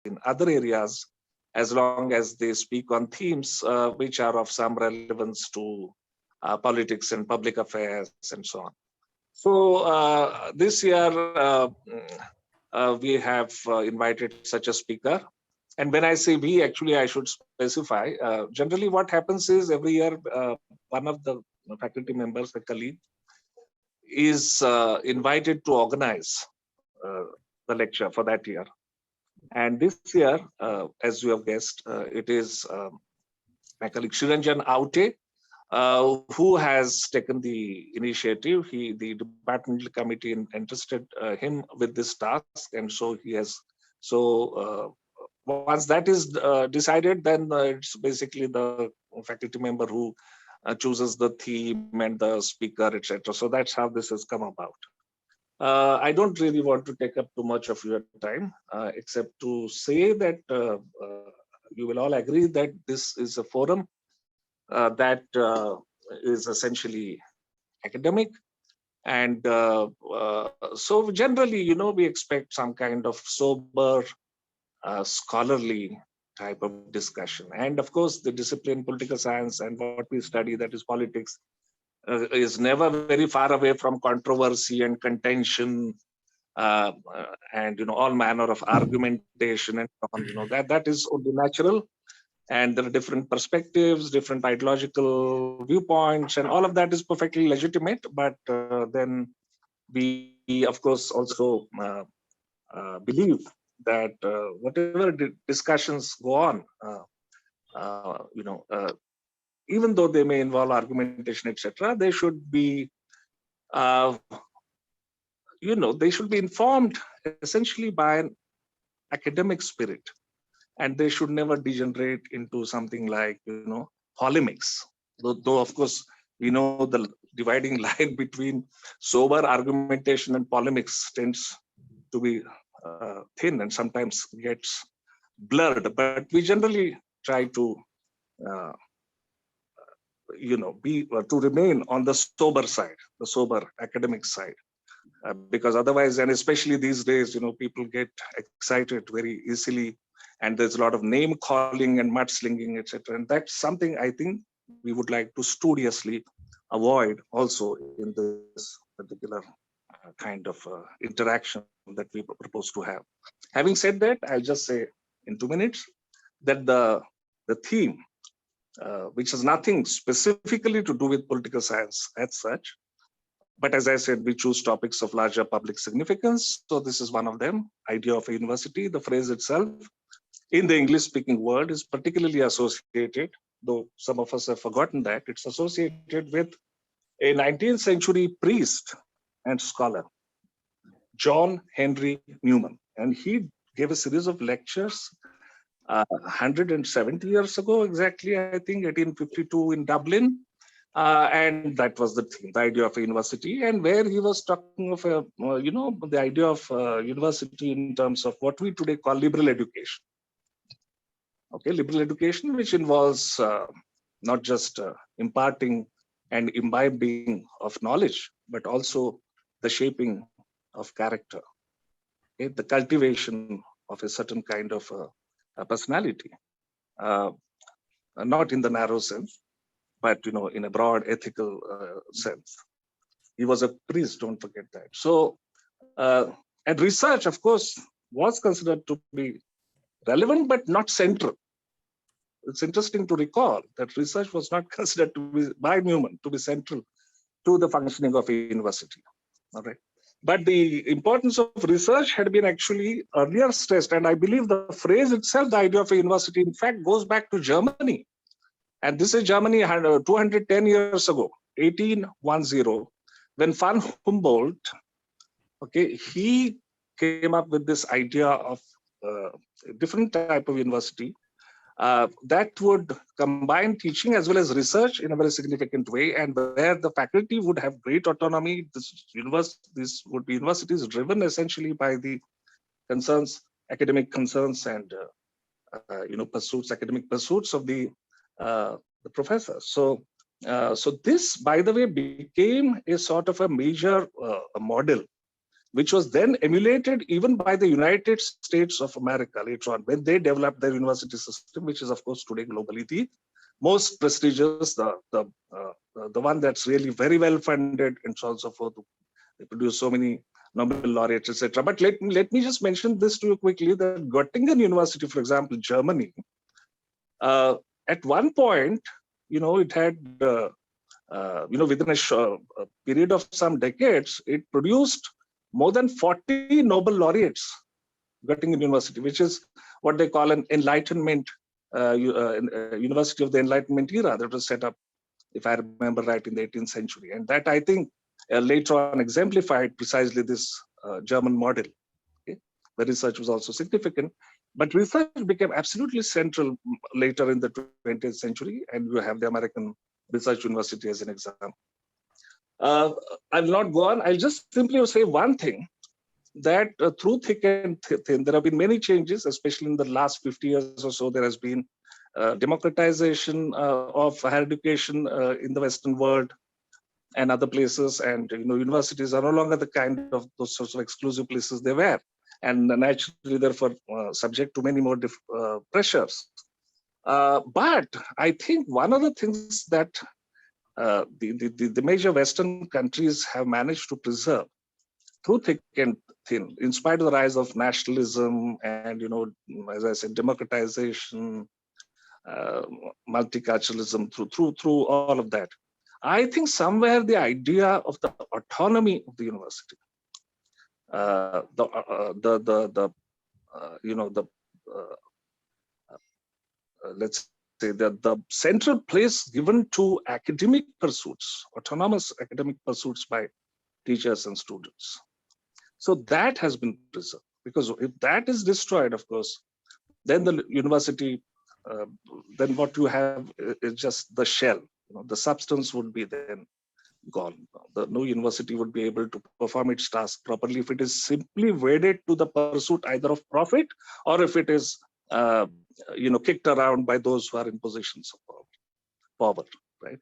in other areas, as long as they speak on themes which are of some relevance to politics and public affairs and so on. So this year we have invited such a speaker. And when I say we, actually, I should specify. Generally, what happens is every year, one of the faculty members, a colleague, is invited to organize the lecture for that year. And this year, as you have guessed, it is my colleague Shiranjan Aute, who has taken the initiative. The departmental committee entrusted him with this task, and so he has. So once that is decided, then it's basically the faculty member who chooses the theme and the speaker, etc. So that's how this has come about. I don't really want to take up too much of your time, except to say that you will all agree that this is a forum that is essentially academic. And so generally, we expect some kind of sober, scholarly type of discussion. And of course, the discipline, political science, and what we study, that is politics, is never very far away from controversy and contention, and all manner of argumentation and so on. That is only natural. And there are different perspectives, different ideological viewpoints, and all of that is perfectly legitimate. But then we, of course, also believe that whatever discussions go on, even though they may involve argumentation, etc., they should be, they should be informed essentially by an academic spirit, and they should never degenerate into something like, polemics. Though of course, we know the dividing line between sober argumentation and polemics tends to be thin and sometimes gets blurred. But we generally try to, to remain on the sober side, the sober academic side. Because otherwise, and especially these days, people get excited very easily, and there's a lot of name calling and mudslinging, etc. And that's something I think we would like to studiously avoid also in this particular kind of interaction that we propose to have. Having said that, I'll just say in 2 minutes that the theme, which has nothing specifically to do with political science as such, but as I said, we choose topics of larger public significance. So this is one of them, idea of a university. The phrase itself in the English-speaking world is particularly associated, though some of us have forgotten that, it's associated with a 19th century priest and scholar, John Henry Newman. And he gave a series of lectures 170 years ago, exactly, I think, 1852 in Dublin. And that was the theme, the idea of a university, and where he was talking of the idea of university in terms of what we today call liberal education. Okay, liberal education, which involves not just imparting and imbibing of knowledge, but also the shaping of character, okay, the cultivation of a certain kind of a personality, not in the narrow sense, but in a broad ethical sense. He was a priest, don't forget that. So, and research, of course, was considered to be relevant, but not central. It's interesting to recall that research was not considered to be, by Newman, to be central to the functioning of a university. All right. But the importance of research had been actually earlier stressed. And I believe the phrase itself, the idea of a university, in fact, goes back to Germany. And this is Germany 210 years ago, 1810, when von Humboldt, okay, he came up with this idea of a different type of university that would combine teaching as well as research in a very significant way, and where the faculty would have great autonomy. This would be universities driven essentially by the concerns, academic concerns, and pursuits, academic pursuits of the professors. So, so this, by the way, became a sort of a major model which was then emulated even by the United States of America later on, when they developed their university system, which is of course today globally the most prestigious, the one that's really very well funded, and so on and so forth. They produce so many Nobel laureates, etc. But let me just mention this to you quickly, that Göttingen University, for example, Germany, at one point, it had, within a period of some decades, it produced more than 40 Nobel laureates, Göttingen University, which is what they call an Enlightenment University of the Enlightenment era, that was set up, if I remember right, in the 18th century. And that, I think, later on exemplified precisely this German model. Okay? The research was also significant, but research became absolutely central later in the 20th century, and you have the American Research University as an example. I will not go on. I'll just simply say one thing, that through thick and thin, there have been many changes, especially in the last 50 years or so. There has been democratization of higher education in the Western world and other places, and universities are no longer the kind of those sorts of exclusive places they were, and naturally, therefore, subject to many more pressures. But I think one of the things that the major Western countries have managed to preserve through thick and thin, in spite of the rise of nationalism and, as I said, democratization, multiculturalism, through all of that, I think somewhere the idea of the autonomy of the university, let's say that the central place given to academic pursuits, autonomous academic pursuits by teachers and students. So that has been preserved, because if that is destroyed, of course, then the university, then what you have is just the shell. The substance would be then gone. No university would be able to perform its task properly if it is simply wedded to the pursuit either of profit, or if it is kicked around by those who are in positions of power, right?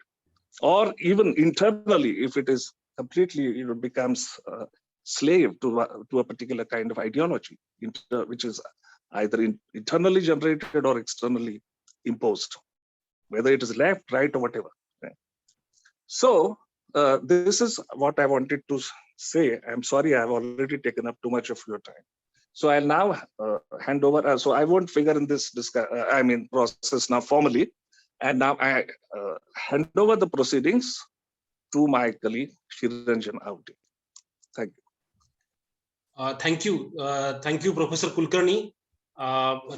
Or even internally, if it is completely, becomes slave to a particular kind of ideology, which is either internally generated or externally imposed, whether it is left, right, or whatever. Right? So this is what I wanted to say. I'm sorry, I've already taken up too much of your time. So I'll now hand over. So I won't figure in this process now formally. And now I hand over the proceedings to my colleague, Shiranjan Avde. Thank you. Thank you, Professor Kulkarni.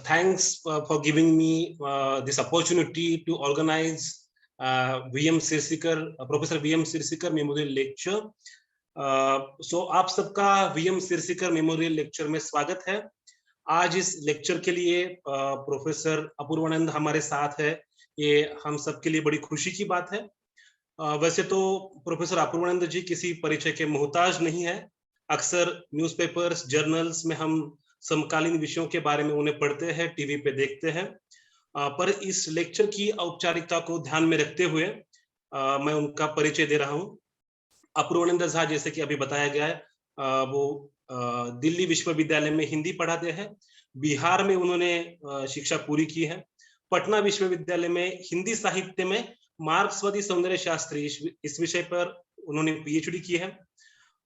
Thanks for giving me this opportunity to organize Professor VM Sirsikar Memorial Lecture. So आप सबका VM Sirsikar Memorial Lecture में स्वागत है. आज इस lecture के लिए professor Apoorvanand हमारे साथ है. ये हम सबके लिए बड़ी खुशी की बात है. वैसे तो प्रोफेसर अपूर्वानंद जी किसी परिचय के मोहताज नहीं है. अक्सर न्यूज़पेपर्स, जर्नल्स में हम समकालीन विषयों के बारे में उन्हें पढ़ते हैं, टीवी पे देखते हैं, पर इस लेक्चर की औपचारिकता को ध्यान में रखते हुए मैं उनका परिचय दे रहा हूँ. अपूर्वानंद झा, जैसे कि अभी बताया गया है, वो दिल्ली विश्वविद्यालय में हिंदी पढ़ाते हैं. बिहार में उन्होंने शिक्षा पूरी की है. पटना विश्वविद्यालय में हिंदी साहित्य में मार्क्सवादी सौंदर्य शास्त्री इस विषय पर उन्होंने पीएचडी की है.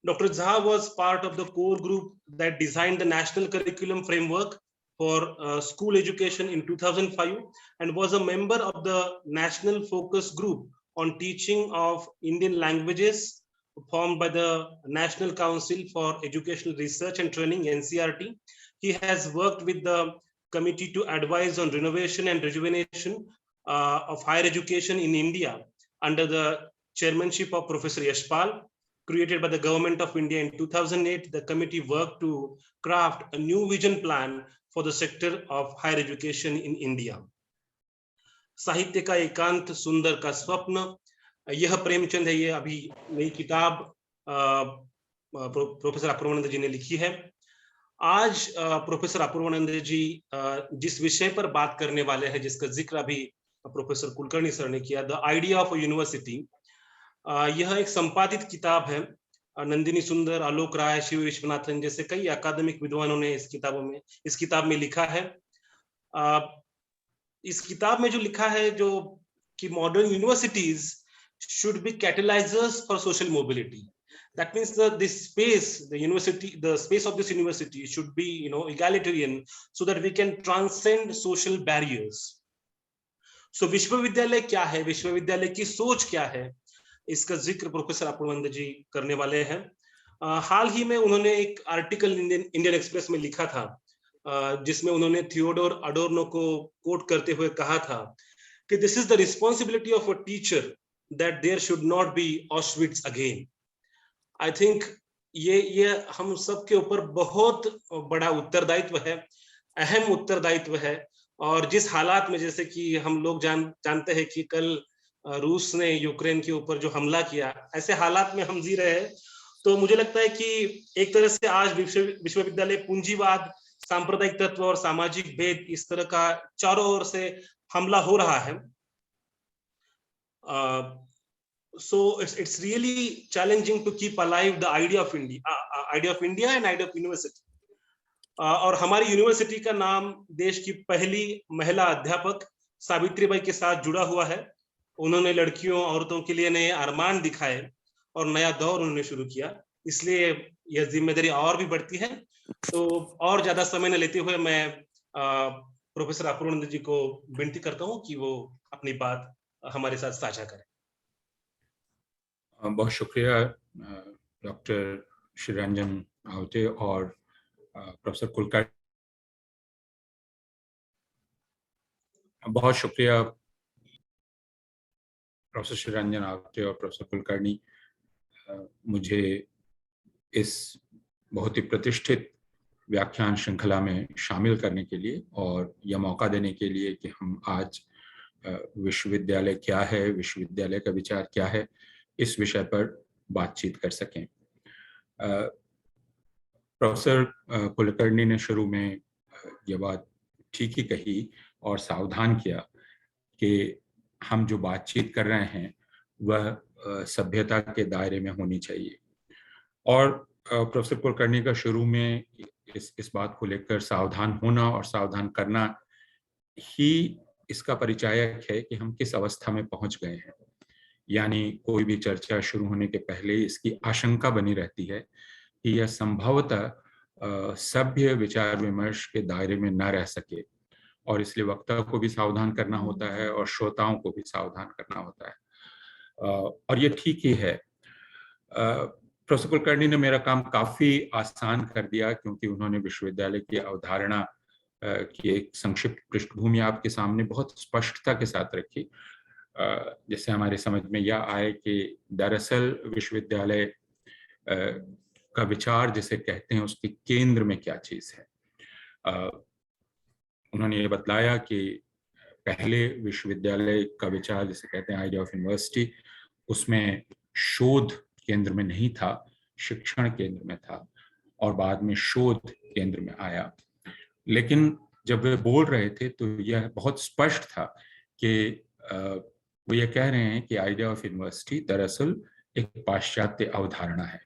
Dr. Jha was part of the core group that designed the national curriculum framework for school education in 2005 and was a member of the national focus group on teaching of Indian languages formed by the National Council for Educational Research and Training, NCRT. He has worked with the committee to advise on renovation and rejuvenation of higher education in India under the chairmanship of Professor Yashpal. Created by the Government of India in 2008, the committee worked to craft a new vision plan for the sector of higher education in India. साहित्य का एकांत सुंदर का स्वप्न, यह प्रेमचंद है. ये अभी नई किताब प्रोफेसर अपूर्वानंद जी ने लिखी है. आज प्रोफेसर अपूर्वानंद जी जिस विषय पर बात करने वाले हैं, जिसका जिक्र अभी प्रोफेसर कुलकर्णी सर ने किया, the idea of a university, यह एक संपादित किताब है नंदिनी सुंदर, आलोक राय, शिव विश्वनाथन जैसे कई अकादमिक विद्वानों ने इस किताब में लिखा है। इस किताब में जो लिखा है जो कि modern universities should be catalyzers for social mobility. That means the space of this university should be, egalitarian, so that we can transcend social barriers. So विश्वविद्यालय क्या है, विश्वविद्यालय की सोच क्या है, इसका जिक्र प्रोफेसर अपूर्वानंद जी करने वाले हैं। हाल ही में उन्होंने एक आर्टिकल इंडियन एक्सप्रेस में लिखा था, जिसमें उन्होंने थियोडोर अडोर्नो को कोट करते हुए कहा था कि this is the responsibility of a teacher that there should not be Auschwitz again. I think ये हम सब के ऊपर बहुत बड़ा उत्तरदायित्व है, अहम उत्तरदायित्व है। और जिस हालात में, जैसे कि हम लोग जानते हैं कि कल रूस ने यूक्रेन के ऊपर जो हमला किया, ऐसे हालात में हम जी रहे हैं। तो मुझे लगता है कि एक तरह से आज विश्वविद्यालय पूंजीवाद, सांप्रदायिक तत्व और सामाजिक भेद, इस तरह का चारों ओर से हमला हो रहा है। So it's really challenging to keep alive the idea of India and idea of university. और हमारी यूनिवर्सिटी का नाम देश की पहली महिला अध्यापक सावित्रीबाई के साथ जुड़ा हुआ है। उन्होंने लड़कियों, औरतों के लिए नए अरमान दिखाए और नया दौर उन्होंने शुरू किया, इसलिए यह जिम्मेदारी और भी बढ़ती है। तो और ज्यादा समय न लेते हुए मैं प्रोफेसर अपूर्वानंद जी को विनती करता हूँ कि वो अपनी बात हमारे साथ साझा करें। बहुत शुक्रिया डॉक्टर श्री रंजन आवटे और प्रोफेसर कुलकर्णी। बहुत शुक्रिया प्रोफेसर श्री रंजन आवटे और प्रोफेसर कुलकर्णी मुझे इस बहुत ही प्रतिष्ठित व्याख्यान श्रृंखला में शामिल करने के लिए और यह मौका देने के लिए कि हम आज विश्वविद्यालय क्या है, विश्वविद्यालय का विचार क्या है, इस विषय पर बातचीत कर सकें। प्रोफेसर कुलकर्णी ने शुरू में यह बात ठीक ही कही और सावधान किया कि हम जो बातचीत कर रहे हैं वह सभ्यता के दायरे में होनी चाहिए। और प्रोफेसर कुलकर्णी का शुरू में इस बात को लेकर सावधान होना और सावधान करना ही इसका परिचायक है कि हम किस अवस्था में पहुंच गए हैं। यानी कोई भी चर्चा शुरू होने के पहले इसकी आशंका बनी रहती है कि यह संभवतः सभ्य विचार विमर्श के दायरे में न रह सके, और इसलिए वक्ता को भी सावधान करना होता है और श्रोताओं को भी सावधान करना होता है। और ये ठीक ही है। प्रोफेसर कुलकर्णी ने मेरा काम काफी आसान कर दिया, क्योंकि उन्होंने विश्वविद्यालय की अवधारणा की एक संक्षिप्त पृष्ठभूमि आपके सामने बहुत स्पष्टता के साथ रखी, जिससे हमारे समझ में यह आए कि दरअसल विश्वविद्यालय का विचार जिसे कहते हैं उसके केंद्र में क्या चीज है। उन्होंने ये बतलाया कि पहले विश्वविद्यालय का विचार जिसे कहते हैं आइडिया ऑफ यूनिवर्सिटी, उसमें शोध केंद्र में नहीं था, शिक्षण केंद्र में था, और बाद में शोध केंद्र में आया। लेकिन जब वे बोल रहे थे तो यह बहुत स्पष्ट था कि वो ये कह रहे हैं कि आइडिया ऑफ यूनिवर्सिटी दरअसल एक पाश्चात्य अवधारणा है,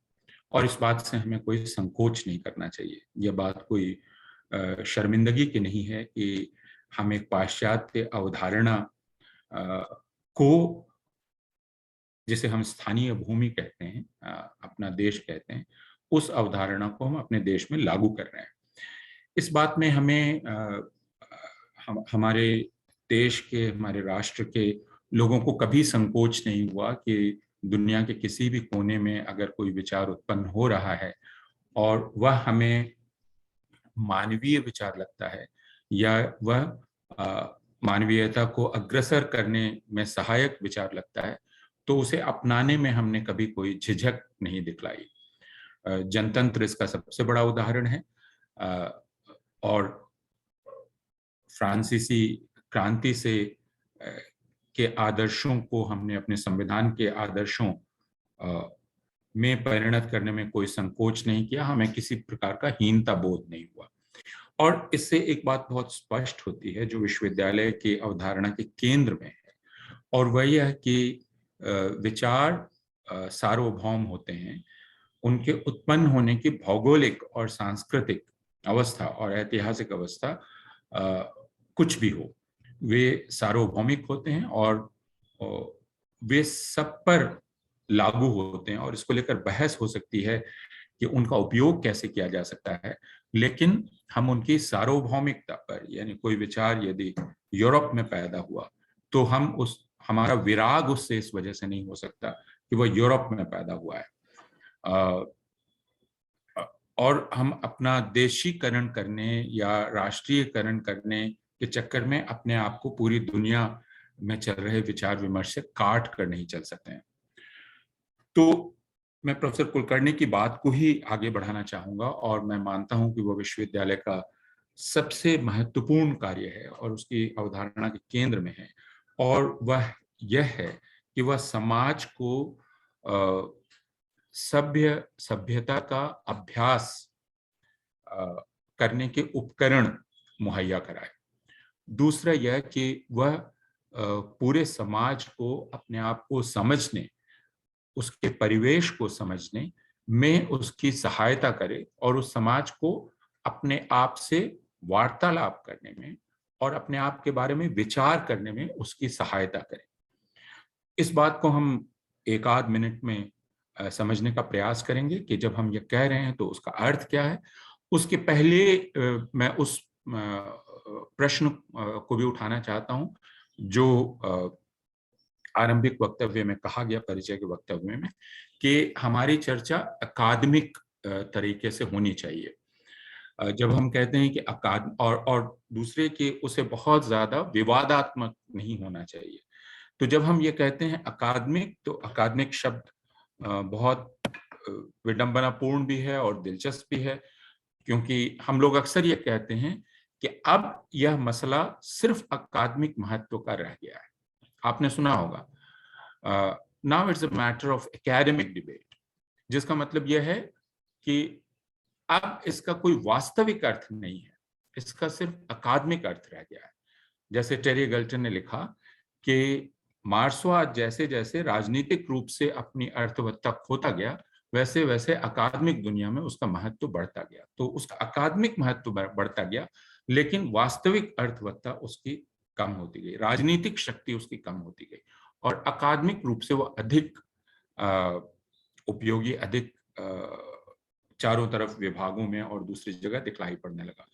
और इस बात से हमें कोई संकोच नहीं करना चाहिए। यह बात कोई शर्मिंदगी की नहीं है कि हम एक पाश्चात्य अवधारणा को, जिसे हम स्थानीय भूमि कहते हैं, अपना देश कहते हैं, उस अवधारणा को हम अपने देश में लागू कर रहे हैं। इस बात में हमें हमारे देश के, हमारे राष्ट्र के लोगों को कभी संकोच नहीं हुआ कि दुनिया के किसी भी कोने में अगर कोई विचार उत्पन्न हो रहा है और वह हमें मानवीय विचार लगता है या वह मानवीयता को अग्रसर करने में सहायक विचार लगता है, तो उसे अपनाने में हमने कभी कोई झिझक नहीं दिखलाई। जनतंत्र इसका सबसे बड़ा उदाहरण है, और फ्रांसीसी क्रांति से के आदर्शों को हमने अपने संविधान के आदर्शों में परिणत करने में कोई संकोच नहीं किया, हमें किसी प्रकार का हीनता बोध नहीं हुआ। और इससे एक बात बहुत स्पष्ट होती है जो विश्वविद्यालय की अवधारणा के केंद्र में है, और वह यह कि विचार सार्वभौम होते हैं उनके उत्पन्न होने की भौगोलिक और सांस्कृतिक अवस्था और ऐतिहासिक अवस्था कुछ भी हो, वे सार्वभौमिक होते हैं और वे सब पर लागू होते हैं, और इसको लेकर बहस हो सकती है कि उनका उपयोग कैसे किया जा सकता है। लेकिन हम उनकी सार्वभौमिकता पर, यानी कोई विचार यदि यूरोप में पैदा हुआ तो हमारा विराग उससे इस वजह से नहीं हो सकता कि वह यूरोप में पैदा हुआ है, और हम अपना देशीकरण करने या राष्ट्रीयकरण करने के चक्कर में अपने आप को पूरी दुनिया में चल रहे विचार विमर्श से काट कर नहीं चल सकते हैं। तो मैं प्रोफेसर कुलकर्णी की बात को ही आगे बढ़ाना चाहूंगा, और मैं मानता हूं कि वो विश्वविद्यालय का सबसे महत्वपूर्ण कार्य है और उसकी अवधारणा के केंद्र में है, और वह यह है कि वह समाज को सभ्यता का अभ्यास करने के उपकरण मुहैया कराए। दूसरा यह कि वह पूरे समाज को अपने आप को समझने, उसके परिवेश को समझने में उसकी सहायता करे, और उस समाज को अपने आप से वार्तालाप करने में और अपने आप के बारे में विचार करने में उसकी सहायता करे। इस बात को हम एक आध मिनट में समझने का प्रयास करेंगे कि जब हम ये कह रहे हैं तो उसका अर्थ क्या है। उसके पहले मैं उस प्रश्न को भी उठाना चाहता हूं जो आरंभिक वक्तव्य में कहा गया, परिचय के वक्तव्य में, कि हमारी चर्चा अकादमिक तरीके से होनी चाहिए। जब हम कहते हैं कि और दूसरे के उसे बहुत ज्यादा विवादात्मक नहीं होना चाहिए। तो जब हम ये कहते हैं अकादमिक, तो अकादमिक शब्द बहुत विडंबनापूर्ण भी है और दिलचस्प भी है, क्योंकि हम लोग अक्सर ये कहते हैं कि अब यह मसला सिर्फ अकादमिक महत्व का रह गया है। आपने सुना होगा, now it's a matter of academic debate, जिसका मतलब यह है कि अब इसका कोई वास्तविक अर्थ नहीं है, इसका सिर्फ अकादमिक अर्थ रह गया है। जैसे टेरी गल्टन ने लिखा कि मार्क्सवाद जैसे जैसे राजनीतिक रूप से अपनी अर्थवत्ता खोता गया, वैसे वैसे अकादमिक दुनिया में उसका महत्व बढ़ता गया। तो उसका अकादमिक महत्व बढ़ता गया, लेकिन वास्तविक अर्थवत्ता उसकी कम होती गई, राजनीतिक शक्ति उसकी कम होती गई, और अकादमिक रूप से वो अधिक उपयोगी, अधिक चारों तरफ विभागों में और दूसरी जगह दिखलाई पड़ने लगा।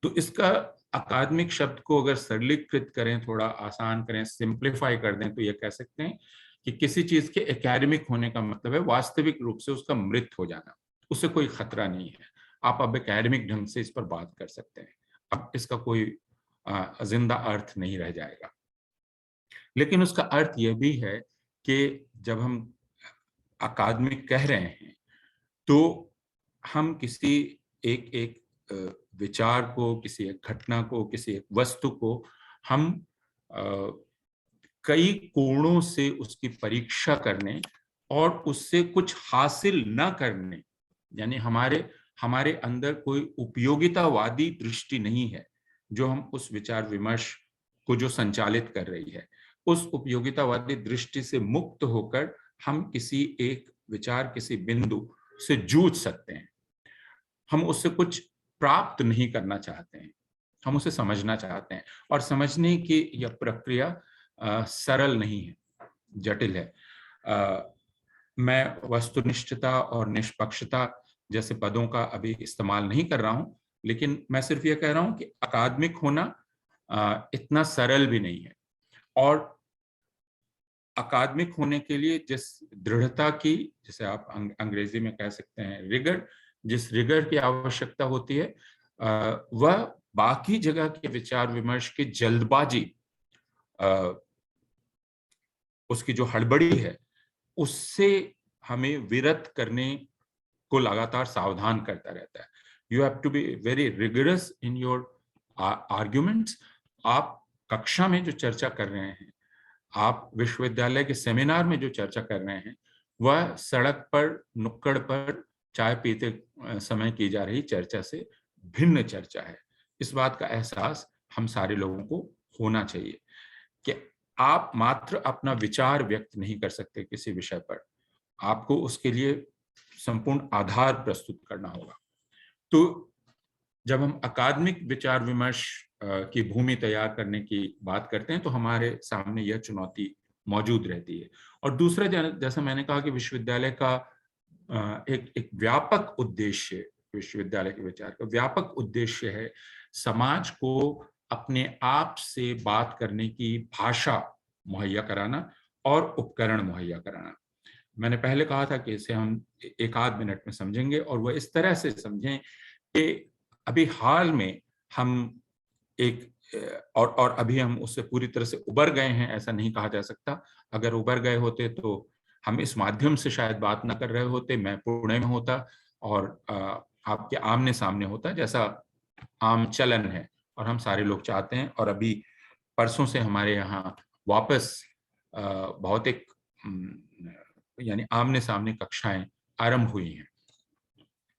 तो इसका अकादमिक शब्द को अगर सरलीकृत करें, थोड़ा आसान करें, सिंप्लीफाई कर दें, तो ये कह सकते हैं कि किसी चीज के एकेडमिक होने का मतलब है वास्तविक रूप से उसका मृत हो जाना, उससे कोई खतरा नहीं है, आप अब एकेडमिक ढंग से इस पर बात कर सकते हैं, अब इसका कोई जिंदा अर्थ नहीं रह जाएगा। लेकिन उसका अर्थ यह भी है कि जब हम अकादमिक कह रहे हैं तो हम किसी एक विचार को, किसी एक घटना को, किसी एक वस्तु को हम कई कोणों से उसकी परीक्षा करने और उससे कुछ हासिल न करने, यानी हमारे अंदर कोई उपयोगितावादी दृष्टि नहीं है जो हम उस विचार विमर्श को जो संचालित कर रही है, उस उपयोगितावादी दृष्टि से मुक्त होकर हम किसी एक विचार, किसी बिंदु से जूझ सकते हैं। हम उससे कुछ प्राप्त नहीं करना चाहते हैं, हम उसे समझना चाहते हैं, और समझने की यह प्रक्रिया सरल नहीं है, जटिल है। मैं वस्तुनिष्ठता और निष्पक्षता जैसे पदों का अभी इस्तेमाल नहीं कर रहा हूं, लेकिन मैं सिर्फ यह कह रहा हूं कि अकादमिक होना इतना सरल भी नहीं है, और अकादमिक होने के लिए जिस दृढ़ता की, जिसे आप अंग्रेजी में कह सकते हैं रिगर, जिस रिगर की आवश्यकता होती है, वह बाकी जगह के विचार विमर्श की जल्दबाजी, उसकी जो हड़बड़ी है, उससे हमें विरत करने को लगातार सावधान करता रहता है। You have to be very rigorous in your arguments. आप कक्षा में जो चर्चा कर रहे हैं, आप विश्वविद्यालय के सेमिनार में जो चर्चा कर रहे हैं, वह सड़क पर, नुक्कड़ पर चाय पीते समय की जा रही चर्चा से भिन्न चर्चा है। इस बात का एहसास हम सारे लोगों को होना चाहिए कि आप मात्र अपना विचार व्यक्त नहीं कर सकते किसी विषय पर, आपको उसके लिए संपूर्ण आधार प्रस्तुत करना होगा। तो जब हम अकादमिक विचार विमर्श की भूमि तैयार करने की बात करते हैं तो हमारे सामने यह चुनौती मौजूद रहती है। और दूसरा, जैसा मैंने कहा कि विश्वविद्यालय का एक व्यापक उद्देश्य, विश्वविद्यालय के विचार का व्यापक उद्देश्य है समाज को अपने आप से बात करने की भाषा मुहैया कराना और उपकरण मुहैया कराना। मैंने पहले कहा था कि इसे हम एक आध मिनट में समझेंगे, और वह इस तरह से समझें कि अभी हाल में हम और अभी हम उससे पूरी तरह से उबर गए हैं ऐसा नहीं कहा जा सकता। अगर उबर गए होते तो हम इस माध्यम से शायद बात ना कर रहे होते, मैं पुणे में होता और आपके आमने सामने होता, जैसा आम चलन है और हम सारे लोग चाहते हैं। और अभी परसों से हमारे यहाँ वापस भौतिक यानी आमने सामने कक्षाएं आरंभ हुई हैं।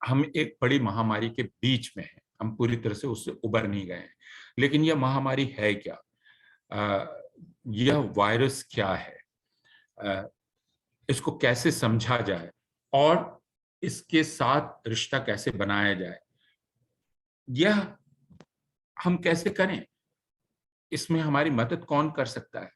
हम एक बड़ी महामारी के बीच में हैं, हम पूरी तरह से उससे उबर नहीं गए हैं। लेकिन यह महामारी है क्या? यह वायरस क्या है? इसको कैसे समझा जाए और इसके साथ रिश्ता कैसे बनाया जाए, यह हम कैसे करें? इसमें हमारी मदद कौन कर सकता है?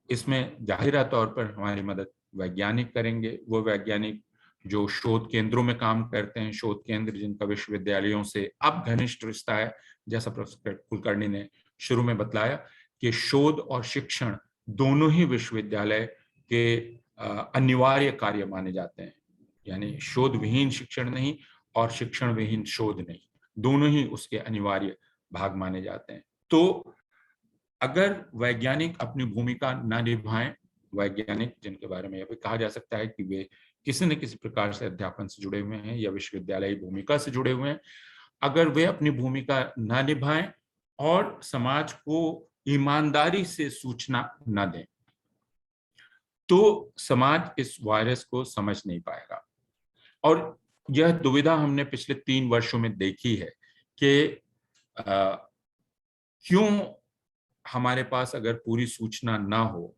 इसमें जाहिरा तौर पर हमारी मदद वैज्ञानिक करेंगे, वो वैज्ञानिक जो शोध केंद्रों में काम करते हैं, शोध केंद्र जिनका विश्वविद्यालयों से अब घनिष्ठ रिश्ता है। जैसा प्रोफेसर कुलकर्णी ने शुरू में बतलाया कि शोध और शिक्षण दोनों ही विश्वविद्यालय के अनिवार्य कार्य माने जाते हैं। यानी शोध विहीन शिक्षण नहीं और शिक्षण विहीन शोध नहीं, दोनों ही उसके अनिवार्य भाग माने जाते हैं। तो अगर वैज्ञानिक अपनी भूमिका ना निभाएं, वैज्ञानिक जिनके बारे में यह भी कहा जा सकता है कि वे किसी न किसी प्रकार से अध्यापन से जुड़े हुए हैं या विश्वविद्यालय भूमिका से जुड़े हुए हैं, अगर वे अपनी भूमिका ना निभाएं और समाज को ईमानदारी से सूचना न दें, तो समाज इस वायरस को समझ नहीं पाएगा। और यह दुविधा हमने पिछले 3 वर्षों में देखी है कि क्यों हमारे पास अगर पूरी सूचना ना हो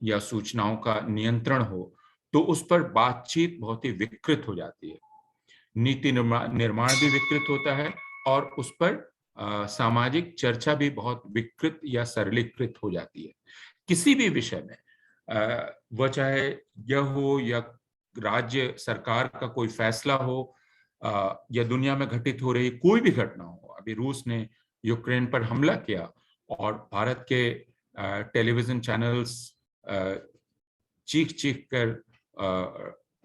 या सूचनाओं का नियंत्रण हो तो उस पर बातचीत बहुत ही विकृत हो जाती है, नीति निर्माण भी विकृत होता है और उस पर सामाजिक चर्चा भी बहुत विकृत या सरलीकृत हो जाती है। किसी भी विषय में वह चाहे यह हो या राज्य सरकार का कोई फैसला हो या दुनिया में घटित हो रही कोई भी घटना हो। अभी रूस ने यूक्रेन पर हमला किया और भारत के टेलीविजन चैनल्स चीख चीख कर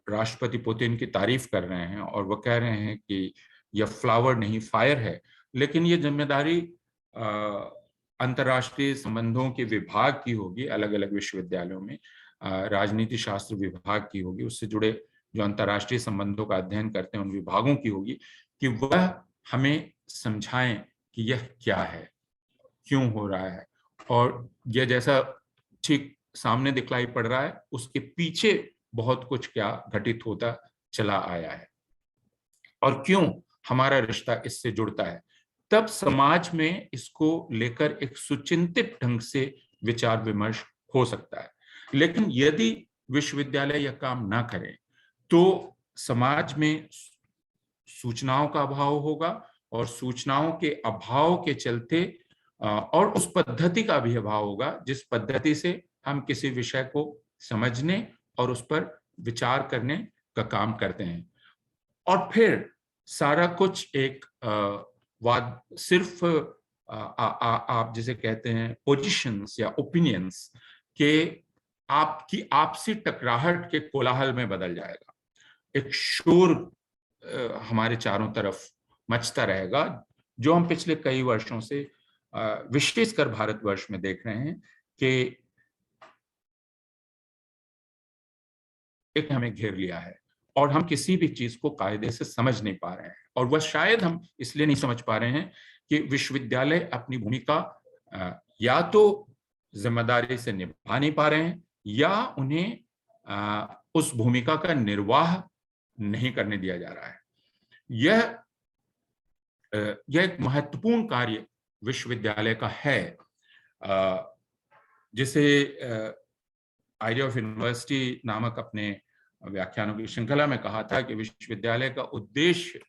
राष्ट्रपति पुतिन की तारीफ कर रहे हैं और वह कह रहे हैं कि यह फ्लावर नहीं फायर है। लेकिन ये जिम्मेदारी अंतर्राष्ट्रीय संबंधों के विभाग की होगी, अलग अलग विश्वविद्यालयों में राजनीति शास्त्र विभाग की होगी, उससे जुड़े जो अंतर्राष्ट्रीय संबंधों का अध्ययन करते हैं उन विभागों की होगी कि वह हमें समझाएं कि यह क्या है, क्यों हो रहा है और यह जैसा ठीक सामने दिखलाई पड़ रहा है उसके पीछे बहुत कुछ क्या घटित होता चला आया है और क्यों हमारा रिश्ता इससे जुड़ता है। तब समाज में इसको लेकर एक सुचिंतित ढंग से विचार विमर्श हो सकता है। लेकिन यदि विश्वविद्यालय यह काम ना करें तो समाज में सूचनाओं का अभाव होगा और सूचनाओं के अभाव के चलते और उस पद्धति का भी अभाव होगा जिस पद्धति से हम किसी विषय को समझने और उस पर विचार करने का काम करते हैं। और फिर सारा कुछ एक वाद सिर्फ आप जिसे कहते हैं पोजीशंस या ओपिनियंस के आपकी आपसी टकराहट के कोलाहल में बदल जाएगा। एक शोर हमारे चारों तरफ मचता रहेगा जो हम पिछले कई वर्षों से विशेषकर भारतवर्ष में देख रहे हैं कि एक हमें घेर लिया है और हम किसी भी चीज को कायदे से समझ नहीं पा रहे हैं। और वह शायद हम इसलिए नहीं समझ पा रहे हैं कि विश्वविद्यालय अपनी भूमिका या तो जिम्मेदारी से निभा नहीं पा रहे हैं या उन्हें उस भूमिका का निर्वाह नहीं करने दिया जा रहा है। यह एक महत्वपूर्ण कार्य विश्वविद्यालय का है जिसे आइडिया ऑफ यूनिवर्सिटी नामक अपने व्याख्यानों की श्रृंखला में कहा था कि विश्वविद्यालय का उद्देश्य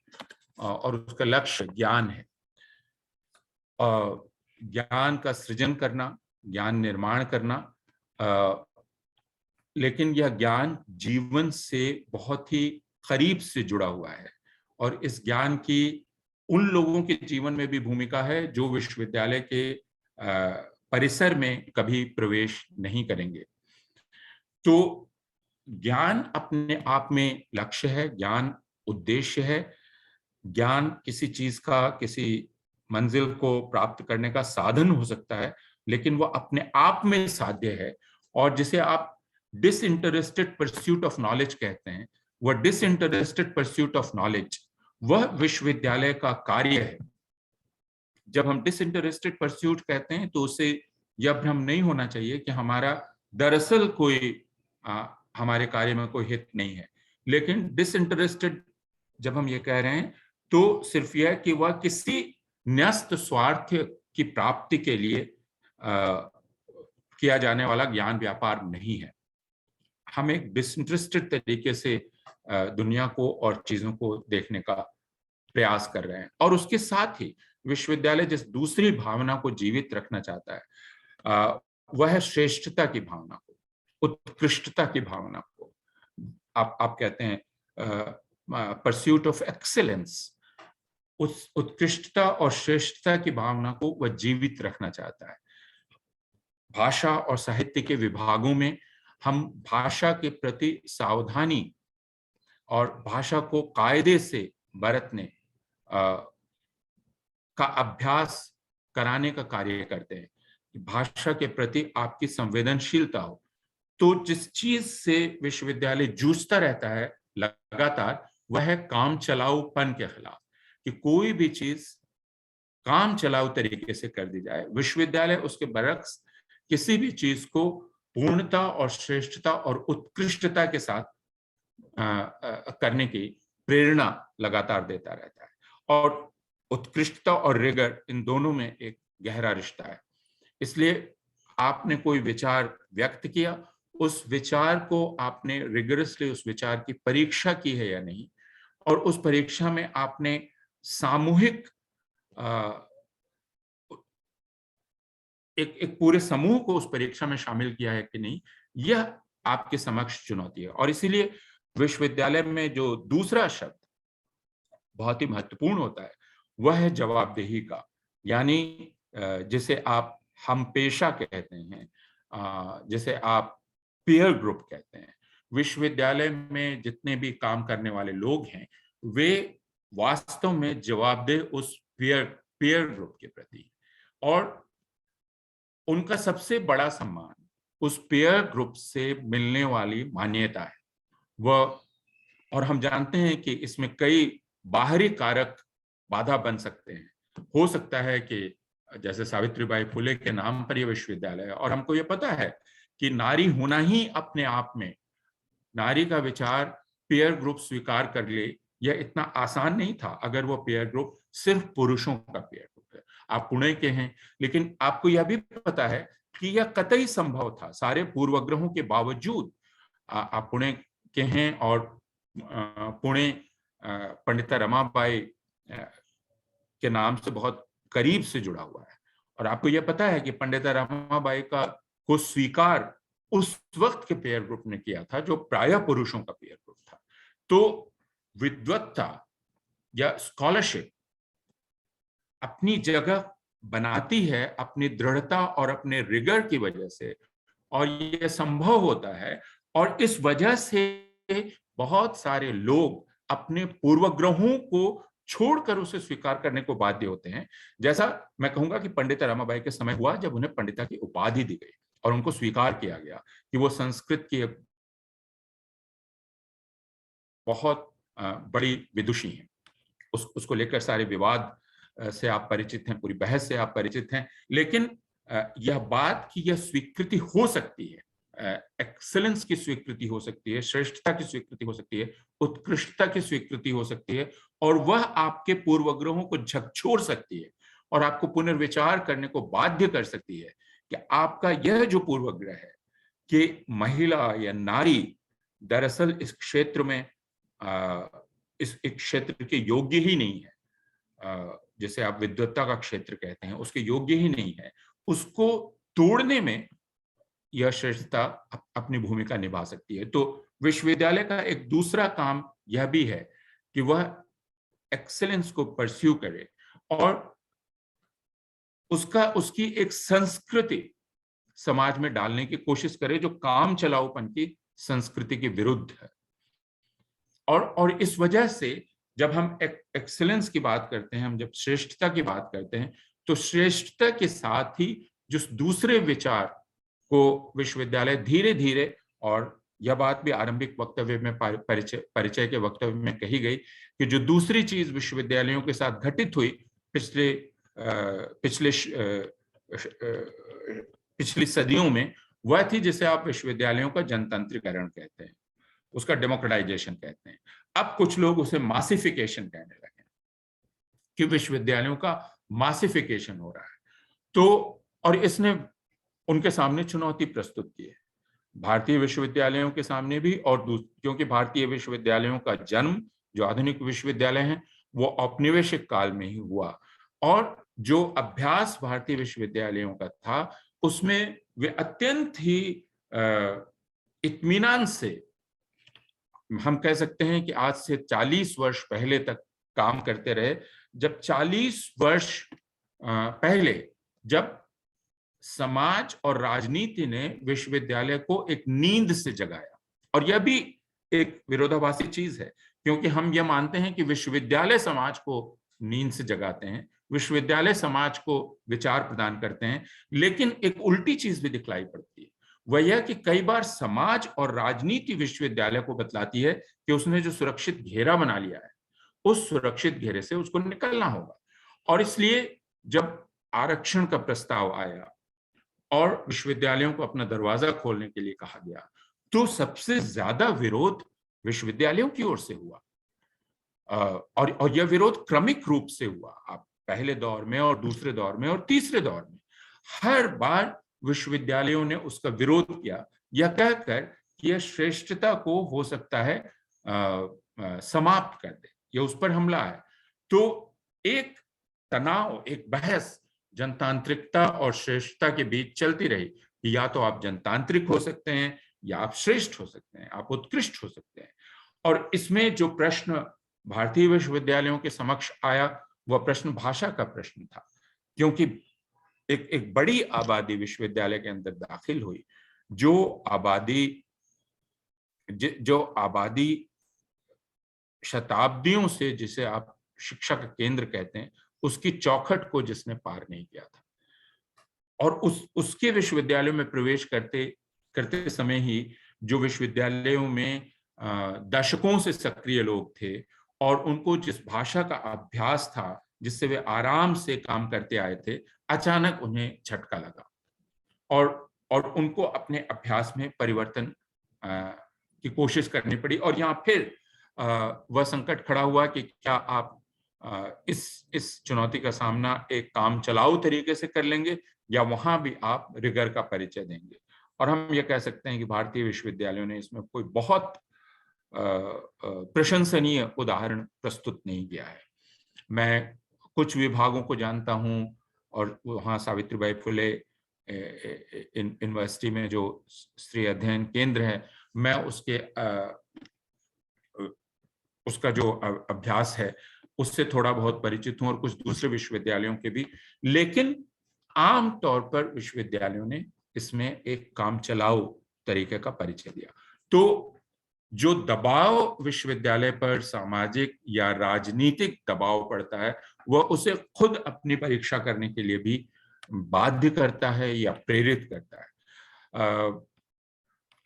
और उसका लक्ष्य ज्ञान है, ज्ञान का सृजन करना, ज्ञान निर्माण करना, लेकिन यह ज्ञान जीवन से बहुत ही करीब से जुड़ा हुआ है और इस ज्ञान की उन लोगों के जीवन में भी भूमिका है जो विश्वविद्यालय के परिसर में कभी प्रवेश नहीं करेंगे। तो ज्ञान अपने आप में लक्ष्य है, ज्ञान उद्देश्य है, ज्ञान किसी चीज का, किसी मंजिल को प्राप्त करने का साधन हो सकता है, लेकिन वह अपने आप में साध्य है। और जिसे आप डिसइंटरेस्टेड परस्यूट ऑफ नॉलेज कहते हैं, वह डिसइंटरेस्टेड परस्यूट ऑफ नॉलेज वह विश्वविद्यालय का कार्य है। जब हम डिसइंटरेस्टेड परस्यूट कहते हैं तो उससे यह भ्रम नहीं होना चाहिए कि हमारा दरअसल कोई हमारे कार्य में कोई हित नहीं है, लेकिन डिसइंटरेस्टेड जब हम ये कह रहे हैं तो सिर्फ यह कि वह किसी न्यस्त स्वार्थ की प्राप्ति के लिए किया जाने वाला ज्ञान व्यापार नहीं है। हम एक डिसइंटरेस्टेड तरीके से दुनिया को और चीजों को देखने का प्रयास कर रहे हैं। और उसके साथ ही विश्वविद्यालय जिस दूसरी भावना को जीवित रखना चाहता है वह है श्रेष्ठता की भावना को, उत्कृष्टता की भावना को। आप कहते हैं परस्यूट ऑफ एक्सीलेंस, उस उत्कृष्टता और श्रेष्ठता की भावना को वह जीवित रखना चाहता है। भाषा और साहित्य के विभागों में हम भाषा के प्रति सावधानी और भाषा को कायदे से बरतने का अभ्यास कराने का कार्य करते हैं। भाषा के प्रति आपकी संवेदनशीलता हो। तो जिस चीज से विश्वविद्यालय जूझता रहता है लगातार, वह है काम चलाऊपन के खिलाफ, कि कोई भी चीज काम चलाऊ तरीके से कर दी जाए। विश्वविद्यालय उसके बरक्स किसी भी चीज को पूर्णता और श्रेष्ठता और उत्कृष्टता के साथ करने की प्रेरणा लगातार देता रहता है। और उत्कृष्टता और रिगर, इन दोनों में एक गहरा रिश्ता है। इसलिए आपने कोई विचार व्यक्त किया, उस विचार को आपने रिगरसली उस विचार की परीक्षा की है या नहीं, और उस परीक्षा में आपने सामूहिक एक पूरे समूह को उस परीक्षा में शामिल किया है कि नहीं, यह आपके समक्ष चुनौती है। और इसीलिए विश्वविद्यालय में जो दूसरा शब्द बहुत ही महत्वपूर्ण होता है वह है जवाबदेही का, यानी जिसे आप हम पेशा कहते हैं, जिसे आप पीयर ग्रुप कहते हैं। विश्वविद्यालय में जितने भी काम करने वाले लोग हैं वे वास्तव में जवाबदेह उस पीयर ग्रुप के प्रति, और उनका सबसे बड़ा सम्मान उस पीयर ग्रुप से मिलने वाली मान्यता है वह। और हम जानते हैं कि इसमें कई बाहरी कारक बाधा बन सकते हैं। हो सकता है कि जैसे सावित्रीबाई फुले के नाम पर यह विश्वविद्यालय है, और हमको ये पता है कि नारी होना ही अपने आप में, नारी का विचार पीयर ग्रुप स्वीकार कर ले, यह इतना आसान नहीं था अगर वो पीयर ग्रुप सिर्फ पुरुषों का पीयर ग्रुप है। आप पुणे के हैं, लेकिन आपको यह भी पता है कि यह कतई संभव था सारे पूर्वाग्रहों के बावजूद। आप पुणे के हैं और पुणे पंडिता रमाबाई के नाम से बहुत करीब से जुड़ा हुआ है। और आपको यह पता है कि पंडिता रमाबाई को स्वीकार उस वक्त के पीयर ग्रुप ने किया था जो प्रायः पुरुषों का पीयर ग्रुप था। तो विद्वत्ता या स्कॉलरशिप अपनी जगह बनाती है अपनी दृढ़ता और अपने रिगर की वजह से, और यह संभव होता है। और इस वजह से बहुत सारे लोग अपने पूर्वग्रहों को छोड़कर उसे स्वीकार करने को बाध्य होते हैं। जैसा मैं कहूंगा कि पंडिता रमाबाई के समय हुआ जब उन्हें पंडिता की उपाधि दी गई और उनको स्वीकार किया गया कि वो संस्कृत की बहुत बड़ी विदुषी हैं। उसको लेकर सारे विवाद से आप परिचित हैं, पूरी बहस से आप परिचित हैं। लेकिन यह बात कि यह स्वीकृति हो सकती है, एक्सेलेंस की स्वीकृति हो सकती है, श्रेष्ठता की स्वीकृति हो सकती है, उत्कृष्टता की स्वीकृति हो सकती है, और वह आपके पूर्वग्रहों को झकझोर सकती है और आपको पुनर्विचार करने को बाध्य कर सकती है कि आपका यह जो पूर्वग्रह है कि महिला या नारी दरअसल इस क्षेत्र में इस क्षेत्र के योग्य ही नहीं है, जिसे आप विद्वत्ता का क्षेत्र कहते हैं, उसके योग्य ही नहीं है, उसको तोड़ने में यह श्रेष्ठता अपनी भूमिका निभा सकती है। तो विश्वविद्यालय का एक दूसरा काम यह भी है कि वह एक्सेलेंस को परस्यू करे और उसकी एक संस्कृति समाज में डालने की कोशिश करे जो काम चलाऊपन की संस्कृति के विरुद्ध है। और इस वजह से जब हम एक्सेलेंस की बात करते हैं, हम जब श्रेष्ठता की बात करते हैं, तो श्रेष्ठता के साथ ही जो दूसरे विचार को विश्वविद्यालय धीरे धीरे, और यह बात भी आरंभिक वक्तव्य में परिचय के वक्तव्य में कही गई कि जो दूसरी चीज विश्वविद्यालयों के साथ घटित हुई पिछली सदियों में, वह थी जिसे आप विश्वविद्यालयों का जनतंत्रीकरण कहते हैं, उसका डेमोक्रेटाइजेशन कहते हैं। अब कुछ लोग उसे मासिफिकेशन कहने लगे कि विश्वविद्यालयों का मासिफिकेशन हो रहा है। तो और इसने उनके सामने चुनौती प्रस्तुत की है, भारतीय विश्वविद्यालयों के सामने भी, और क्योंकि भारतीय विश्वविद्यालयों का जन्म, जो आधुनिक विश्वविद्यालय हैं, वो औपनिवेशिक काल में ही हुआ, और जो अभ्यास भारतीय विश्वविद्यालयों का था उसमें वे अत्यंत ही इत्मीनान से, हम कह सकते हैं कि आज से 40 वर्ष पहले तक काम करते रहे। जब 40 वर्ष पहले जब समाज और राजनीति ने विश्वविद्यालय को एक नींद से जगाया, और यह भी एक विरोधाभासी चीज है क्योंकि हम यह मानते हैं कि विश्वविद्यालय समाज को नींद से जगाते हैं, विश्वविद्यालय समाज को विचार प्रदान करते हैं, लेकिन एक उल्टी चीज भी दिखलाई पड़ती है। वह यह कि कई बार समाज और राजनीति विश्वविद्यालय को बतलाती है कि उसने जो सुरक्षित घेरा बना लिया है, उस सुरक्षित घेरे से उसको निकलना होगा। और इसलिए जब आरक्षण का प्रस्ताव आया और विश्वविद्यालयों को अपना दरवाजा खोलने के लिए कहा गया, तो सबसे ज्यादा विरोध विश्वविद्यालयों की ओर से हुआ, और यह विरोध क्रमिक रूप से हुआ। आप पहले दौर में और दूसरे दौर में और तीसरे दौर में हर बार विश्वविद्यालयों ने उसका विरोध किया, यह कहकर कि यह श्रेष्ठता को हो सकता है समाप्त कर दे, यह उस पर हमला है। तो एक तनाव, एक बहस जनतांत्रिकता और श्रेष्ठता के बीच चलती रही कि या तो आप जनतांत्रिक हो सकते हैं या आप श्रेष्ठ हो सकते हैं, आप उत्कृष्ट हो सकते हैं। और इसमें जो प्रश्न भारतीय विश्वविद्यालयों के समक्ष आया वह प्रश्न भाषा का प्रश्न था, क्योंकि एक बड़ी आबादी विश्वविद्यालय के अंदर दाखिल हुई, जो आबादी शताब्दियों से, जिसे आप शिक्षा का केंद्र कहते हैं, उसकी चौखट को जिसने पार नहीं किया था, और उसके विश्वविद्यालयों में प्रवेश करते समय ही जो विश्वविद्यालयों में दशकों से सक्रिय लोग थे और उनको जिस भाषा का अभ्यास था, जिससे वे आराम से काम करते आए थे, अचानक उन्हें झटका लगा और उनको अपने अभ्यास में परिवर्तन की कोशिश करनी पड़ी। और यहाँ फिर वह संकट खड़ा हुआ कि क्या आप इस चुनौती का सामना एक काम चलाऊ तरीके से कर लेंगे या वहां भी आप रिगर का परिचय देंगे। और हम ये कह सकते हैं कि भारतीय विश्वविद्यालयों ने इसमें कोई बहुत प्रशंसनीय उदाहरण प्रस्तुत नहीं किया है। मैं कुछ विभागों को जानता हूं, और वहाँ सावित्रीबाई फुले यूनिवर्सिटी में जो स्त्री अध्ययन केंद्र है, मैं उसका जो अभ्यास है उससे थोड़ा बहुत परिचित हूं, और कुछ दूसरे विश्वविद्यालयों के भी। लेकिन आम तौर पर विश्वविद्यालयों ने इसमें एक काम चलाऊ तरीके का परिचय दिया। तो जो दबाव विश्वविद्यालय पर सामाजिक या राजनीतिक दबाव पड़ता है, वह उसे खुद अपनी परीक्षा करने के लिए भी बाध्य करता है या प्रेरित करता है।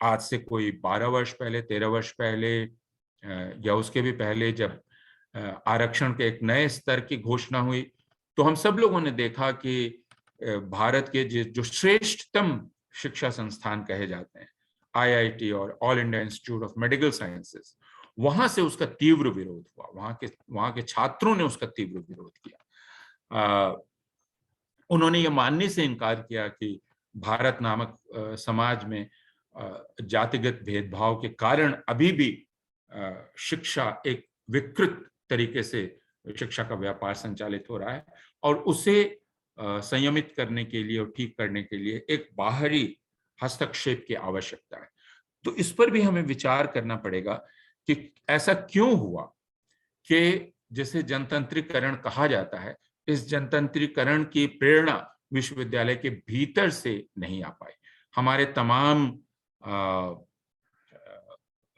आज से कोई 12 वर्ष पहले, 13 वर्ष पहले या उसके भी पहले, जब आरक्षण के एक नए स्तर की घोषणा हुई, तो हम सब लोगों ने देखा कि भारत के जो श्रेष्ठतम शिक्षा संस्थान कहे जाते हैं, IIT और all India institute of medical sciences, वहां से उसका तीव्र विरोध हुआ। वहां के छात्रों ने उसका तीव्र विरोध किया। उन्होंने ये मानने से इनकार किया कि भारत नामक समाज में जातिगत भेदभाव के कारण अभी भी शिक्षा एक विकृत तरीके से शिक्षा का व्यापार संचालित हो रहा है, और उसे संयमित करने के लिए और ठीक करने के लिए एक बाहरी हस्तक्षेप की आवश्यकता है। तो इस पर भी हमें विचार करना पड़ेगा कि ऐसा क्यों हुआ कि जिसे जनतंत्रीकरण कहा जाता है, इस जनतंत्रीकरण की प्रेरणा विश्वविद्यालय के भीतर से नहीं आ पाई। हमारे तमाम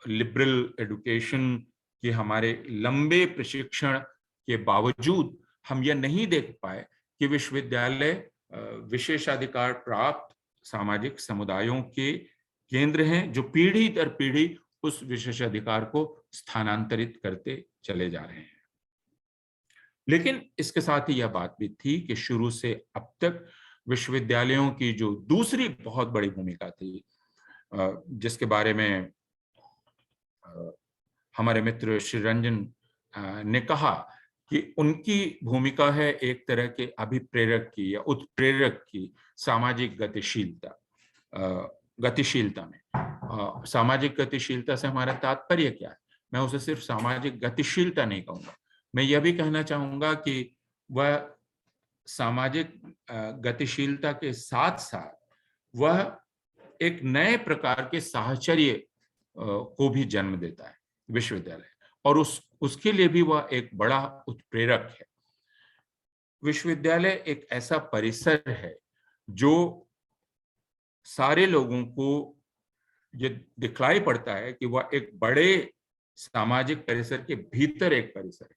लिबरल एजुकेशन के हमारे लंबे प्रशिक्षण के बावजूद हम यह नहीं देख पाए कि विश्वविद्यालय विशेषाधिकार प्राप्त सामाजिक समुदायों के केंद्र हैं, जो पीढ़ी दर पीढ़ी उस विशेषाधिकार को स्थानांतरित करते चले जा रहे हैं। लेकिन इसके साथ ही यह बात भी थी कि शुरू से अब तक विश्वविद्यालयों की जो दूसरी बहुत बड़ी भूमिका थी, जिसके बारे में हमारे मित्र श्री रंजन ने कहा कि उनकी भूमिका है एक तरह के अभिप्रेरक की या उत्प्रेरक की सामाजिक गतिशीलता में। सामाजिक गतिशीलता से हमारा तात्पर्य क्या है? मैं उसे सिर्फ सामाजिक गतिशीलता नहीं कहूंगा, मैं यह भी कहना चाहूंगा कि वह सामाजिक गतिशीलता के साथ साथ वह एक नए प्रकार के साहचर्य को भी जन्म देता है विश्वविद्यालय, और उसके लिए भी वह एक बड़ा उत्प्रेरक है। विश्वविद्यालय एक ऐसा परिसर है जो सारे लोगों को ये दिखलाई पड़ता है कि वह एक बड़े सामाजिक परिसर के भीतर एक परिसर है,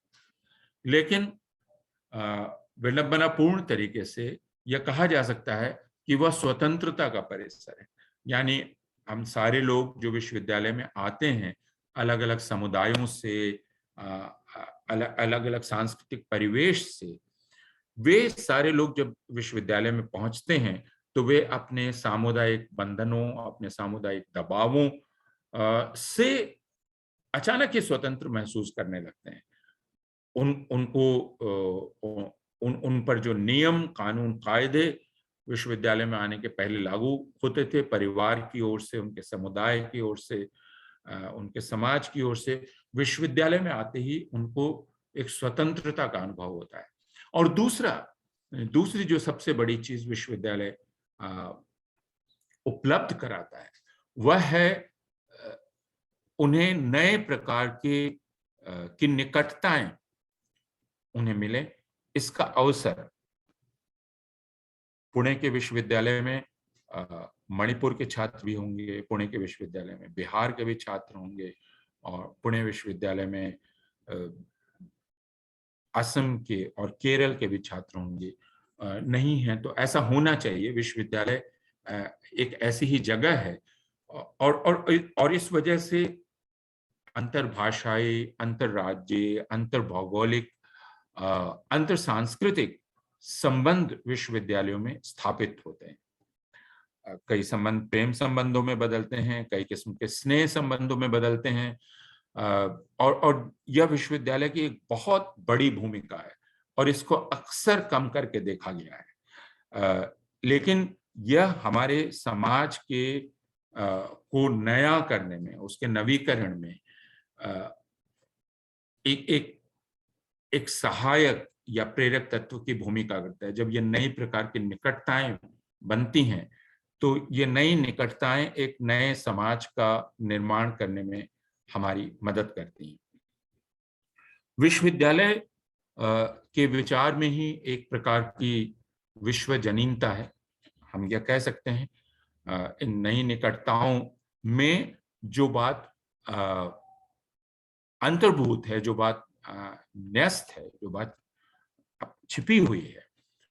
लेकिन विडंबनापूर्ण तरीके से यह कहा जा सकता है कि वह स्वतंत्रता का परिसर है। यानी हम सारे लोग जो विश्वविद्यालय में आते हैं, अलग अलग समुदायों से, अलग अलग सांस्कृतिक परिवेश से, वे सारे लोग जब विश्वविद्यालय में पहुंचते हैं तो वे अपने सामुदायिक बंधनों, अपने सामुदायिक दबावों से अचानक ही स्वतंत्र महसूस करने लगते हैं। उन पर जो नियम, कानून, कायदे विश्वविद्यालय में आने के पहले लागू होते थे, परिवार की ओर से, उनके समुदाय की ओर से, उनके समाज की ओर से, विश्वविद्यालय में आते ही उनको एक स्वतंत्रता का अनुभव होता है। और दूसरी जो सबसे बड़ी चीज विश्वविद्यालय उपलब्ध कराता है, वह है उन्हें नए प्रकार की निकटताएं उन्हें मिले, इसका अवसर। पुणे के विश्वविद्यालय में मणिपुर के छात्र भी होंगे, पुणे के विश्वविद्यालय में बिहार के भी छात्र होंगे, और पुणे विश्वविद्यालय में असम के और केरल के भी छात्र होंगे। नहीं है तो ऐसा होना चाहिए। विश्वविद्यालय एक ऐसी ही जगह है, और इस वजह से अंतरभाषाई, अंतरराज्यीय, अंतरभौगोलिक, अंतर सांस्कृतिक संबंध विश्वविद्यालयों में स्थापित होते हैं। कई संबंध प्रेम संबंधों में बदलते हैं, कई किस्म के स्नेह संबंधों में बदलते हैं, और यह विश्वविद्यालय की एक बहुत बड़ी भूमिका है, और इसको अक्सर कम करके देखा गया है। लेकिन यह हमारे समाज के को नया करने में, उसके नवीकरण में एक सहायक या प्रेरक तत्व की भूमिका करता है। जब ये नई प्रकार की निकटताएं बनती हैं, तो ये नई निकटताएं एक नए समाज का निर्माण करने में हमारी मदद करती हैं। विश्वविद्यालय के विचार में ही एक प्रकार की विश्वजनीनता है, हम यह कह सकते हैं। इन नई निकटताओं में जो बात अंतर्भूत है, जो बात न्यस्त है, जो बात छिपी हुई है,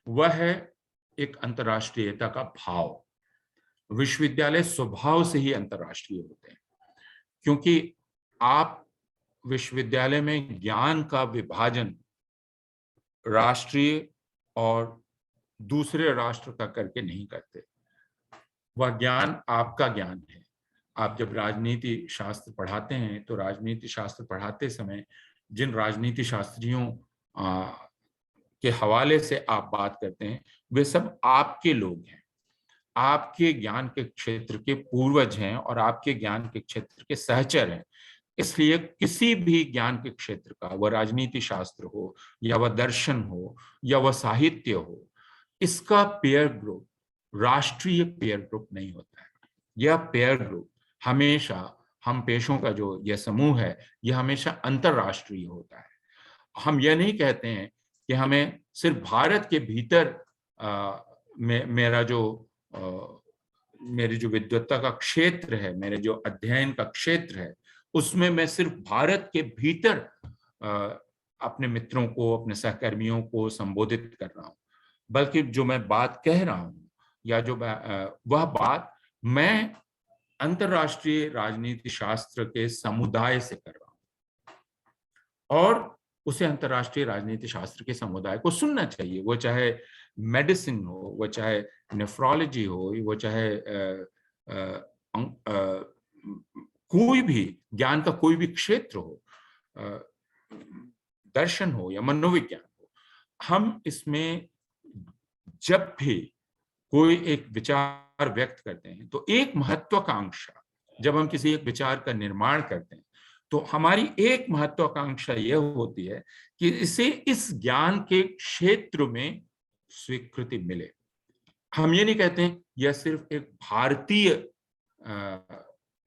वह है एक अंतर्राष्ट्रीयता का भाव। विश्वविद्यालय स्वभाव से ही अंतर्राष्ट्रीय होते हैं, क्योंकि आप विश्वविद्यालय में ज्ञान का विभाजन राष्ट्रीय और दूसरे राष्ट्र का करके नहीं करते। वह ज्ञान आपका ज्ञान है। आप जब राजनीति शास्त्र पढ़ाते हैं, तो राजनीति शास्त्र पढ़ाते समय जिन राजनीति शास्त्रियों के हवाले से आप बात करते हैं, वे सब आपके लोग हैं। आपके ज्ञान के क्षेत्र के पूर्वज हैं और आपके ज्ञान के क्षेत्र के सहचर हैं। इसलिए किसी भी ज्ञान के क्षेत्र का, वह राजनीति शास्त्र हो या वह दर्शन हो या वह साहित्य हो, इसका पेयर ग्रुप राष्ट्रीय पेयर ग्रुप नहीं होता है। यह पेयर ग्रुप हमेशा, हम पेशों का जो यह समूह है, यह हमेशा अंतरराष्ट्रीय होता है। हम यह नहीं कहते हैं कि हमें सिर्फ भारत के भीतर मेरा जो मेरी जो विद्वत्ता का क्षेत्र है, मेरे जो अध्ययन का क्षेत्र है, उसमें मैं सिर्फ भारत के भीतर अपने मित्रों को, अपने सहकर्मियों को संबोधित कर रहा हूं, बल्कि जो मैं बात कह रहा हूं या जो वह बात मैं अंतरराष्ट्रीय राजनीति शास्त्र के समुदाय से कर रहा हूं, और उसे अंतरराष्ट्रीय राजनीति शास्त्र के समुदाय को सुनना चाहिए। वो चाहे मेडिसिन हो, वो चाहे नेफ्रोलॉजी हो, वो चाहे कोई भी ज्ञान का कोई भी क्षेत्र हो, दर्शन हो या मनोविज्ञान हो, हम इसमें जब भी कोई एक विचार व्यक्त करते हैं तो एक महत्वाकांक्षा, जब हम किसी एक विचार का निर्माण करते हैं तो हमारी एक महत्वाकांक्षा यह होती है कि इसे इस ज्ञान के क्षेत्र में स्वीकृति मिले। हम ये नहीं कहते हैं यह सिर्फ एक भारतीय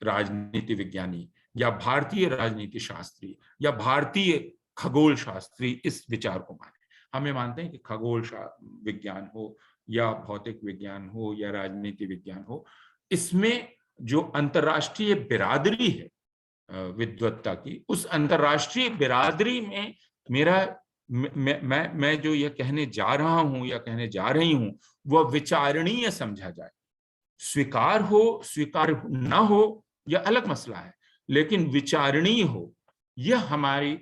राजनीति विज्ञानी या भारतीय राजनीति शास्त्री या भारतीय खगोल शास्त्री इस विचार को माने। हमें मानते हैं कि खगोल विज्ञान हो या भौतिक विज्ञान हो या राजनीति विज्ञान हो, इसमें जो अंतरराष्ट्रीय बिरादरी है विद्वत्ता की, उस अंतरराष्ट्रीय बिरादरी में मेरा मैं जो यह कहने जा रहा हूं या कहने जा रही हूं वह विचारणीय समझा जाए। स्वीकार हो, स्वीकार न हो, यह अलग मसला है, लेकिन विचारणीय हो, यह हमारी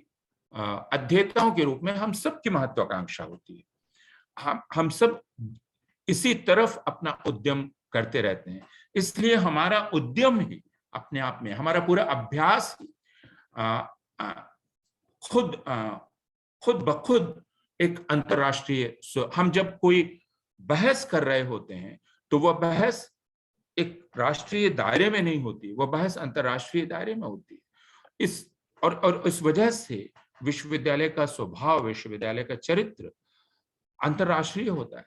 अध्येताओं के रूप में हम सबकी महत्वाकांक्षा होती है। हम सब इसी तरफ अपना उद्यम करते रहते हैं। इसलिए हमारा उद्यम ही अपने आप में, हमारा पूरा अभ्यास ही खुद ब खुद एक अंतरराष्ट्रीय, हम जब कोई बहस कर रहे होते हैं तो वह बहस एक राष्ट्रीय दायरे में नहीं होती, वह बहस अंतरराष्ट्रीय दायरे में होती है। और इस वजह से विश्वविद्यालय का स्वभाव, विश्वविद्यालय का चरित्र अंतरराष्ट्रीय होता है,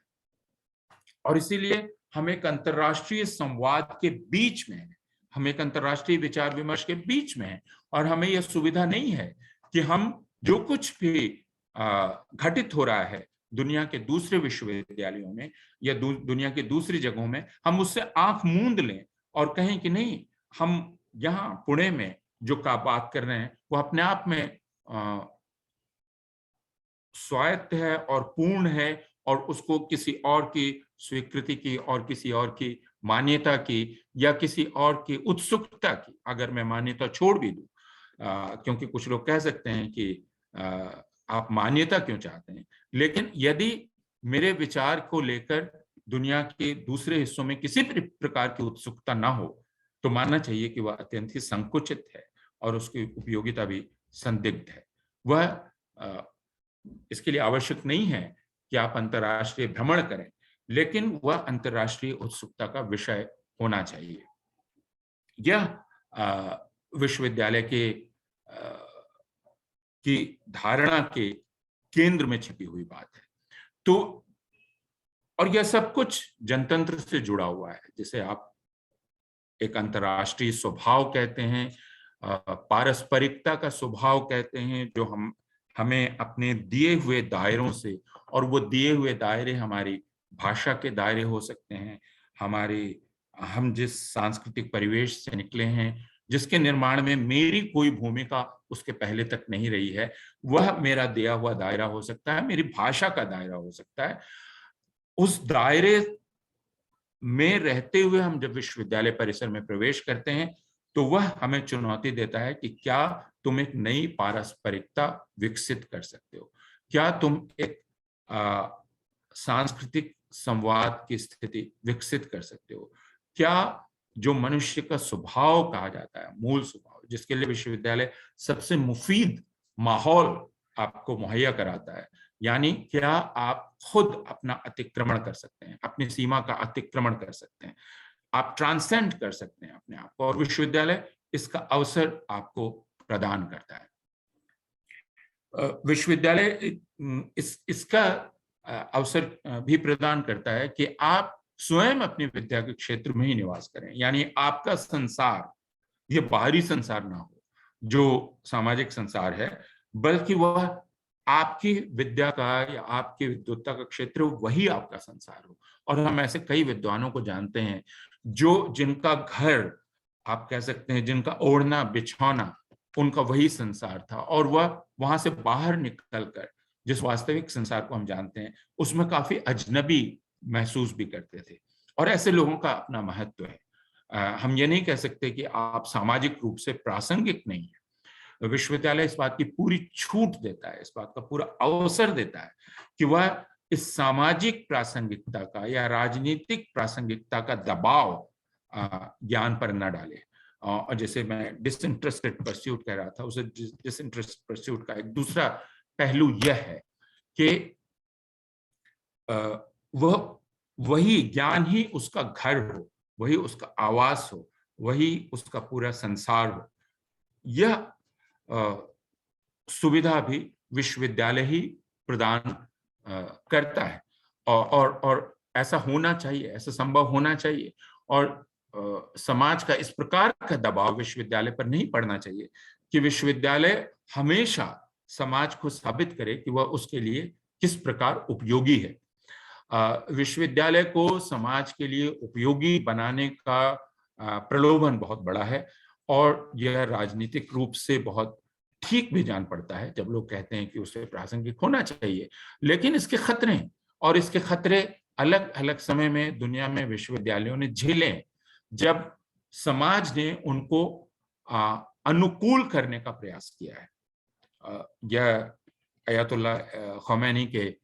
और इसीलिए हम एक अंतरराष्ट्रीय संवाद के बीच में हैं, हम एक अंतरराष्ट्रीय विचार विमर्श के बीच में हैं, और हमें यह सुविधा नहीं है कि हम जो कुछ भी घटित हो रहा है दुनिया के दूसरे विश्वविद्यालयों में या दुनिया की दूसरी जगहों में, हम उससे आंख मूंद लें और कहें कि नहीं, हम यहाँ पुणे में जो का बात कर रहे हैं वो अपने आप में स्वायत्त है और पूर्ण है, और उसको किसी और की स्वीकृति की और किसी और की मान्यता की या किसी और की उत्सुकता की, अगर मैं मान्यता छोड़ भी दूं, क्योंकि कुछ लोग कह सकते हैं कि आप मान्यता क्यों चाहते हैं, लेकिन यदि मेरे विचार को लेकर दुनिया के दूसरे हिस्सों में किसी प्रकार की उत्सुकता ना हो तो मानना चाहिए कि वह अत्यंत ही संकुचित है और उसकी उपयोगिता भी संदिग्ध है। वह इसके लिए आवश्यक नहीं है कि आप अंतरराष्ट्रीय भ्रमण करें, लेकिन वह अंतरराष्ट्रीय उत्सुकता का विषय होना चाहिए। यह विश्वविद्यालय की धारणा के केंद्र में छिपी हुई बात है। तो और यह सब कुछ जनतंत्र से जुड़ा हुआ है, जिसे आप एक अंतरराष्ट्रीय स्वभाव कहते हैं, पारस्परिकता का स्वभाव कहते हैं, जो हमें अपने दिए हुए दायरों से, और वो दिए हुए दायरे हमारी भाषा के दायरे हो सकते हैं, हम जिस सांस्कृतिक परिवेश से निकले हैं, जिसके निर्माण में मेरी कोई भूमिका उसके पहले तक नहीं रही है, वह मेरा दिया हुआ दायरा हो सकता है, मेरी भाषा का दायरा हो सकता है। उस दायरे में रहते हुए हम जब विश्वविद्यालय परिसर में प्रवेश करते हैं तो वह हमें चुनौती देता है कि क्या तुम एक नई पारस्परिकता विकसित कर सकते हो, क्या तुम एक सांस्कृतिक संवाद की स्थिति विकसित कर सकते हो, क्या जो मनुष्य का स्वभाव कहा जाता है, मूल स्वभाव, जिसके लिए विश्वविद्यालय सबसे मुफीद माहौल आपको मुहैया कराता है, यानी क्या आप खुद अपना अतिक्रमण कर सकते हैं, अपनी सीमा का अतिक्रमण कर सकते हैं, आप ट्रांसेंड कर सकते हैं अपने आप को, और विश्वविद्यालय इसका अवसर आपको प्रदान करता है। विश्वविद्यालय इसका अवसर भी प्रदान करता है कि आप स्वयं अपनी विद्या के क्षेत्र में ही निवास करें, यानी आपका संसार ये बाहरी संसार ना हो जो सामाजिक संसार है, बल्कि वह आपकी विद्या का या आपकी विद्वत्ता का क्षेत्र वही आपका संसार हो। और हम ऐसे कई विद्वानों को जानते हैं जो जिनका घर, आप कह सकते हैं जिनका ओढ़ना बिछौना उनका वही संसार था, और वह वहां से बाहर निकलकर जिस वास्तविक संसार को हम जानते हैं उसमें काफी अजनबी महसूस भी करते थे। और ऐसे लोगों का अपना महत्व है। हम ये नहीं कह सकते कि आप सामाजिक रूप से प्रासंगिक नहीं है। विश्वविद्यालय इस बात की पूरी छूट देता है, इस बात का पूरा अवसर देता है कि वह इस सामाजिक प्रासंगिकता का या राजनीतिक प्रासंगिकता का दबाव ज्ञान पर न डाले। और जैसे मैं डिसइंटरेस्टेड परस्यूट कह रहा था, उसे डिसइंटरेस्टेड परस्यूट का एक दूसरा पहलू यह है कि वह वही ज्ञान ही उसका घर हो, वही उसका आवास हो, वही उसका पूरा संसार हो। यह सुविधा भी विश्वविद्यालय ही प्रदान करता है, और ऐसा होना चाहिए, ऐसा संभव होना चाहिए। और समाज का इस प्रकार का दबाव विश्वविद्यालय पर नहीं पड़ना चाहिए कि विश्वविद्यालय हमेशा समाज को साबित करे कि वह उसके लिए किस प्रकार उपयोगी है। विश्वविद्यालय को समाज के लिए उपयोगी बनाने का प्रलोभन बहुत बड़ा है, और यह राजनीतिक रूप से बहुत ठीक भी जान पड़ता है जब लोग कहते हैं कि उसे प्रासंगिक होना चाहिए। लेकिन इसके खतरे हैं, और इसके खतरे अलग अलग समय में दुनिया में विश्वविद्यालयों ने झेले, जब समाज ने उनको अनुकूल करने का प्रयास किया है। यह अयतुल्ला खमैनी के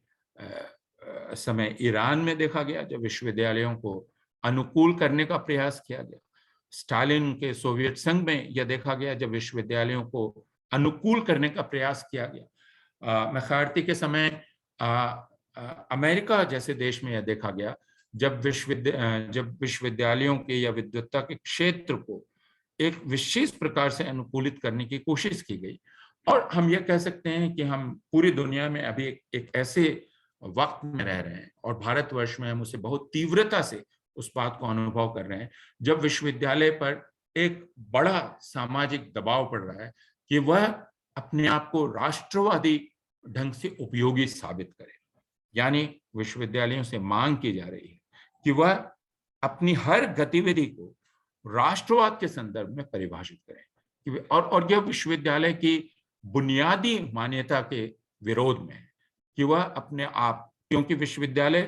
समय ईरान में देखा गया, जब विश्वविद्यालयों को अनुकूल करने का प्रयास किया गया। स्टालिन के सोवियत संघ में यह देखा गया जब विश्वविद्यालयों को अनुकूल करने का प्रयास किया गया। मैकार्थी के समय अमेरिका जैसे देश में यह देखा गया जब विश्वविद्यालयों के या विद्वत्ता के क्षेत्र को एक विशेष प्रकार से अनुकूलित करने की कोशिश की गई। और हम यह कह सकते हैं कि हम पूरी दुनिया में अभी एक ऐसे वक्त में रह रहे हैं, और भारतवर्ष में हम उसे बहुत तीव्रता से उस बात को अनुभव कर रहे हैं, जब विश्वविद्यालय पर एक बड़ा सामाजिक दबाव पड़ रहा है कि वह अपने आप को राष्ट्रवादी ढंग से उपयोगी साबित करे। यानी विश्वविद्यालयों से मांग की जा रही है कि वह अपनी हर गतिविधि को राष्ट्रवाद के संदर्भ में परिभाषित करें, और यह विश्वविद्यालय की बुनियादी मान्यता के विरोध में है कि वह अपने आप, क्योंकि विश्वविद्यालय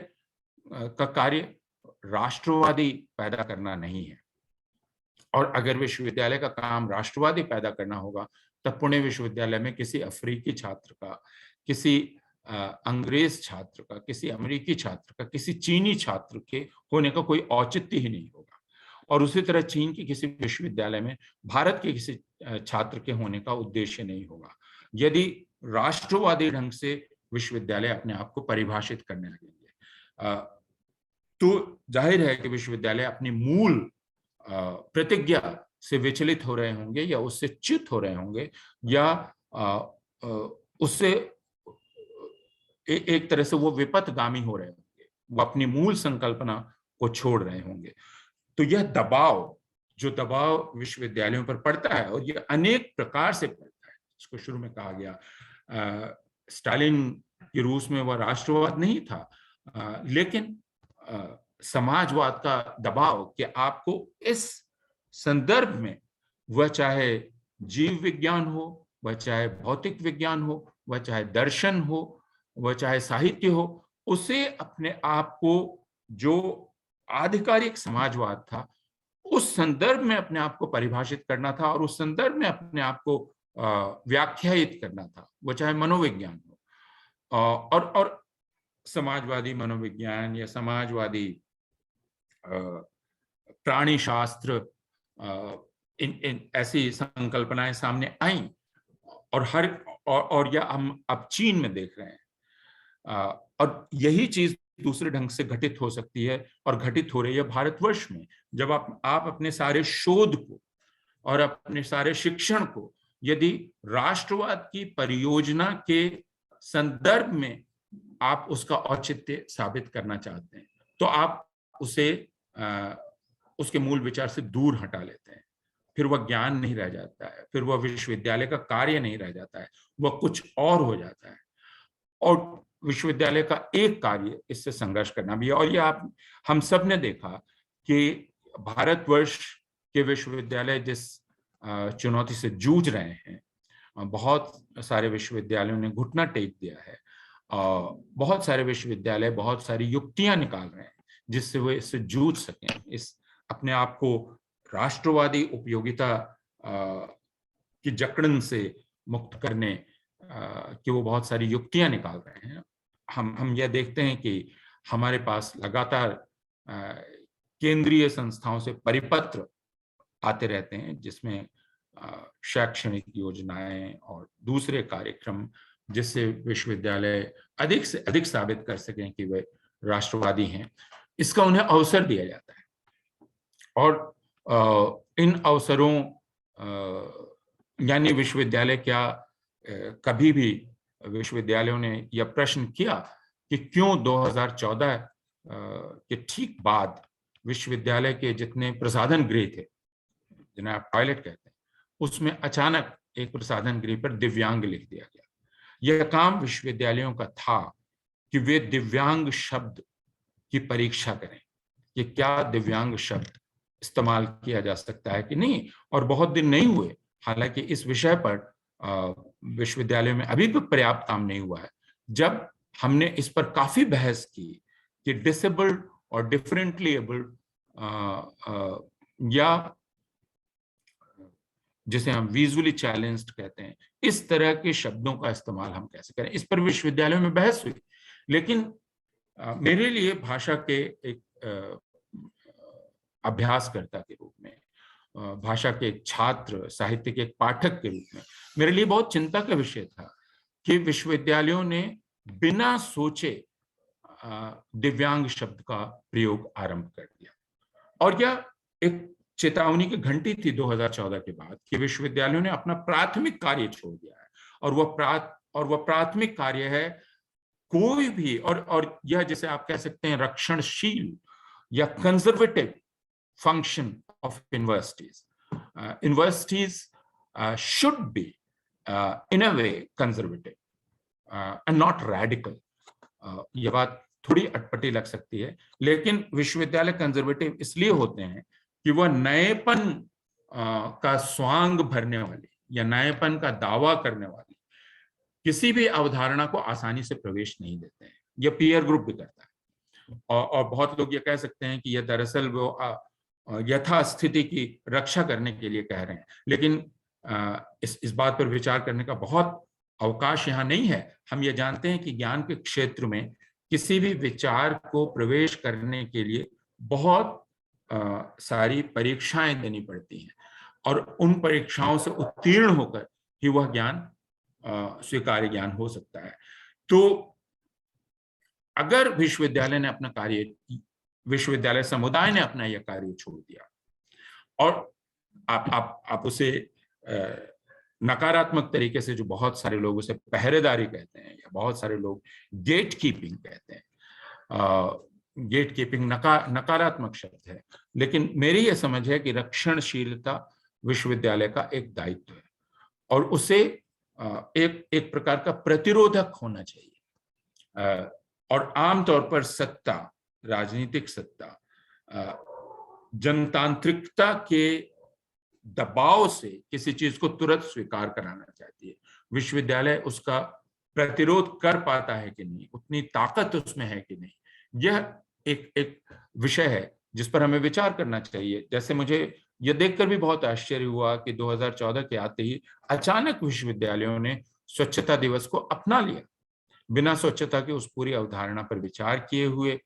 का कार्य राष्ट्रवादी पैदा करना नहीं है, और अगर विश्वविद्यालय का काम राष्ट्रवादी पैदा करना होगा तब पुणे विश्वविद्यालय में किसी अफ्रीकी छात्र का, किसी अंग्रेज छात्र का, किसी अमेरिकी छात्र का, किसी चीनी छात्र के होने का कोई औचित्य ही नहीं होगा। और उसी तरह चीन के किसी विश्वविद्यालय में भारत के किसी छात्र के होने का उद्देश्य नहीं होगा, यदि राष्ट्रवादी ढंग से विश्वविद्यालय अपने आप को परिभाषित करने लगेंगे। तो जाहिर है कि विश्वविद्यालय अपनी मूल प्रतिज्ञा से विचलित हो रहे होंगे, या उससे च्युत हो रहे होंगे, या उससे एक तरह से वो विपथगामी हो रहे होंगे, वो अपनी मूल संकल्पना को छोड़ रहे होंगे। तो यह दबाव, जो दबाव विश्वविद्यालयों पर पड़ता है, और यह अनेक प्रकार से पड़ता है। इसको शुरू में कहा गया, स्टालिन की रूस में वह राष्ट्रवाद नहीं था, लेकिन समाजवाद का दबाव कि आपको इस संदर्भ में, वह चाहे जीव विज्ञान हो, वह चाहे भौतिक विज्ञान हो, वह चाहे दर्शन हो, वह चाहे साहित्य हो, उसे अपने आप को, जो आधिकारिक समाजवाद था, उस संदर्भ में अपने आप को परिभाषित करना था, और उस संदर्भ में अपने आप को व्याख्यायित करना था, वो चाहे मनोविज्ञान हो। और समाजवादी मनोविज्ञान या समाजवादी प्राणी शास्त्र, इन ऐसी संकल्पनाएं सामने आई, और या हम अब चीन में देख रहे हैं और यही चीज दूसरे ढंग से घटित हो सकती है और घटित हो रही है भारतवर्ष में, जब आप अपने सारे शोध को और अपने सारे शिक्षण को यदि राष्ट्रवाद की परियोजना के संदर्भ में आप उसका औचित्य साबित करना चाहते हैं, तो आप उसे उसके मूल विचार से दूर हटा लेते हैं। फिर वह ज्ञान नहीं रह जाता है, फिर वह विश्वविद्यालय का कार्य नहीं रह जाता है, वह कुछ और हो जाता है। और विश्वविद्यालय का एक कार्य इससे संघर्ष करना भी है। और ये हम सब ने देखा कि भारतवर्ष के विश्वविद्यालय जिस चुनौती से जूझ रहे हैं, बहुत सारे विश्वविद्यालयों ने घुटना टेक दिया है, बहुत सारे विश्वविद्यालय बहुत सारी युक्तियां निकाल रहे हैं जिससे वे इससे जूझ सकें, इस अपने आप को राष्ट्रवादी उपयोगिता की जकड़न से मुक्त करने कि वो बहुत सारी युक्तियां निकाल रहे हैं। हम यह देखते हैं कि हमारे पास लगातार केंद्रीय संस्थाओं से परिपत्र आते रहते हैं जिसमें शैक्षणिक योजनाएं और दूसरे कार्यक्रम जिससे विश्वविद्यालय अधिक से अधिक साबित कर सकें कि वे राष्ट्रवादी हैं, इसका उन्हें अवसर दिया जाता है। और इन अवसरों यानी विश्वविद्यालय क्या कभी भी विश्वविद्यालयों ने यह प्रश्न किया कि क्यों 2014 के ठीक बाद विश्वविद्यालय के जितने प्रसाधन गृह थे, जिन्हें आप टॉयलेट कहते हैं, उसमें अचानक एक प्रसाधन गृह पर दिव्यांग लिख दिया गया। यह काम विश्वविद्यालयों का था कि वे दिव्यांग शब्द की परीक्षा करें कि क्या दिव्यांग शब्द इस्तेमाल किया जा सकता है कि नहीं। और बहुत दिन नहीं हुए, हालांकि इस विषय पर विश्वविद्यालय में अभी भी पर्याप्त काम नहीं हुआ है, जब हमने इस पर काफी बहस की कि डिसेबल्ड और डिफरेंटली एबल्ड या जिसे हम विजुअली चैलेंज्ड कहते हैं, इस तरह के शब्दों का इस्तेमाल हम कैसे करें, इस पर विश्वविद्यालयों में बहस हुई। लेकिन मेरे लिए भाषा के एक अभ्यासकर्ता के रूप में, भाषा के एक छात्र, साहित्य के एक पाठक के रूप में मेरे लिए बहुत चिंता का विषय था कि विश्वविद्यालयों ने बिना सोचे दिव्यांग शब्द का प्रयोग आरंभ कर दिया। और यह एक चेतावनी की घंटी थी 2014 के बाद कि विश्वविद्यालयों ने अपना प्राथमिक कार्य छोड़ दिया है। और वह प्राथमिक कार्य है कोई भी, और यह जैसे आप कह सकते हैं रक्षणशील या conservative function of universities. Universities should be in a way conservative and not radical. ये बात थोड़ी अटपटी लग सकती है, लेकिन विश्वविद्यालय कंजर्वेटिव इसलिए होते हैं कि वह नएपन का स्वांग भरने वाली या नएपन का दावा करने वाली किसी भी अवधारणा को आसानी से प्रवेश नहीं देते हैं। यह पीयर ग्रुप भी करता है। और बहुत लोग ये कह सकते हैं कि यह दरअसल वो यथास्थिति की रक्षा करने के लिए कह रहे हैं, लेकिन इस बात पर विचार करने का बहुत अवकाश यहाँ नहीं है। हम ये जानते हैं कि ज्ञान के क्षेत्र में किसी भी विचार को प्रवेश करने के लिए बहुत सारी परीक्षाएं देनी पड़ती हैं और उन परीक्षाओं से उत्तीर्ण होकर ही वह ज्ञान स्वीकार्य ज्ञान हो सकता है। तो अगर विश्वविद्यालय ने अपना कार्य, विश्वविद्यालय समुदाय ने अपना यह कार्य छोड़ दिया और आप उसे नकारात्मक तरीके से, जो बहुत सारे लोग उसे पहरेदारी कहते हैं या बहुत सारे लोग गेट कीपिंग कहते हैं, गेट कीपिंग नकारात्मक शब्द है, लेकिन मेरी यह समझ है कि रक्षणशीलता विश्वविद्यालय का एक दायित्व है और उसे एक प्रकार का प्रतिरोधक होना चाहिए। और आमतौर पर सत्ता, राजनीतिक सत्ता, जनतांत्रिकता के दबाव से किसी चीज को तुरंत स्वीकार कराना चाहती है। विश्वविद्यालय उसका प्रतिरोध कर पाता है कि नहीं, उतनी ताकत उसमें है कि नहीं, यह एक विषय है जिस पर हमें विचार करना चाहिए। जैसे मुझे यह देखकर भी बहुत आश्चर्य हुआ कि 2014 के आते ही अचानक विश्वविद्यालयों ने स्वच्छता दिवस को अपना लिया, बिना स्वच्छता की उस पूरी अवधारणा पर विचार किए हुए,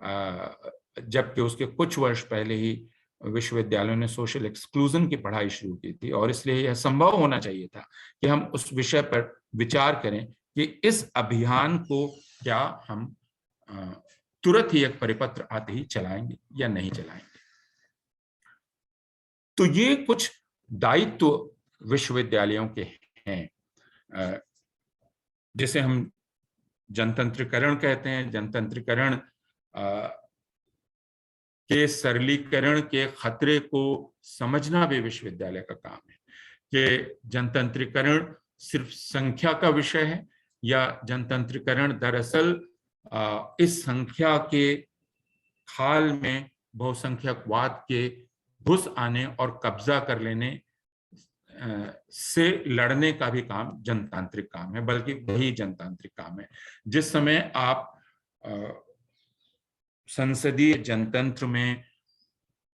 जबकि उसके कुछ वर्ष पहले ही विश्वविद्यालयों ने सोशल एक्सक्लूजन की पढ़ाई शुरू की थी। और इसलिए यह संभव होना चाहिए था कि हम उस विषय पर विचार करें कि इस अभियान को क्या हम तुरंत ही एक परिपत्र आते ही चलाएंगे या नहीं चलाएंगे। तो ये कुछ दायित्व विश्वविद्यालयों के हैं, जिसे हम जनतंत्रीकरण कहते हैं। जनतंत्रीकरण के सरलीकरण के खतरे को समझना भी विश्वविद्यालय का काम है कि जनतंत्रीकरण सिर्फ संख्या का विषय है या जनतंत्रीकरण दरअसल इस संख्या के खाल में बहुसंख्यकवाद के घुस आने और कब्जा कर लेने से लड़ने का भी काम जनतांत्रिक काम है, बल्कि वही जनतांत्रिक काम है। जिस समय आप संसदीय जनतंत्र में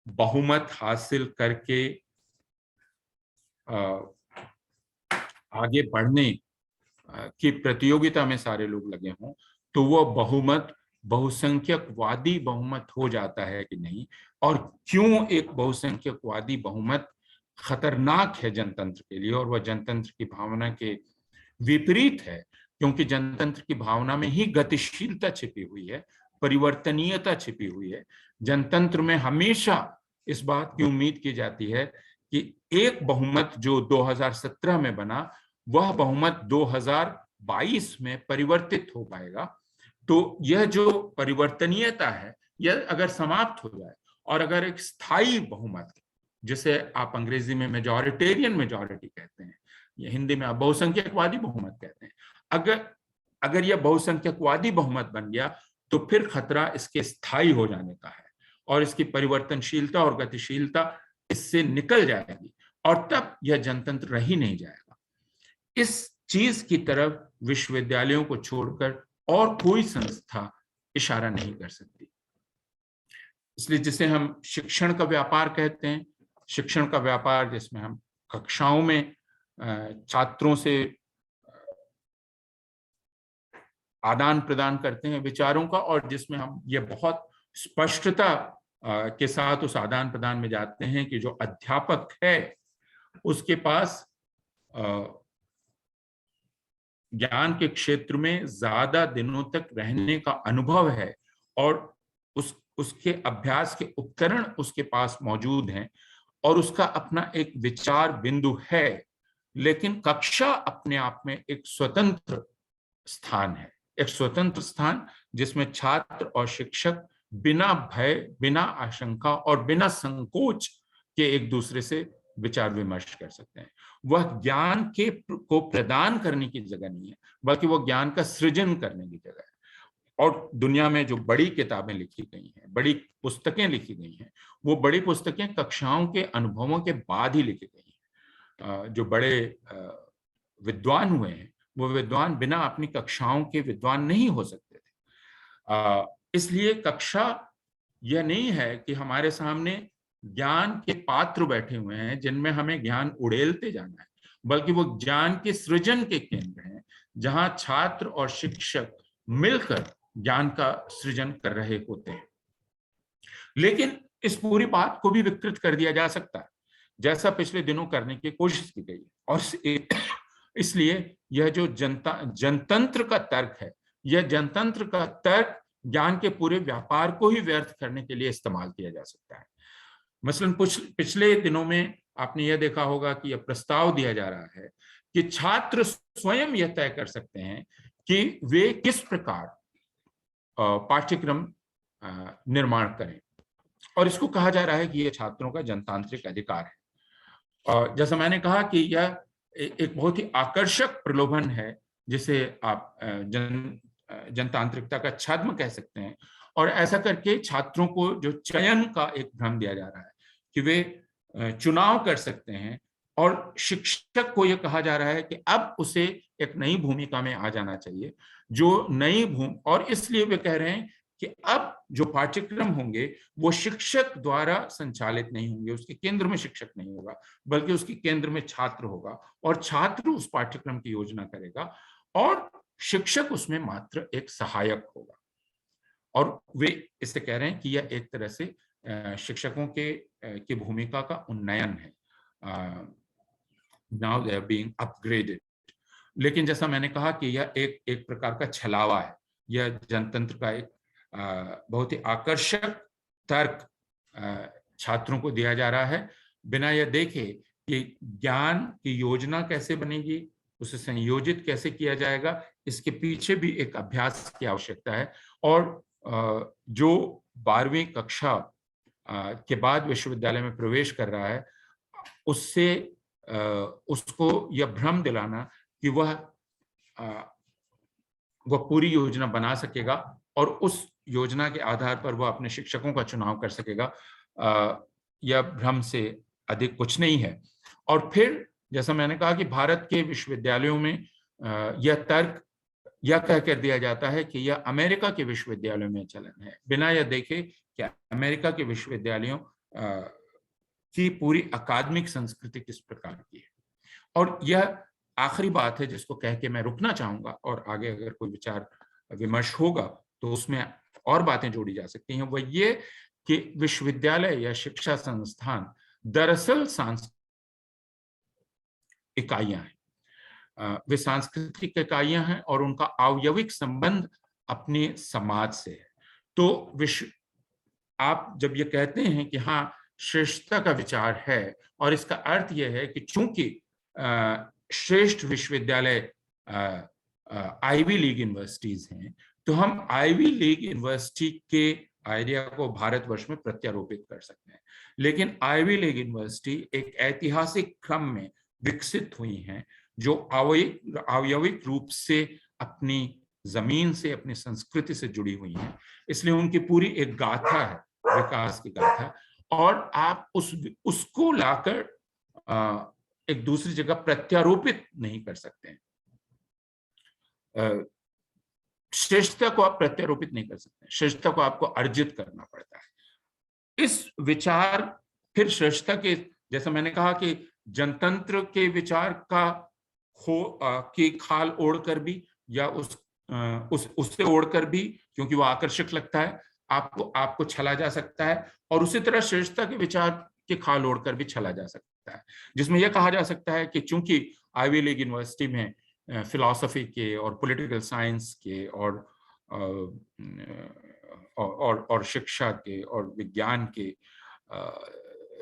बहुमत हासिल करके आगे बढ़ने की प्रतियोगिता में सारे लोग लगे हों, तो वह बहुमत बहुसंख्यकवादी बहुमत हो जाता है कि नहीं, और क्यों एक बहुसंख्यकवादी बहुमत खतरनाक है जनतंत्र के लिए और वह जनतंत्र की भावना के विपरीत है, क्योंकि जनतंत्र की भावना में ही गतिशीलता छिपी हुई है, परिवर्तनीयता छिपी हुई है। जनतंत्र में हमेशा इस बात की उम्मीद की जाती है कि एक बहुमत जो 2017 में बना वह बहुमत 2022 में परिवर्तित हो पाएगा। तो यह जो परिवर्तनीयता है यह अगर समाप्त हो जाए और अगर एक स्थायी बहुमत, जिसे आप अंग्रेजी में मेजॉरिटेरियन मेजॉरिटी कहते हैं या हिंदी में आप बहुसंख्यकवादी बहुमत कहते हैं, अगर यह बहुसंख्यकवादी बहुमत बन गया तो फिर खतरा इसके स्थायी हो जाने का है और इसकी परिवर्तनशीलता और गतिशीलता इससे निकल जाएगी और तब यह जनतंत्र रह ही नहीं जाएगा। इस चीज की तरफ विश्वविद्यालयों को छोड़कर और कोई संस्था इशारा नहीं कर सकती। इसलिए जिसे हम शिक्षण का व्यापार कहते हैं, शिक्षण का व्यापार जिसमें हम कक्षाओं में छात्रों से आदान प्रदान करते हैं विचारों का, और जिसमें हम ये बहुत स्पष्टता के साथ उस आदान प्रदान में जाते हैं कि जो अध्यापक है उसके पास ज्ञान के क्षेत्र में ज्यादा दिनों तक रहने का अनुभव है और उसके अभ्यास के उपकरण उसके पास मौजूद हैं और उसका अपना एक विचार बिंदु है, लेकिन कक्षा अपने आप में एक स्वतंत्र स्थान है, एक स्वतंत्र स्थान जिसमें छात्र और शिक्षक बिना भय, बिना आशंका और बिना संकोच के एक दूसरे से विचार विमर्श कर सकते हैं। वह ज्ञान को प्रदान करने की जगह नहीं है, बल्कि वह ज्ञान का सृजन करने की जगह है। और दुनिया में जो बड़ी किताबें लिखी गई हैं, बड़ी पुस्तकें लिखी गई हैं, वो बड़ी पुस्तकें कक्षाओं के अनुभवों के बाद ही लिखी गई हैं। जो बड़े विद्वान हुए हैं वो विद्वान बिना अपनी कक्षाओं के विद्वान नहीं हो सकते थे। इसलिए कक्षा यह नहीं है कि हमारे सामने ज्ञान के पात्र बैठे हुए हैं जिनमें हमें ज्ञान उड़ेलते जाना है, बल्कि वो ज्ञान के सृजन के केंद्र हैं जहां छात्र और शिक्षक मिलकर ज्ञान का सृजन कर रहे होते हैं। लेकिन इस पूरी बात को भी विकृत कर दिया जा सकता है, जैसा पिछले दिनों करने की कोशिश की गई, और इसलिए यह जो जनतंत्र का तर्क है, यह जनतंत्र का तर्क ज्ञान के पूरे व्यापार को ही व्यर्थ करने के लिए इस्तेमाल किया जा सकता है। मसलन पिछले दिनों में आपने यह देखा होगा कि यह प्रस्ताव दिया जा रहा है कि छात्र स्वयं यह तय कर सकते हैं कि वे किस प्रकार पाठ्यक्रम निर्माण करें, और इसको कहा जा रहा है कि यह छात्रों का जनतांत्रिक अधिकार है। और जैसा मैंने कहा कि यह एक बहुत ही आकर्षक प्रलोभन है जिसे आप जनतांत्रिकता का छद्म कह सकते हैं, और ऐसा करके छात्रों को जो चयन का एक भ्रम दिया जा रहा है कि वे चुनाव कर सकते हैं, और शिक्षक को यह कहा जा रहा है कि अब उसे एक नई भूमिका में आ जाना चाहिए, जो नई और इसलिए वे कह रहे हैं कि अब जो पाठ्यक्रम होंगे वो शिक्षक द्वारा संचालित नहीं होंगे, उसके केंद्र में शिक्षक नहीं होगा, बल्कि उसके केंद्र में छात्र होगा, और छात्र उस पाठ्यक्रम की योजना करेगा और शिक्षक उसमें मात्र एक सहायक होगा। और वे इससे कह रहे हैं कि यह एक तरह से शिक्षकों की भूमिका का उन्नयन है। Now they are being upgraded. लेकिन जैसा मैंने कहा कि यह एक प्रकार का छलावा है, यह जनतंत्र का एक बहुत ही आकर्षक तर्क छात्रों को दिया जा रहा है, बिना यह देखे कि ज्ञान की योजना कैसे बनेगी, उसे संयोजित कैसे किया जाएगा, इसके पीछे भी एक अभ्यास की आवश्यकता है। और जो 12वीं कक्षा के बाद विश्वविद्यालय में प्रवेश कर रहा है, उससे उसको यह भ्रम दिलाना कि वह पूरी योजना बना सकेगा और उस योजना के आधार पर वह अपने शिक्षकों का चुनाव कर सकेगा, यह भ्रम से अधिक कुछ नहीं है। और फिर जैसा मैंने कहा कि भारत के विश्वविद्यालयों में यह तर्क यह कह कर दिया जाता है कि यह अमेरिका के विश्वविद्यालयों में चलन है, बिना यह देखे कि अमेरिका के विश्वविद्यालयों की पूरी अकादमिक संस्कृति किस प्रकार की है। और यह आखिरी बात है जिसको कह के मैं रुकना चाहूंगा, और आगे अगर कोई विचार विमर्श होगा तो उसमें और बातें जोड़ी जा सकती हैं। वह ये कि विश्वविद्यालय या शिक्षा संस्थान दरअसल सांस्कृतिक इकाइयां हैं, वे सांस्कृतिक इकाइयां हैं और उनका आवयविक संबंध अपने समाज से है। तो आप जब ये कहते हैं कि हाँ श्रेष्ठता का विचार है, और इसका अर्थ यह है कि चूंकि श्रेष्ठ विश्वविद्यालय आईवी लीग यूनिवर्सिटीज हैं, तो हम आईवी लीग यूनिवर्सिटी के आइडिया को भारतवर्ष में प्रत्यारोपित कर सकते हैं। लेकिन आईवी लीग यूनिवर्सिटी एक ऐतिहासिक क्रम में विकसित हुई हैं, जो आवयविक रूप से अपनी जमीन से, अपनी संस्कृति से जुड़ी हुई हैं। इसलिए उनकी पूरी एक गाथा है, विकास की गाथा, और आप उसको लाकर एक दूसरी जगह प्रत्यारोपित नहीं कर सकते हैं। श्रेष्ठता को आप प्रत्यारोपित नहीं कर सकते, श्रेष्ठता को आपको अर्जित करना पड़ता है। इस विचार फिर श्रेष्ठता के, जैसा मैंने कहा कि जनतंत्र के विचार का की खाल ओढ़कर भी, या उससे ओढ़कर भी, क्योंकि वो आकर्षक लगता है, आपको छला जा सकता है, और उसी तरह श्रेष्ठता के विचार के खाल ओढ़कर भी छला जा सकता है, जिसमें यह कहा जा सकता है कि चूंकि आईवी लीग यूनिवर्सिटी में फिलॉसफी के और पॉलिटिकल साइंस के और शिक्षा के और विज्ञान के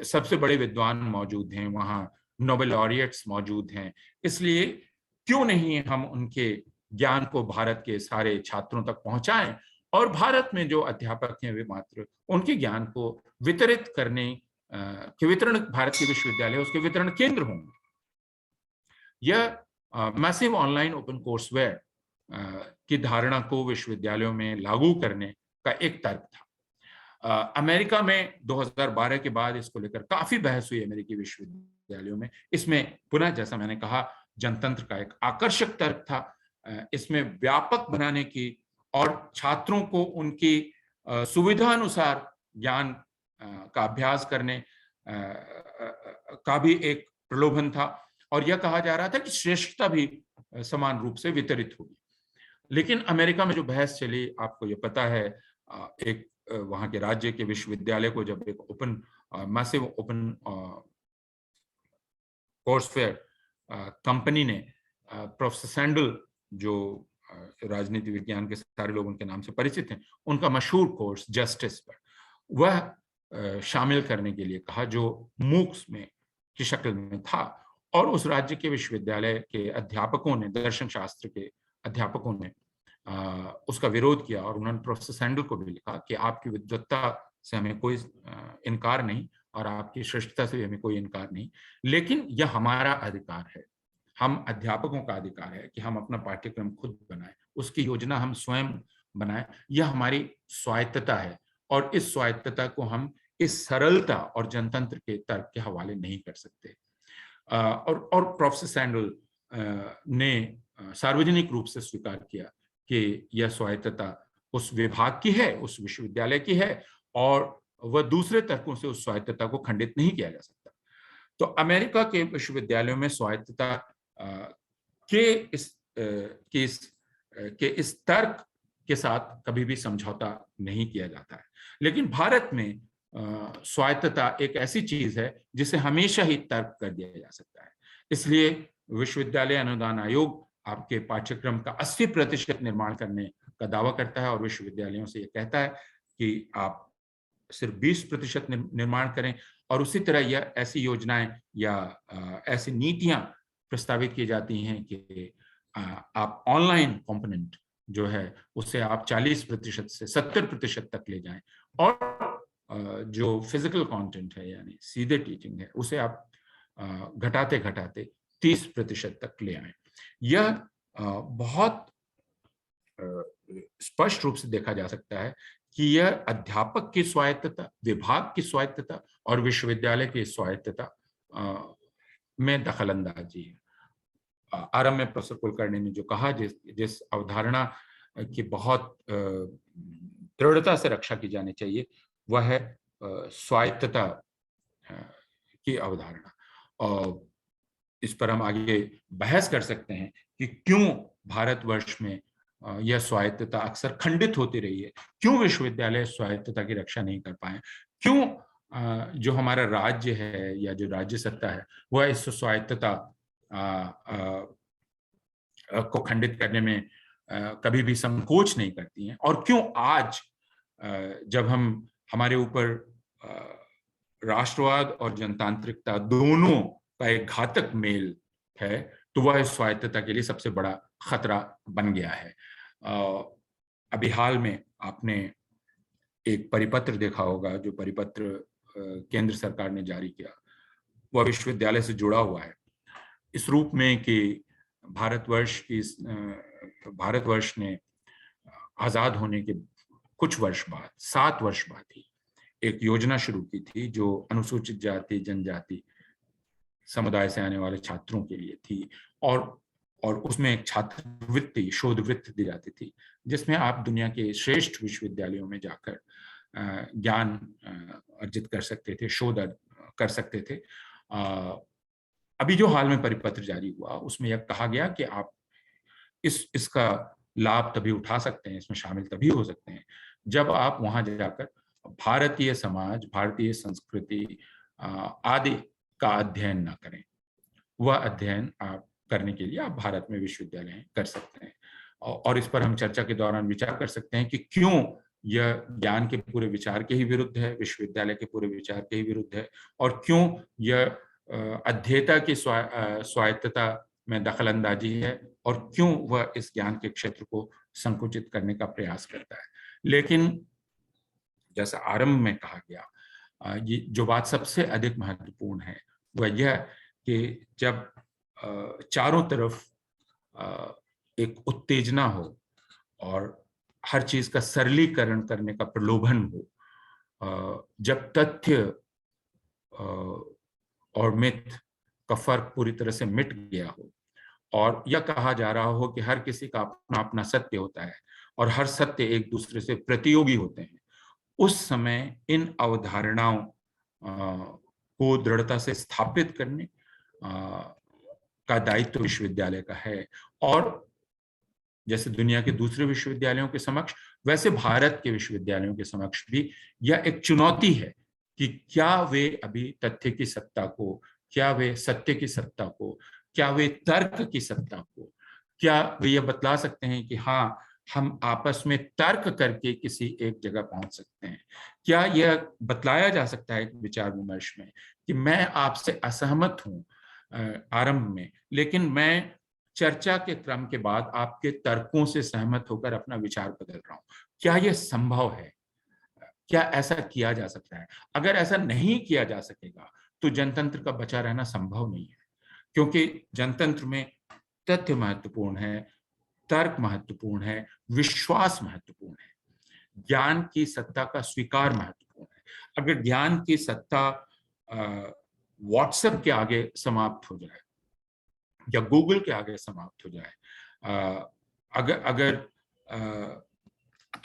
सबसे बड़े विद्वान मौजूद हैं, वहाँ नोबेल लॉरिएट्स मौजूद हैं, इसलिए क्यों नहीं हम उनके ज्ञान को भारत के सारे छात्रों तक पहुंचाएं, और भारत में जो अध्यापक हैं वे मात्र उनके ज्ञान को वितरित करने के वितरण, भारत के विश्वविद्यालय उसके वितरण केंद्र होंगे। यह मैसिव ऑनलाइन ओपन कोर्सवेयर की धारणा को विश्वविद्यालयों में लागू करने का एक तर्क था। अमेरिका में 2012 के बाद इसको लेकर काफी बहस हुई अमेरिकी विश्वविद्यालयों में। इसमें पुनः जैसा मैंने कहा, जनतंत्र का एक आकर्षक तर्क था। इसमें व्यापक बनाने की और छात्रों को उनकी सुविधा अनुसार ज्ञान का अभ्यास करने का भी एक प्रलोभन था, और यह कहा जा रहा था कि श्रेष्ठता भी समान रूप से वितरित होगी। लेकिन अमेरिका में जो बहस चली, आपको ये पता है, एक वहां के राज्य के विश्वविद्यालय को जब एक open massive open courseware company ने प्रोफेसर सैंडल, जो राजनीति विज्ञान के सारे लोग उनके नाम से परिचित हैं, उनका मशहूर कोर्स जस्टिस पर वह शामिल करने के लिए कहा, जो मूक्स में की शक्ल में था, और उस राज्य के विश्वविद्यालय के अध्यापकों ने, दर्शन शास्त्र के अध्यापकों ने उसका विरोध किया, और उन्होंने प्रोफेसर सैंडल को भी लिखा कि आपकी विद्वत्ता से हमें कोई इनकार नहीं और आपकी श्रेष्ठता से भी हमें कोई इनकार नहीं, लेकिन यह हमारा अधिकार है, हम अध्यापकों का अधिकार है कि हम अपना पाठ्यक्रम खुद बनाएं, उसकी योजना हम स्वयं बनाएं, यह हमारी स्वायत्तता है, और इस स्वायत्तता को हम इस सरलता और जनतंत्र के तर्क के हवाले नहीं कर सकते। और प्रोफेसर सैंडल ने सार्वजनिक रूप से स्वीकार किया कि यह स्वायत्तता उस विभाग की है, उस विश्वविद्यालय की है, और वह दूसरे तर्कों से उस स्वायत्तता को खंडित नहीं किया जा सकता। तो अमेरिका के विश्वविद्यालयों में स्वायत्तता के इस तर्क के साथ कभी भी समझौता नहीं किया जाता है, लेकिन भारत में स्वायत्तता एक ऐसी चीज है जिसे हमेशा ही तर्क कर दिया जा सकता है। इसलिए विश्वविद्यालय अनुदान आयोग आपके पाठ्यक्रम का 80% निर्माण करने का दावा करता है और विश्वविद्यालयों से ये कहता है कि आप सिर्फ 20% निर्माण करें, और उसी तरह यह ऐसी योजनाएं या ऐसी नीतियां प्रस्तावित की जाती हैं कि आप ऑनलाइन कंपोनेंट जो है उसे आप 40% से 70% तक ले जाएं, और जो फिजिकल कंटेंट है यानी सीधे टीचिंग है उसे आप घटाते घटाते 30% तक ले आए। यह बहुत स्पष्ट रूप से देखा जा सकता है कि यह अध्यापक की स्वायत्तता, विभाग की स्वायत्तता और विश्वविद्यालय की स्वायत्तता में दखलंदाजी है। आरंभ में प्रोफेसर कुलकर्णी ने जो कहा, जिस अवधारणा की बहुत दृढ़ता से रक्षा की जानी चाहिए, वह है स्वायत्तता की अवधारणा। और इस पर हम आगे बहस कर सकते हैं कि क्यों भारतवर्ष में यह स्वायत्तता अक्सर खंडित होती रही है, क्यों विश्वविद्यालय स्वायत्तता की रक्षा नहीं कर पाए, क्यों जो हमारा राज्य है या जो राज्य सत्ता है वह इस स्वायत्तता को खंडित करने में कभी भी संकोच नहीं करती हैं, और क्यों आज जब हमारे ऊपर राष्ट्रवाद और जनतांत्रिकता दोनों का एक घातक मेल है, तो वह इस स्वायत्तता के लिए सबसे बड़ा खतरा बन गया है। अभी हाल में आपने एक परिपत्र देखा होगा, जो परिपत्र केंद्र सरकार ने जारी किया, वह विश्वविद्यालय से जुड़ा हुआ है इस रूप में कि भारतवर्ष ने आजाद होने के कुछ वर्ष बाद, 7 वर्ष बाद ही एक योजना शुरू की थी जो अनुसूचित जाति जनजाति समुदाय से आने वाले छात्रों के लिए थी, और उसमें एक छात्रवृत्ति, शोधवृत्ति दी जाती थी, जिसमें आप दुनिया के श्रेष्ठ विश्वविद्यालयों में जाकर ज्ञान अर्जित कर सकते थे, शोध कर सकते थे। अभी जो हाल में परिपत्र जारी हुआ उसमें यह कहा गया कि आप इसका लाभ तभी उठा सकते हैं, इसमें शामिल तभी हो सकते हैं जब आप वहां जाकर भारतीय समाज, भारतीय संस्कृति आदि का अध्ययन ना करें। वह अध्ययन आप करने के लिए आप भारत में विश्वविद्यालय कर सकते हैं, और इस पर हम चर्चा के दौरान विचार कर सकते हैं कि क्यों यह ज्ञान के पूरे विचार के ही विरुद्ध है, विश्वविद्यालय के पूरे विचार के ही विरुद्ध है, और क्यों यह अध्येता की स्वायत्तता में दखलंदाजी है, और क्यों वह इस ज्ञान के क्षेत्र को संकुचित करने का प्रयास करता है। लेकिन जैसा आरंभ में कहा गया, ये जो बात सबसे अधिक महत्वपूर्ण है वह यह कि जब चारों तरफ एक उत्तेजना हो और हर चीज का सरलीकरण करने का प्रलोभन हो, जब तथ्य और मिथ का फर्क पूरी तरह से मिट गया हो, और यह कहा जा रहा हो कि हर किसी का अपना अपना सत्य होता है और हर सत्य एक दूसरे से प्रतियोगी होते हैं, उस समय इन अवधारणाओं को दृढ़ता से स्थापित करने का दायित्व विश्वविद्यालय का है। और जैसे दुनिया के दूसरे विश्वविद्यालयों के समक्ष, वैसे भारत के विश्वविद्यालयों के समक्ष भी यह एक चुनौती है कि क्या वे अभी तथ्य की सत्ता को, क्या वे सत्य की सत्ता को, क्या वे तर्क की सत्ता को, क्या वे यह बतला सकते हैं कि हाँ, हम आपस में तर्क करके किसी एक जगह पहुंच सकते हैं। क्या यह बतलाया जा सकता है विचार विमर्श में कि मैं आपसे असहमत हूं आरंभ में, लेकिन मैं चर्चा के क्रम के बाद आपके तर्कों से सहमत होकर अपना विचार बदल रहा हूं। क्या यह संभव है? क्या ऐसा किया जा सकता है? अगर ऐसा नहीं किया जा सकेगा तो जनतंत्र का बचा रहना संभव नहीं है, क्योंकि जनतंत्र में तथ्य महत्वपूर्ण है, तर्क महत्वपूर्ण है, विश्वास महत्वपूर्ण है, ज्ञान की सत्ता का स्वीकार महत्वपूर्ण है। अगर ज्ञान की सत्ता व्हाट्सएप के आगे समाप्त हो जाए या गूगल के आगे समाप्त हो जाए, अगर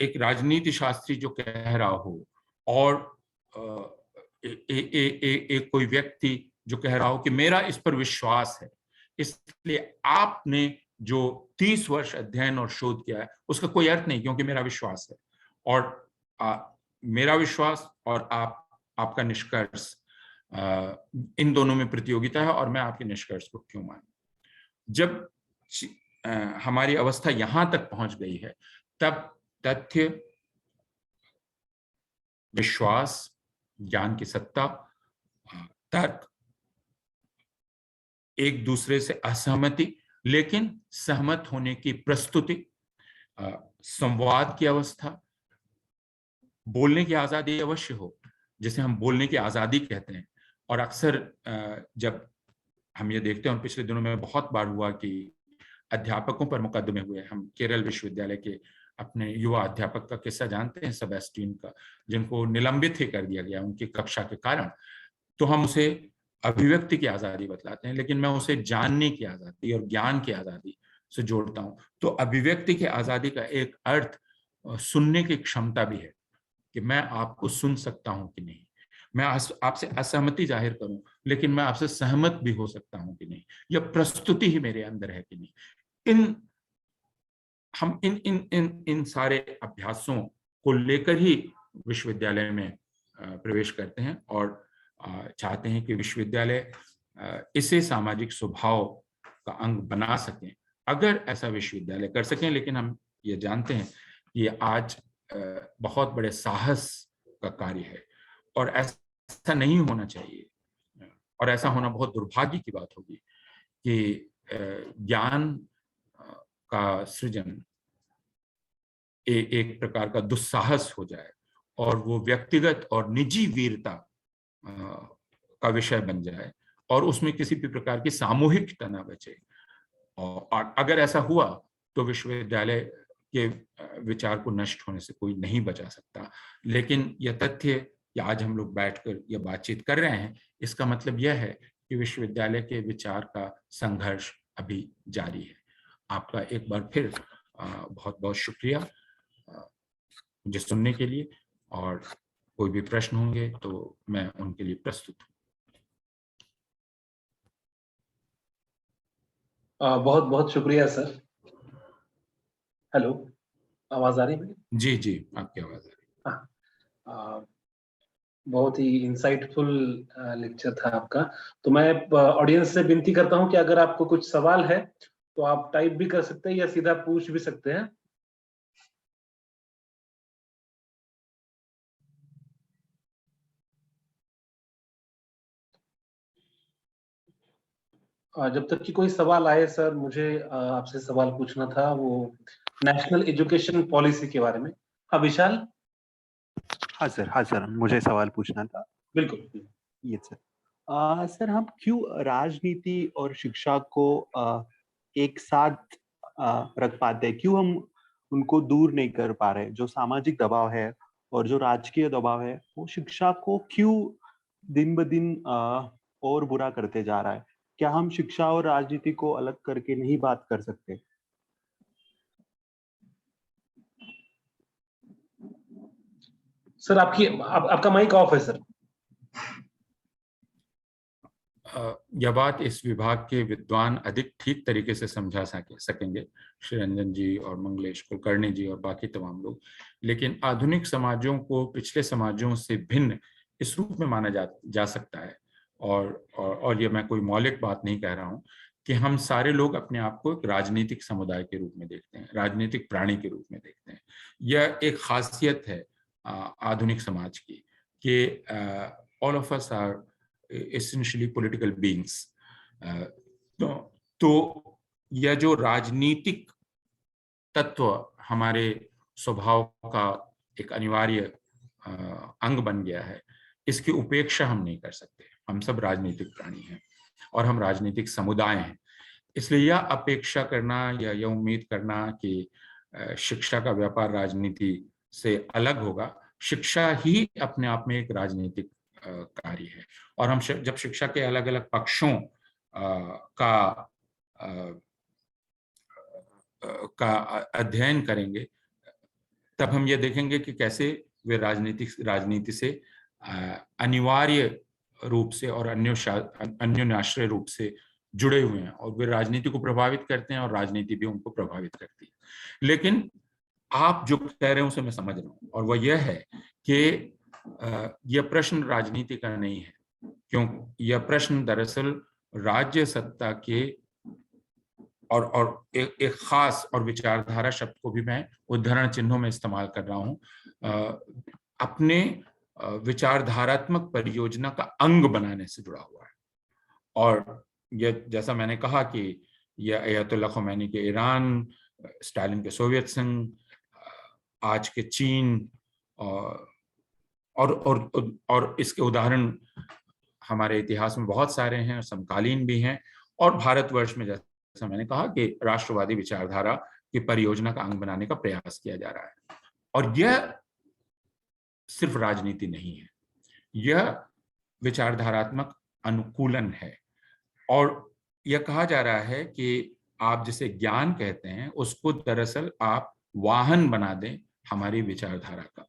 एक राजनीति शास्त्री जो कह रहा हो और एक कोई व्यक्ति जो कह रहा हो कि मेरा इस पर विश्वास है, इसलिए आपने जो 30 वर्ष अध्ययन और शोध किया है उसका कोई अर्थ नहीं, क्योंकि मेरा विश्वास है, और मेरा विश्वास और आपका निष्कर्ष, इन दोनों में प्रतियोगिता है और मैं आपके निष्कर्ष को क्यों मानूं। जब हमारी अवस्था यहां तक पहुंच गई है तब तथ्य, विश्वास, ज्ञान की सत्ता, तर्क, एक दूसरे से असहमति लेकिन सहमत होने की प्रस्तुति, संवाद की अवस्था, बोलने की आजादी अवश्य हो, जिसे हम बोलने की आजादी कहते हैं। और अक्सर जब हम ये देखते हैं, और पिछले दिनों में बहुत बार हुआ कि अध्यापकों पर मुकदमे हुए। हम केरल विश्वविद्यालय के अपने युवा अध्यापक का किस्सा जानते हैं, सेबेस्टियन का, जिनको निलंबित ही कर दिया गया उनकी कक्षा के कारण। तो हम उसे अभिव्यक्ति की आजादी बतलाते हैं, लेकिन मैं उसे जानने की आजादी और ज्ञान की आजादी से जोड़ता हूं। तो अभिव्यक्ति की आजादी का एक अर्थ सुनने की क्षमता भी है, कि मैं आपको सुन सकता हूं कि नहीं, मैं आपसे असहमति जाहिर करूं, लेकिन मैं आपसे सहमत भी हो सकता हूं कि नहीं, यह प्रस्तुति ही मेरे अंदर है कि नहीं। हम इन सारे अभ्यासों को लेकर ही विश्वविद्यालय में प्रवेश करते हैं, और चाहते हैं कि विश्वविद्यालय इसे सामाजिक स्वभाव का अंग बना सकें, अगर ऐसा विश्वविद्यालय कर सकें। लेकिन हम ये जानते हैं कि ये आज बहुत बड़े साहस का कार्य है, और ऐसा नहीं होना चाहिए, और ऐसा होना बहुत दुर्भाग्य की बात होगी कि ज्ञान का सृजन एक प्रकार का दुस्साहस हो जाए, और वो व्यक्तिगत और निजी वीरता का विषय बन जाए, और उसमें किसी भी प्रकार की सामूहिकता न बचे। और अगर ऐसा हुआ तो विश्वविद्यालय के विचार को नष्ट होने से कोई नहीं बचा सकता। लेकिन यह तथ्य कि आज हम लोग बैठकर यह बातचीत कर रहे हैं, इसका मतलब यह है कि विश्वविद्यालय के विचार का संघर्ष अभी जारी है। आपका एक बार फिर बहुत बहुत शुक्रिया मुझे सुनने के लिए, और कोई भी प्रश्न होंगे तो मैं उनके लिए प्रस्तुत हूँ। बहुत बहुत शुक्रिया सर। हेलो, आवाज आ रही है? जी जी, आपकी आवाज आ रही। बहुत ही इंसाइटफुल लेक्चर था आपका। तो मैं ऑडियंस से विनती करता हूं कि अगर आपको कुछ सवाल है तो आप टाइप भी कर सकते हैं या सीधा पूछ भी सकते हैं। जब तक कि कोई सवाल आए सर, मुझे आपसे सवाल पूछना था, वो नेशनल एजुकेशन पॉलिसी के बारे में। हाँ विशाल। हाँ सर, मुझे सवाल पूछना था। बिल्कुल। ये सर, सर हम क्यों राजनीति और शिक्षा को एक साथ रख पाते हैं? क्यों हम उनको दूर नहीं कर पा रहे? जो सामाजिक दबाव है और जो राजकीय दबाव है, वो शिक्षा को क्यों दिन ब दिन और बुरा करते जा रहा है? क्या हम शिक्षा और राजनीति को अलग करके नहीं बात कर सकते? सर आपका माइक ऑफ है सर। यह बात इस विभाग के विद्वान अधिक ठीक तरीके से समझा सकेंगे, श्री रंजन जी और मंगलेश कुलकर्णी जी और बाकी तमाम लोग। लेकिन आधुनिक समाजों को पिछले समाजों से भिन्न इस रूप में माना जा सकता है, और ये मैं कोई मौलिक बात नहीं कह रहा हूं, कि हम सारे लोग अपने आप को एक राजनीतिक समुदाय के रूप में देखते हैं, राजनीतिक प्राणी के रूप में देखते हैं। यह एक खासियत है आधुनिक समाज की, कि all of us are essentially political beings। तो यह जो राजनीतिक तत्व हमारे स्वभाव का एक अनिवार्य अंग बन गया है, इसकी उपेक्षा हम नहीं कर सकते। हम सब राजनीतिक प्राणी हैं और हम राजनीतिक समुदाय हैं। इसलिए यह अपेक्षा करना या यह उम्मीद करना कि शिक्षा का व्यापार राजनीति से अलग होगा, शिक्षा ही अपने आप में एक राजनीतिक कार्य है। और हम जब शिक्षा के अलग अलग पक्षों का अध्ययन करेंगे, तब हम ये देखेंगे कि कैसे वे राजनीति से अनिवार्य रूप से और अन्योन्याश्रय रूप से जुड़े हुए हैं, और वे राजनीति को प्रभावित करते हैं और राजनीति भी उनको प्रभावित करती है। लेकिन आप जो कह रहे हैं उसे मैं समझ रहा हूँ, और वह यह है कि यह प्रश्न राजनीति का नहीं है, क्यों? यह प्रश्न दरअसल राज्य सत्ता के और एक खास और विचारधारा शब्द को भी मैं उद्धरण चिन्हों में इस्तेमाल कर रहा हूं, अपने विचारधारात्मक परियोजना का अंग बनाने से जुड़ा हुआ है। और यह, जैसा मैंने कहा कि यह अयतुल्लाह ख़ुमैनी के ईरान, स्टालिन के सोवियत संघ, आज के चीन, और इसके उदाहरण हमारे इतिहास में बहुत सारे हैं, समकालीन भी हैं, और भारतवर्ष में जैसा मैंने कहा कि राष्ट्रवादी विचारधारा की परियोजना का अंग बनाने का प्रयास किया जा रहा है। और यह सिर्फ राजनीति नहीं है, यह विचारधारात्मक अनुकूलन है। और यह कहा जा रहा है कि आप जिसे ज्ञान कहते हैं उसको दरअसल आप वाहन बना दें हमारी विचारधारा का।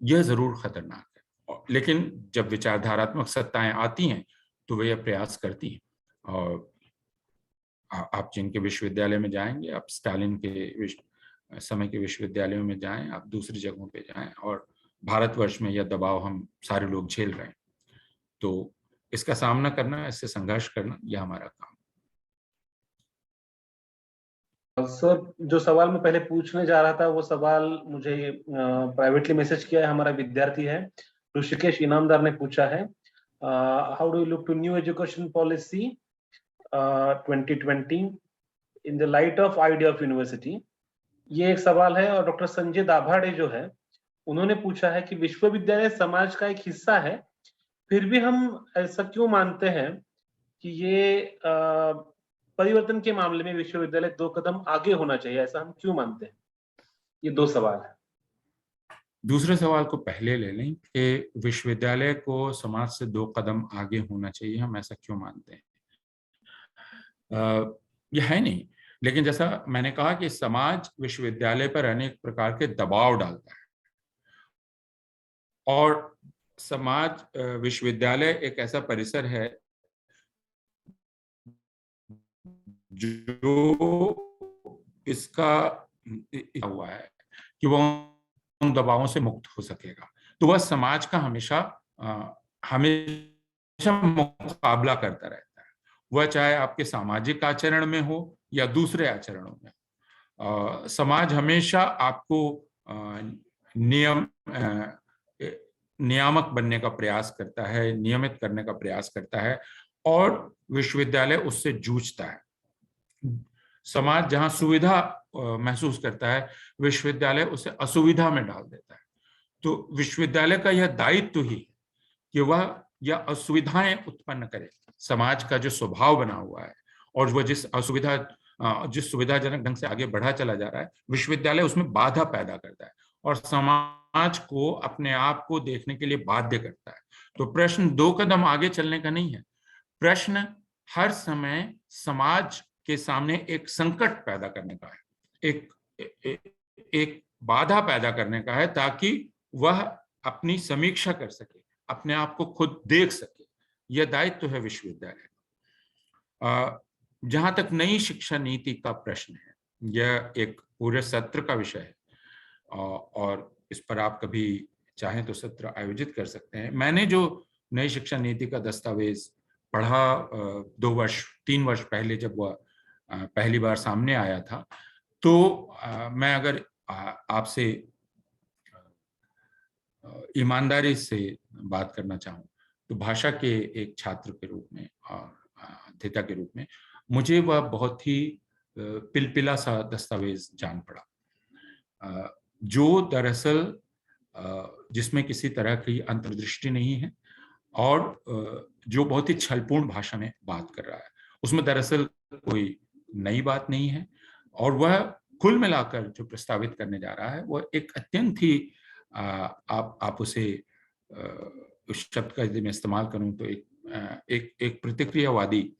यह जरूर खतरनाक है, लेकिन जब विचारधारात्मक सत्ताएं आती हैं तो वे यह प्रयास करती हैं। और आप जिनके विश्वविद्यालय में जाएंगे, आप स्टालिन के समय के विश्वविद्यालयों में जाएं, आप दूसरी जगहों पे जाएं, और भारतवर्ष में यह दबाव हम सारे लोग झेल रहे हैं। तो इसका सामना करना, इससे संघर्ष करना, यह हमारा काम। सर, जो सवाल मैं पहले पूछने जा रहा था वो सवाल मुझे प्राइवेटली मैसेज किया है, हमारा विद्यार्थी है ऋषिकेश इनामदार ने पूछा है, how do you look to new education policy 2020 in the light of idea of university. ये एक सवाल है। और डॉक्टर संजय दाभाड़े जो है उन्होंने पूछा है कि विश्वविद्यालय समाज का एक हिस्सा है, फिर भी हम ऐसा क्यों मानते हैं कि ये परिवर्तन के मामले में विश्वविद्यालय 2 कदम आगे होना चाहिए, ऐसा हम क्यों मानते हैं? ये 2 सवाल है। दूसरे सवाल को पहले ले लें कि विश्वविद्यालय को समाज से 2 कदम आगे होना चाहिए, हम ऐसा क्यों मानते हैं? यह है नहीं, लेकिन जैसा मैंने कहा कि समाज विश्वविद्यालय पर अनेक प्रकार के दबाव डालता है, और समाज, विश्वविद्यालय एक ऐसा परिसर है जो इसका हुआ है कि वो उन दबावों से मुक्त हो सकेगा। तो वह समाज का हमेशा मुकाबला करता रहता है, वह चाहे आपके सामाजिक आचरण में हो या दूसरे आचरणों में। समाज हमेशा आपको नियामक बनने का प्रयास करता है, नियमित करने का प्रयास करता है, और विश्वविद्यालय उससे जूझता है। समाज जहां सुविधा महसूस करता है, विश्वविद्यालय उसे असुविधा में डाल देता है। तो विश्वविद्यालय का यह दायित्व ही कि वह यह असुविधाएं उत्पन्न करे। समाज का जो स्वभाव बना हुआ है और वह जिस सुविधाजनक ढंग से आगे बढ़ा चला जा रहा है, विश्वविद्यालय उसमें बाधा पैदा करता है और समाज को अपने आप को देखने के लिए बाध्य करता है। तो प्रश्न 2 कदम आगे चलने का नहीं है, प्रश्न हर समय समाज के सामने एक संकट पैदा करने का है, एक बाधा पैदा करने का है, ताकि वह अपनी समीक्षा कर सके, अपने आप को खुद देख सके। यह दायित्व है विश्वविद्यालय। जहां तक नई शिक्षा नीति का प्रश्न है, यह एक पूरे सत्र का विषय है, और इस पर आप कभी चाहें तो सत्र आयोजित कर सकते हैं। मैंने जो नई शिक्षा नीति का दस्तावेज पढ़ा 3 वर्ष पहले, जब वह पहली बार सामने आया था, तो मैं अगर आपसे ईमानदारी से बात करना चाहूँ तो भाषा के एक छात्र के रूप में और अध्येता के रूप में मुझे वह बहुत ही पिलपिला सा दस्तावेज जान पड़ा, जो दरअसल जिसमें किसी तरह की अंतर्दृष्टि नहीं है और जो बहुत ही छलपूर्ण भाषा में बात कर रहा है। उसमें दरअसल कोई नई बात नहीं है, और वह कुल मिलाकर जो प्रस्तावित करने जा रहा है वह एक अत्यंत ही आप उसे उस शब्द का यदि मैं इस्तेमाल करूं तो एक प्रतिक्रियावादी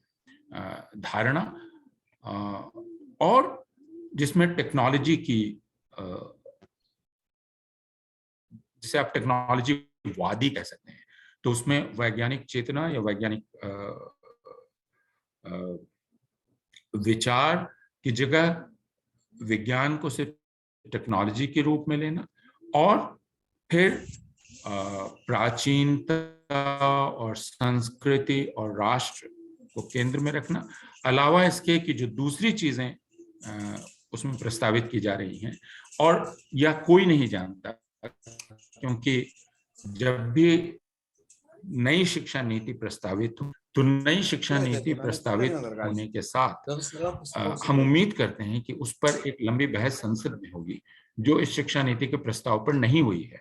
धारणा, और जिसमें टेक्नोलॉजी की, जिसे आप टेक्नोलॉजी वादी कह सकते हैं, तो उसमें वैज्ञानिक चेतना या वैज्ञानिक विचार की जगह विज्ञान को सिर्फ टेक्नोलॉजी के रूप में लेना, और फिर प्राचीनता और संस्कृति और राष्ट्र को केंद्र में रखना, अलावा इसके कि जो दूसरी चीजें उसमें प्रस्तावित की जा रही हैं, और यह कोई नहीं जानता, क्योंकि जब भी नई शिक्षा नीति प्रस्तावित हो तो नई शिक्षा नीति प्रस्तावित होने के साथ हम उम्मीद करते हैं कि उस पर एक लंबी बहस संसद में होगी, जो इस शिक्षा नीति के प्रस्ताव पर नहीं हुई है।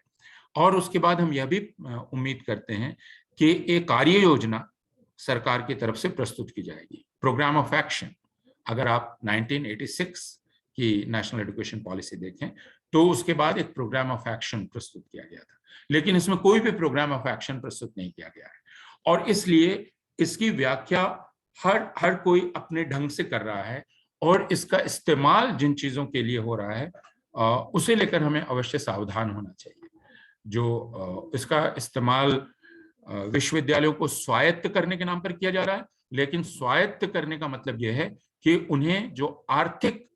और उसके बाद हम यह भी उम्मीद करते हैं कि एक कार्य योजना सरकार की तरफ से प्रस्तुत की जाएगी, प्रोग्राम ऑफ एक्शन। अगर आप 1986 की नेशनल एजुकेशन पॉलिसी देखें तो उसके बाद एक प्रोग्राम ऑफ एक्शन प्रस्तुत किया गया था, लेकिन इसमें कोई भी प्रोग्राम ऑफ एक्शन प्रस्तुत नहीं किया गया है, और इसलिए इसकी व्याख्या हर कोई अपने ढंग से कर रहा है, और इसका इस्तेमाल जिन चीजों के लिए हो रहा है उसे लेकर हमें अवश्य सावधान होना चाहिए। जो इसका इस्तेमाल विश्वविद्यालयों को स्वायत्त करने के नाम पर किया जा रहा है, लेकिन स्वायत्त करने का मतलब यह है कि उन्हें जो आर्थिक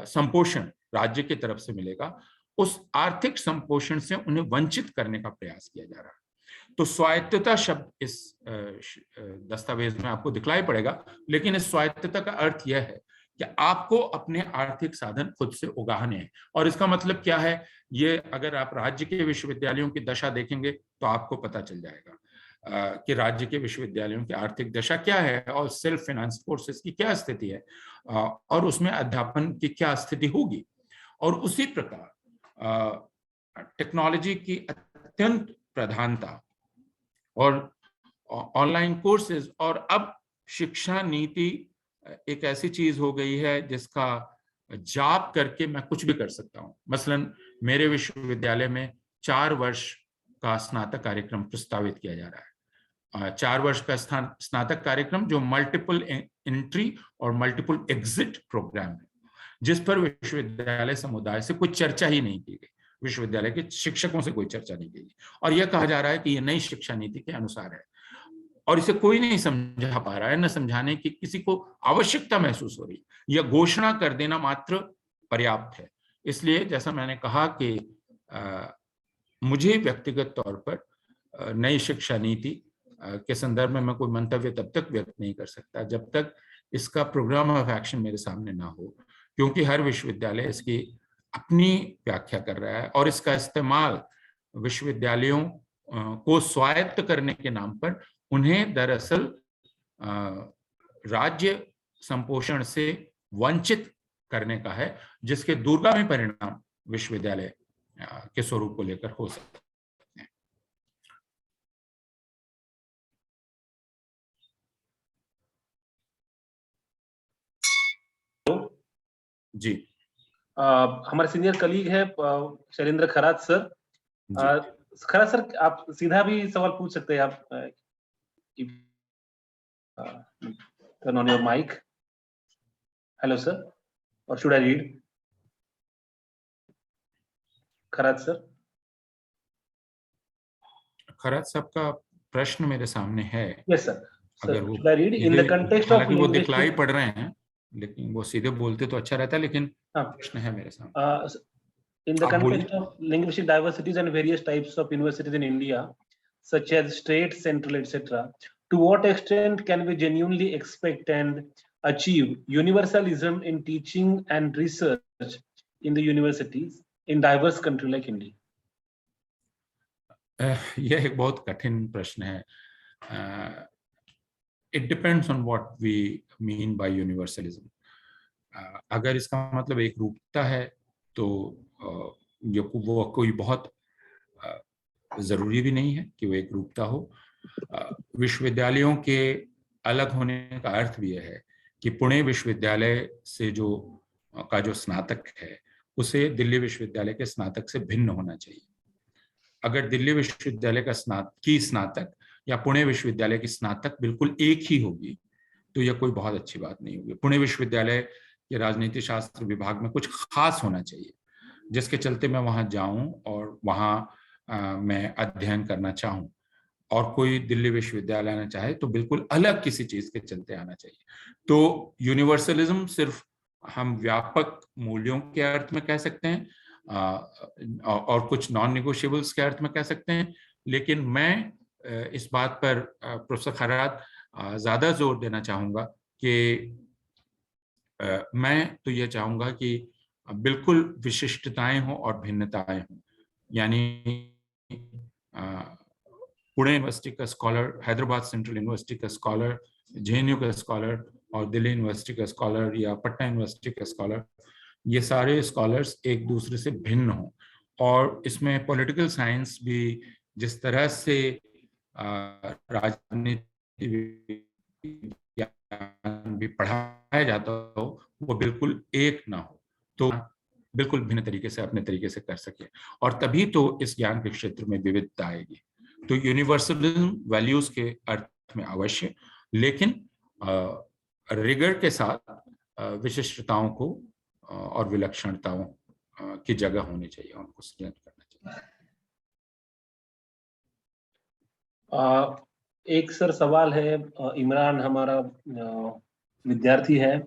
संपोषण राज्य की तरफ से मिलेगा, उस आर्थिक संपोषण से उन्हें वंचित करने का प्रयास किया जा रहा है। तो स्वायत्तता शब्द इस दस्तावेज में आपको दिखलाई पड़ेगा, लेकिन इस स्वायत्तता का अर्थ यह है कि आपको अपने आर्थिक साधन खुद से उगाने हैं। और इसका मतलब क्या है, ये अगर आप राज्य के विश्वविद्यालयों की दशा देखेंगे तो आपको पता चल जाएगा कि राज्य के विश्वविद्यालयों की आर्थिक दशा क्या है, और सेल्फ फाइनेंस कोर्सेज की क्या स्थिति है, और उसमें अध्यापन की क्या स्थिति होगी। और उसी प्रकार टेक्नोलॉजी की अत्यंत प्रधानता और ऑनलाइन कोर्सेज, और अब शिक्षा नीति एक ऐसी चीज हो गई है जिसका जाप करके मैं कुछ भी कर सकता हूं। मसलन मेरे विश्वविद्यालय में 4 वर्ष का स्नातक कार्यक्रम प्रस्तावित किया जा रहा है। 4 वर्ष का स्नातक कार्यक्रम जो मल्टीपल एंट्री और मल्टीपल एग्जिट प्रोग्राम है, जिस पर विश्वविद्यालय समुदाय से कोई चर्चा ही नहीं की गई, विश्वविद्यालय के शिक्षकों से कोई चर्चा नहीं की गई, और यह कहा जा रहा है कि यह नई शिक्षा नीति के अनुसार है, और इसे कोई नहीं समझा पा रहा है, न समझाने की किसी को आवश्यकता महसूस हो रही है। यह घोषणा कर देना मात्र पर्याप्त है। इसलिए जैसा मैंने कहा कि मुझे व्यक्तिगत तौर पर नई शिक्षा नीति के संदर्भ में मैं कोई मंतव्य तब तक व्यक्त नहीं कर सकता जब तक इसका प्रोग्राम ऑफ एक्शन मेरे सामने ना हो, क्योंकि हर विश्वविद्यालय इसकी अपनी व्याख्या कर रहा है, और इसका इस्तेमाल विश्वविद्यालयों को स्वायत्त करने के नाम पर उन्हें दरअसल राज्य संपोषण से वंचित करने का है, जिसके दूरगामी परिणाम विश्वविद्यालय के स्वरूप को लेकर हो सकते हैं। जी, हमारे सीनियर कलीग है शैलेंद्र खरात सर। खरात सर, आप सीधा भी सवाल पूछ सकते हैं। आप turn on your mic. Hello sir, or should I read? Kharat sir. Kharat साहब का प्रश्न मेरे सामने है। Yes sir. अगर वो should I read in the context of वो दिखलाई पड़ रहे हैं, लेकिन वो सीधे बोलते तो अच्छा रहता, लेकिन प्रश्न है मेरे सामने। In the context of linguistic diversities and various types of universities in India, such as state, central, etc., to what extent can we genuinely expect and achieve universalism in teaching and research in the universities in diverse country like India? यह एक बहुत कठिन प्रश्न है। It depends on what we mean by universalism. अगर इसका मतलब एक रूपता है तो वो कोई बहुत जरूरी भी नहीं है कि वो एक रूपता हो। विश्वविद्यालयों के अलग होने का अर्थ भी यह है कि पुणे विश्वविद्यालय से जो स्नातक है उसे दिल्ली विश्वविद्यालय के स्नातक से भिन्न होना चाहिए। अगर दिल्ली विश्वविद्यालय का स्नातक या पुणे विश्वविद्यालय की स्नातक बिल्कुल एक ही होगी तो यह कोई बहुत अच्छी बात नहीं होगी। पुणे विश्वविद्यालय के राजनीति शास्त्र विभाग में कुछ खास होना चाहिए जिसके चलते मैं वहां जाऊं और वहां मैं अध्ययन करना चाहूं, और कोई दिल्ली विश्वविद्यालय आना चाहे तो बिल्कुल अलग किसी चीज के चलते आना चाहिए। तो यूनिवर्सलिज्म सिर्फ हम व्यापक मूल्यों के अर्थ में कह सकते हैं और कुछ नॉन निगोशिएबल्स के अर्थ में कह सकते हैं, लेकिन मैं इस बात पर प्रोफेसर खरात ज्यादा जोर देना चाहूंगा कि मैं तो ये चाहूंगा कि बिल्कुल विशिष्टताएं हों और भिन्नताएं हों। यानी पुणे यूनिवर्सिटी का स्कॉलर, हैदराबाद सेंट्रल यूनिवर्सिटी का स्कॉलर, जेएनयू का स्कॉलर और दिल्ली यूनिवर्सिटी का स्कॉलर या पटना यूनिवर्सिटी का स्कॉलर, ये सारे स्कॉलर्स एक दूसरे से भिन्न हों। और इसमें पॉलिटिकल साइंस भी जिस तरह से राजनीति विज्ञान भी पढ़ाया जाता हो वो बिल्कुल एक ना हो, तो बिल्कुल भिन्न तरीके से अपने तरीके से कर सके, और तभी तो इस ज्ञान के क्षेत्र में विविधता आएगी। तो यूनिवर्सलिज्म वैल्यूज के अर्थ में अवश्य, लेकिन रिगर के साथ विशिष्टताओं को और विलक्षणताओं की जगह होनी चाहिए, उनको सृजन करना चाहिए। एक सर सवाल है, इमरान हमारा विद्यार्थी है।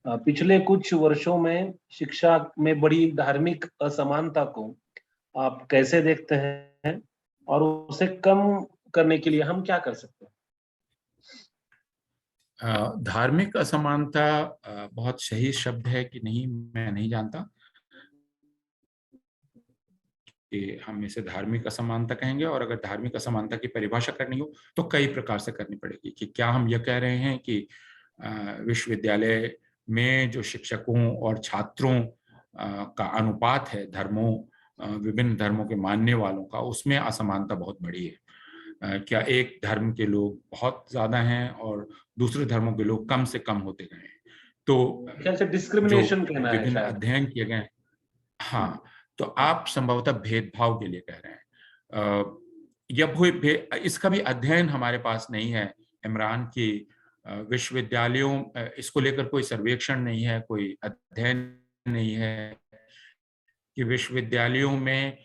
पिछले कुछ वर्षों में शिक्षा में बड़ी धार्मिक असमानता को आप कैसे देखते हैं और उसे कम करने के लिए हम क्या कर सकते हैं? धार्मिक असमानता बहुत सही शब्द है कि नहीं मैं नहीं जानता कि हम इसे धार्मिक असमानता कहेंगे, और अगर धार्मिक असमानता की परिभाषा करनी हो तो कई प्रकार से करनी पड़ेगी। कि क्या हम यह कह रहे हैं कि विश्वविद्यालय में जो शिक्षकों और छात्रों का अनुपात है धर्मों, विभिन्न धर्मों के मानने वालों का, उसमें असमानता बहुत बड़ी है? क्या एक धर्म के लोग बहुत ज्यादा हैं और दूसरे धर्मों के लोग कम से कम होते गए हैं? तो डिस्क्रिमिनेशन कहना है विभिन्न शायद। अध्ययन किए गए, हाँ, तो आप संभवतः भेदभाव के लिए कह रहे हैं। इसका भी अध्ययन हमारे पास नहीं है इमरान, की विश्वविद्यालयों, इसको लेकर कोई सर्वेक्षण नहीं है, कोई अध्ययन नहीं है कि विश्वविद्यालयों में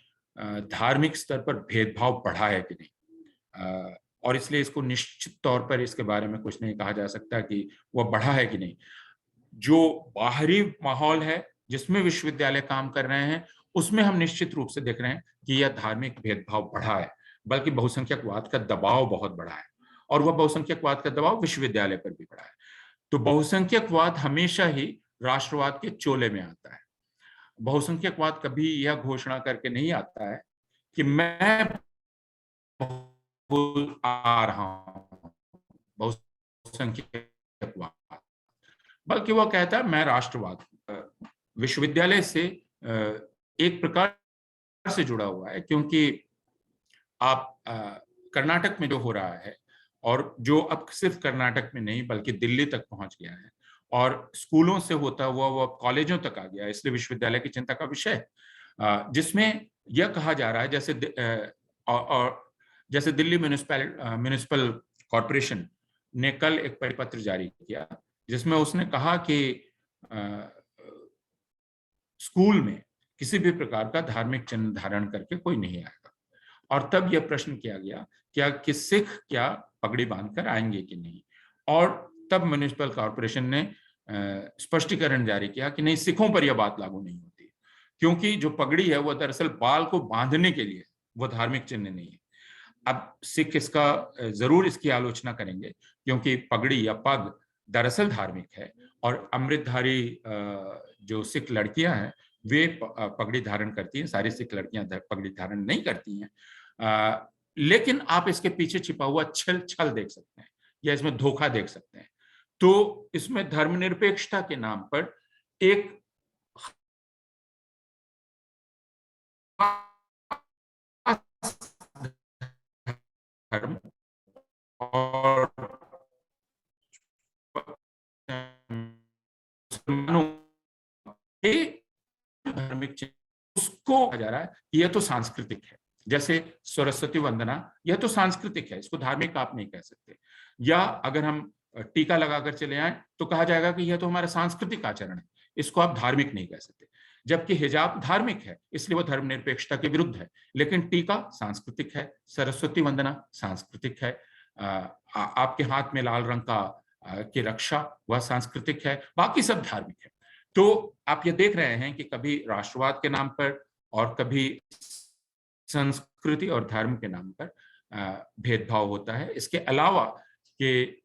धार्मिक स्तर पर भेदभाव बढ़ा है कि नहीं। और इसलिए इसको निश्चित तौर पर इसके बारे में कुछ नहीं कहा जा सकता कि वह बढ़ा है कि नहीं। जो बाहरी माहौल है जिसमें विश्वविद्यालय काम कर रहे हैं, उसमें हम निश्चित रूप से देख रहे हैं कि यह धार्मिक भेदभाव बढ़ा है, बल्कि बहुसंख्यकवाद का दबाव बहुत बढ़ा है, और वह बहुसंख्यकवाद का दबाव विश्वविद्यालय पर भी बढ़ा है। तो बहुसंख्यकवाद हमेशा ही राष्ट्रवाद के चोले में आता है। बहुसंख्यकवाद कभी यह घोषणा करके नहीं आता है कि मैं आ रहा हूं बहुसंख्यकवाद, बल्कि वह कहता है मैं राष्ट्रवाद। विश्वविद्यालय से एक प्रकार से जुड़ा हुआ है, क्योंकि आप कर्नाटक में जो हो रहा है, और जो अब सिर्फ कर्नाटक में नहीं बल्कि दिल्ली तक पहुंच गया है, और स्कूलों से होता हुआ वो अब कॉलेजों तक आ गया, इसलिए विश्वविद्यालय की चिंता का विषय, जिसमें यह कहा जा रहा है जैसे दिल्ली म्युनिसिपल कॉर्पोरेशन ने कल एक परिपत्र जारी किया जिसमें उसने कहा कि स्कूल में किसी भी प्रकार का धार्मिक चिन्ह धारण करके कोई नहीं आएगा। और तब यह प्रश्न किया गया कि सिख क्या पगड़ी बांधकर आएंगे कि नहीं, और तब म्युनिसिपल कॉर्पोरेशन ने स्पष्टीकरण जारी किया कि नहीं, सिखों पर यह बात लागू नहीं होती, क्योंकि जो पगड़ी है वह दरअसल बाल को बांधने के लिए, वह धार्मिक चिन्ह नहीं है। अब सिख जरूर इसकी आलोचना करेंगे, क्योंकि पगड़ी या पग दरअसल धार्मिक है, और अमृतधारी जो सिख लड़कियां हैं वे पगड़ी धारण करती हैं, सारी सिख लड़कियां पगड़ी धारण नहीं करती हैं। लेकिन आप इसके पीछे छिपा हुआ छल देख सकते हैं, या इसमें धोखा देख सकते हैं। तो इसमें धर्मनिरपेक्षता के नाम पर एक धर्म और धार्मिक चिन्ह उसको कहा जा रहा है कि यह तो सांस्कृतिक है। जैसे सरस्वती वंदना, यह तो सांस्कृतिक है, इसको धार्मिक आप नहीं कह सकते। या अगर हम टीका लगाकर चले आए तो कहा जाएगा कि यह तो हमारा सांस्कृतिक आचरण है, इसको आप धार्मिक नहीं कह सकते। जबकि हिजाब धार्मिक है, इसलिए वह धर्मनिरपेक्षता के विरुद्ध है, लेकिन टीका सांस्कृतिक है, सरस्वती वंदना सांस्कृतिक है, आपके हाथ में लाल रंग का की रक्षा वह सांस्कृतिक है, बाकी सब धार्मिक है। तो आप ये देख रहे हैं कि कभी राष्ट्रवाद के नाम पर और कभी संस्कृति और धर्म के नाम पर भेदभाव होता है। इसके अलावा कि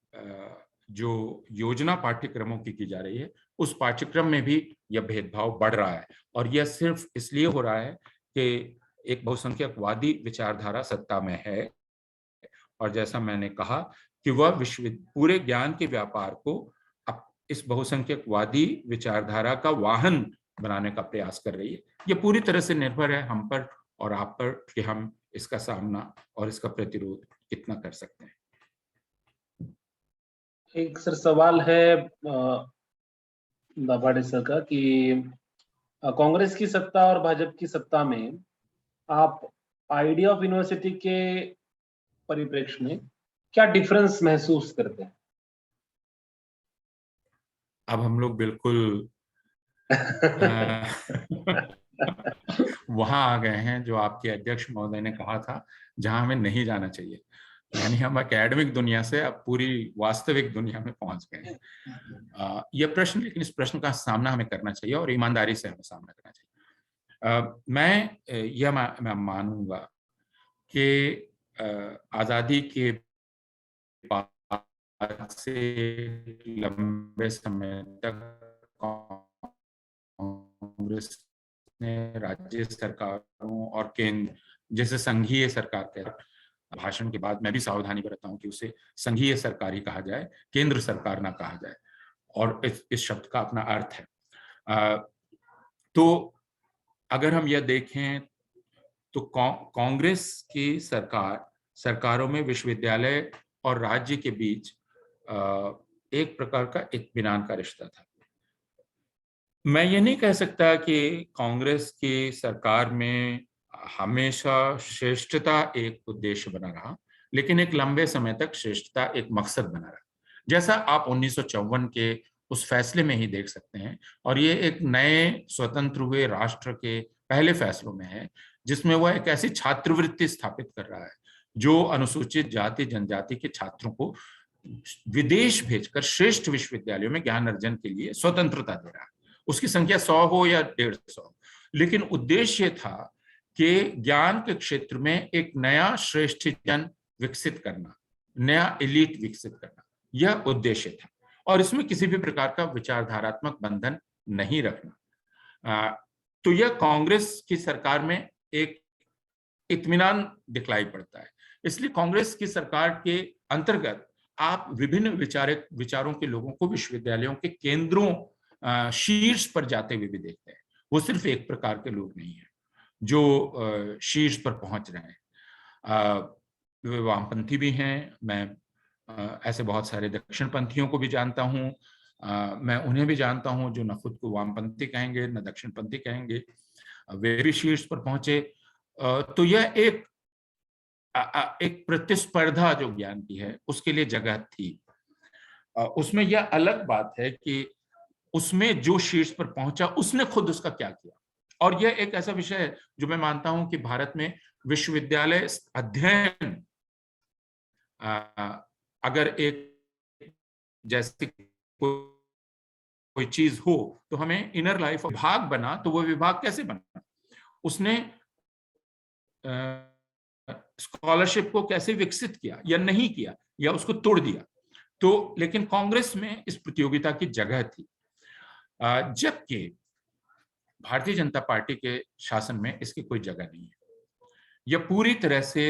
जो योजना पाठ्यक्रमों की जा रही है उस पाठ्यक्रम में भी यह भेदभाव बढ़ रहा है। और यह सिर्फ इसलिए हो रहा है कि एक बहुसंख्यकवादी विचारधारा सत्ता में है, और जैसा मैंने कहा कि वह पूरे ज्ञान के व्यापार को इस बहुसंख्यकवादी विचारधारा का वाहन बनाने का प्रयास कर रही है। यह पूरी तरह से निर्भर है हम पर और आप पर कि हम इसका सामना और इसका प्रतिरोध कितना कर सकते हैं। एक सर सवाल है दाभाडे सर का कि कांग्रेस की सत्ता और भाजपा की सत्ता में आप आइडिया ऑफ यूनिवर्सिटी के परिप्रेक्ष्य में क्या डिफरेंस महसूस करते हैं? अब हम लोग बिल्कुल वहां आ गए हैं जो आपके अध्यक्ष महोदय ने कहा था, जहां हमें नहीं जाना चाहिए। यानी हम एकेडमिक दुनिया से अब पूरी वास्तविक दुनिया में पहुंच गए हैं। यह प्रश्न, लेकिन इस प्रश्न का सामना हमें करना चाहिए और ईमानदारी से हमें सामना करना चाहिए। मैं मानूंगा कि आजादी के बाद से लंबे समय तक कांग्रेस ने राज्य सरकारों और केंद्र, जैसे संघीय सरकार के भाषण के बाद मैं भी सावधानी बरतता हूं कि उसे संघीय सरकार ही कहा जाए, केंद्र सरकार ना कहा जाए, और इस शब्द का अपना अर्थ है। तो अगर हम यह देखें तो कांग्रेस की सरकारों में विश्वविद्यालय और राज्य के बीच एक प्रकार का इत्मीनान का रिश्ता था। मैं ये नहीं कह सकता कि कांग्रेस की सरकार में हमेशा श्रेष्ठता एक उद्देश्य बना रहा, लेकिन एक लंबे समय तक श्रेष्ठता एक मकसद बना रहा, जैसा आप 1954 के उस फैसले में ही देख सकते हैं। और ये एक नए स्वतंत्र हुए राष्ट्र के पहले फैसलों में है, जिसमें वह एक ऐसी छात्रवृत्ति स्थापित कर रहा है जो अनुसूचित जाति जनजाति के छात्रों को विदेश भेजकर श्रेष्ठ विश्वविद्यालयों में ज्ञान अर्जन के लिए स्वतंत्रता दे रहा है। उसकी संख्या 100 हो या 150, लेकिन उद्देश्य था कि ज्ञान के क्षेत्र में एक नया श्रेष्ठ जन विकसित करना, नया एलिट विकसित करना, यह उद्देश्य था। और इसमें किसी भी प्रकार का विचारधारात्मक बंधन नहीं रखना। तो यह कांग्रेस की सरकार में एक इत्मीनान दिखलाई पड़ता है। इसलिए कांग्रेस की सरकार के अंतर्गत आप विभिन्न विचारों के लोगों को विश्वविद्यालयों के केंद्रों शीर्ष पर जाते हुए भी देखते हैं। वो सिर्फ एक प्रकार के लोग नहीं हैं जो शीर्ष पर पहुंच रहे हैं, वे वामपंथी भी हैं। मैं ऐसे बहुत सारे दक्षिणपंथियों को भी जानता हूं। मैं उन्हें भी जानता हूं जो न खुद को वामपंथी कहेंगे न दक्षिणपंथी कहेंगे, वे भी शीर्ष पर पहुंचे। तो यह एक प्रतिस्पर्धा जो ज्ञान की है उसके लिए जगह थी। उसमें यह अलग बात है कि उसमें जो शीर्ष पर पहुंचा उसने खुद उसका क्या किया। और यह एक ऐसा विषय है जो मैं मानता हूं कि भारत में विश्वविद्यालय अध्ययन अगर एक जैसे कोई चीज हो तो हमें इनर लाइफ विभाग बना, तो वो विभाग कैसे बना, उसने स्कॉलरशिप को कैसे विकसित किया या नहीं किया या उसको तोड़ दिया। तो लेकिन कांग्रेस में इस प्रतियोगिता की जगह थी, जबकि भारतीय जनता पार्टी के शासन में इसकी कोई जगह नहीं है। यह पूरी तरह से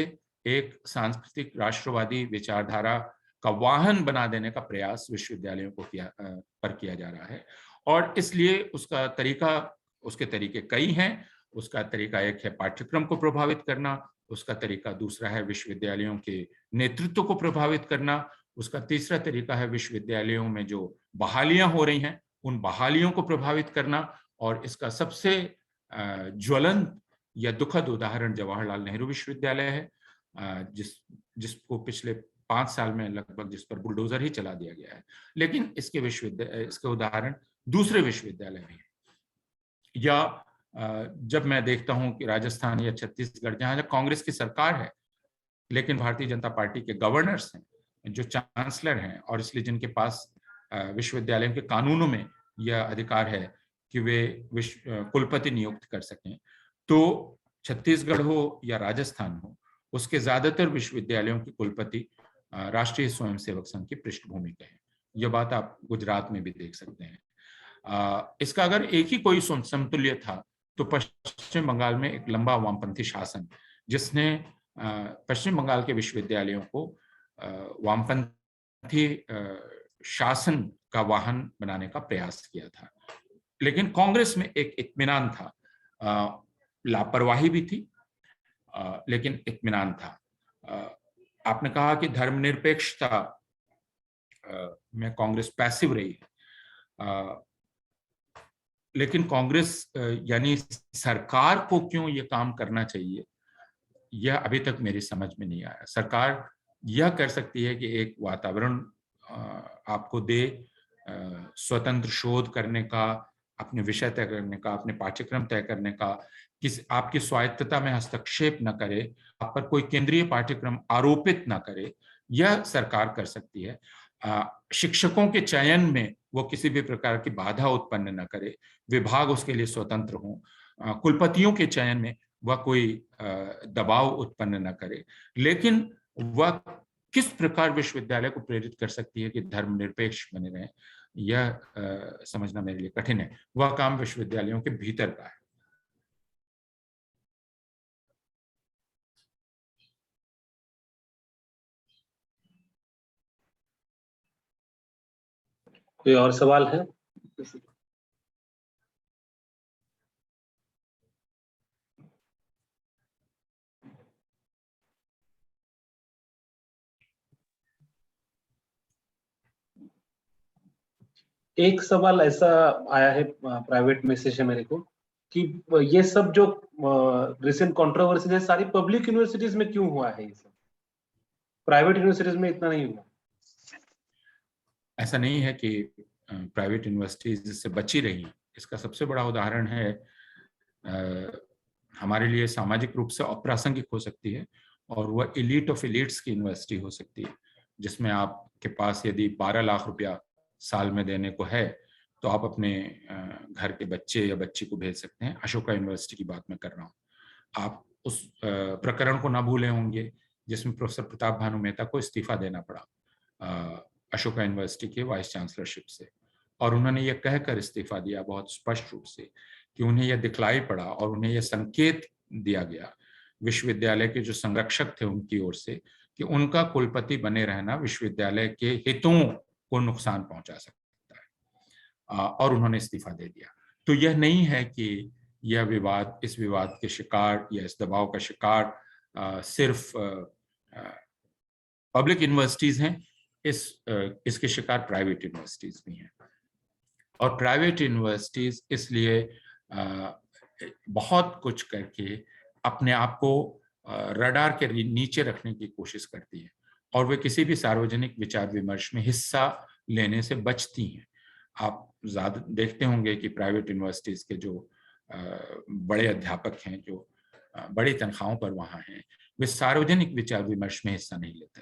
एक सांस्कृतिक राष्ट्रवादी विचारधारा का वाहन बना देने का प्रयास विश्वविद्यालयों को किया जा रहा है। और इसलिए उसके तरीके कई हैं। उसका तरीका एक है पाठ्यक्रम को प्रभावित करना, उसका तरीका दूसरा है विश्वविद्यालयों के नेतृत्व को प्रभावित करना, उसका तीसरा तरीका है विश्वविद्यालयों में जो बहालियां हो रही हैं उन बहालियों को प्रभावित करना, और इसका सबसे ज्वलंत या दुखद उदाहरण जवाहरलाल नेहरू विश्वविद्यालय है, जिसको पिछले 5 साल में लगभग जिस पर बुलडोजर ही चला दिया गया है। लेकिन इसके उदाहरण दूसरे विश्वविद्यालय हैं। या जब मैं देखता हूं कि राजस्थान या छत्तीसगढ़ जहां कांग्रेस की सरकार है लेकिन भारतीय जनता पार्टी के गवर्नर्स हैं जो चांसलर हैं, और इसलिए जिनके पास विश्वविद्यालयों के कानूनों में यह अधिकार है कि वे कुलपति नियुक्त कर सकें, तो छत्तीसगढ़ हो या राजस्थान हो उसके ज्यादातर विश्वविद्यालयों के कुलपति राष्ट्रीय स्वयंसेवक संघ की पृष्ठभूमि के हैं। यह बात आप गुजरात में भी देख सकते हैं। इसका अगर एक ही कोई समतुल्य था तो पश्चिम बंगाल में एक लंबा वामपंथी शासन, जिसने पश्चिम बंगाल के विश्वविद्यालयों को वामपंथी शासन का वाहन बनाने का प्रयास किया था। लेकिन कांग्रेस में एक इत्मीनान था, लापरवाही भी थी, लेकिन इत्मीनान था। आपने कहा कि धर्मनिरपेक्षता में कांग्रेस पैसिव रही है, लेकिन कांग्रेस यानी सरकार को क्यों ये काम करना चाहिए, यह अभी तक मेरी समझ में नहीं आया। सरकार यह कर सकती है कि एक वातावरण आपको दे, स्वतंत्र शोध करने का, अपने विषय तय करने का, अपने पाठ्यक्रम तय करने का, आपकी स्वायत्तता में हस्तक्षेप न करे, आप पर कोई केंद्रीय पाठ्यक्रम आरोपित न करे, यह सरकार कर सकती है। शिक्षकों के चयन में वो किसी भी प्रकार की बाधा उत्पन्न न करे, विभाग उसके लिए स्वतंत्र हो। कुलपतियों के चयन में वह कोई दबाव उत्पन्न न करे, लेकिन वह किस प्रकार विश्वविद्यालय को प्रेरित कर सकती है कि धर्मनिरपेक्ष बने रहें, यह समझना मेरे लिए कठिन है। वह काम विश्वविद्यालयों के भीतर का है। कोई और सवाल है? एक सवाल ऐसा आया है, प्राइवेट मैसेज है मेरे को, कि ये सब जो रिसेंट कंट्रोवर्सीज है सारी पब्लिक यूनिवर्सिटीज में क्यों हुआ है, ये सब प्राइवेट यूनिवर्सिटीज में इतना नहीं हुआ? ऐसा नहीं है कि प्राइवेट यूनिवर्सिटीज इससे बची रही। इसका सबसे बड़ा उदाहरण है, हमारे लिए सामाजिक रूप से अप्रासंगिक हो सकती है, और वह एलीट ऑफ एलीट्स की यूनिवर्सिटी हो सकती है, जिसमें आपके पास यदि 12 लाख रुपया साल में देने को है तो आप अपने घर के बच्चे या बच्ची को भेज सकते हैं। अशोका यूनिवर्सिटी की बात मैं कर रहा हूँ। आप उस प्रकरण को ना भूले होंगे जिसमें प्रोफेसर प्रताप भानु मेहता को इस्तीफा देना पड़ा अशोका यूनिवर्सिटी के वाइस चांसलरशिप से, और उन्होंने ये कहकर इस्तीफा दिया बहुत स्पष्ट रूप से कि उन्हें यह दिखलाई पड़ा और उन्हें यह संकेत दिया गया विश्वविद्यालय के जो संरक्षक थे उनकी ओर से कि उनका कुलपति बने रहना विश्वविद्यालय के हितों को नुकसान पहुंचा सकता है, और उन्होंने इस्तीफा दे दिया। तो यह नहीं है कि यह विवाद, इस विवाद के शिकार या इस दबाव का शिकार सिर्फ पब्लिक यूनिवर्सिटीज हैं, इसके शिकार प्राइवेट यूनिवर्सिटीज भी हैं। और प्राइवेट यूनिवर्सिटीज इसलिए बहुत कुछ करके अपने आप को रडार के नीचे रखने की कोशिश करती है, और वे किसी भी सार्वजनिक विचार विमर्श में हिस्सा लेने से बचती हैं। आप ज्यादा देखते होंगे कि प्राइवेट यूनिवर्सिटीज के जो बड़े अध्यापक हैं, जो बड़ी तनख्वाहों पर वहाँ हैं, वे सार्वजनिक विचार विमर्श में हिस्सा नहीं लेते,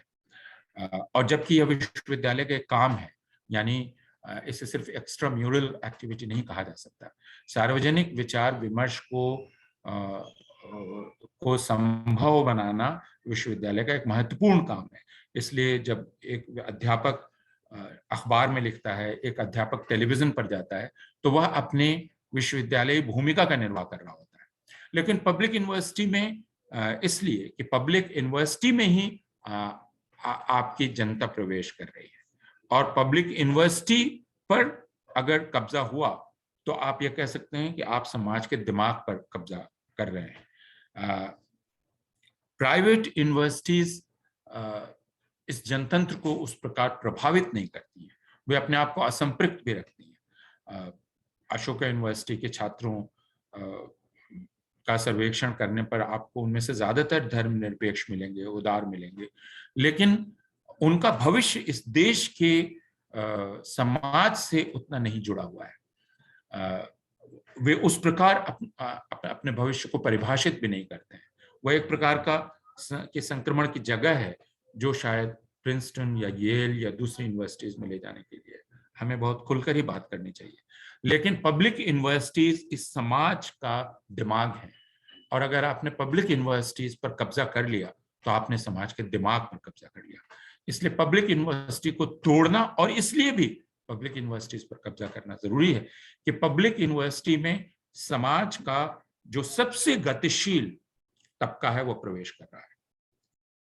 और जबकि यह विश्वविद्यालय का काम है, यानी इसे सिर्फ एक्स्ट्रा म्यूरल एक्टिविटी नहीं कहा जा सकता। सार्वजनिक विचार विमर्श को संभव बनाना विश्वविद्यालय का एक महत्वपूर्ण काम है। इसलिए जब एक अध्यापक अखबार में लिखता है, एक अध्यापक टेलीविजन पर जाता है, तो वह अपने विश्वविद्यालय भूमिका का निर्वाह कर रहा होता है। लेकिन पब्लिक यूनिवर्सिटी में इसलिए कि पब्लिक यूनिवर्सिटी में ही आपकी जनता प्रवेश कर रही है, और पब्लिक यूनिवर्सिटी पर अगर कब्जा हुआ तो आप ये कह सकते हैं कि आप समाज के दिमाग पर कब्जा कर रहे हैं। प्राइवेट यूनिवर्सिटीज इस जनतंत्र को उस प्रकार प्रभावित नहीं करती हैं, वे अपने आप को असंपृक्त भी रखती हैं। अशोका यूनिवर्सिटी के छात्रों का सर्वेक्षण करने पर आपको उनमें से ज्यादातर धर्मनिरपेक्ष मिलेंगे, उदार मिलेंगे, लेकिन उनका भविष्य इस देश के समाज से उतना नहीं जुड़ा हुआ है। वे उस प्रकार अपने भविष्य को परिभाषित भी नहीं करते हैं। वह एक प्रकार का संक्रमण की जगह है जो शायद प्रिंसटन या येल या दूसरी यूनिवर्सिटीज में ले जाने के लिए हमें बहुत खुलकर ही बात करनी चाहिए। लेकिन पब्लिक यूनिवर्सिटीज इस समाज का दिमाग है, और अगर आपने पब्लिक यूनिवर्सिटीज पर कब्जा कर लिया तो आपने समाज के दिमाग पर कब्जा कर लिया। इसलिए पब्लिक यूनिवर्सिटी को तोड़ना, और इसलिए भी पब्लिक यूनिवर्सिटीज पर कब्जा करना जरूरी है कि पब्लिक यूनिवर्सिटी में समाज का जो सबसे गतिशील तबका है वो प्रवेश कर रहा है।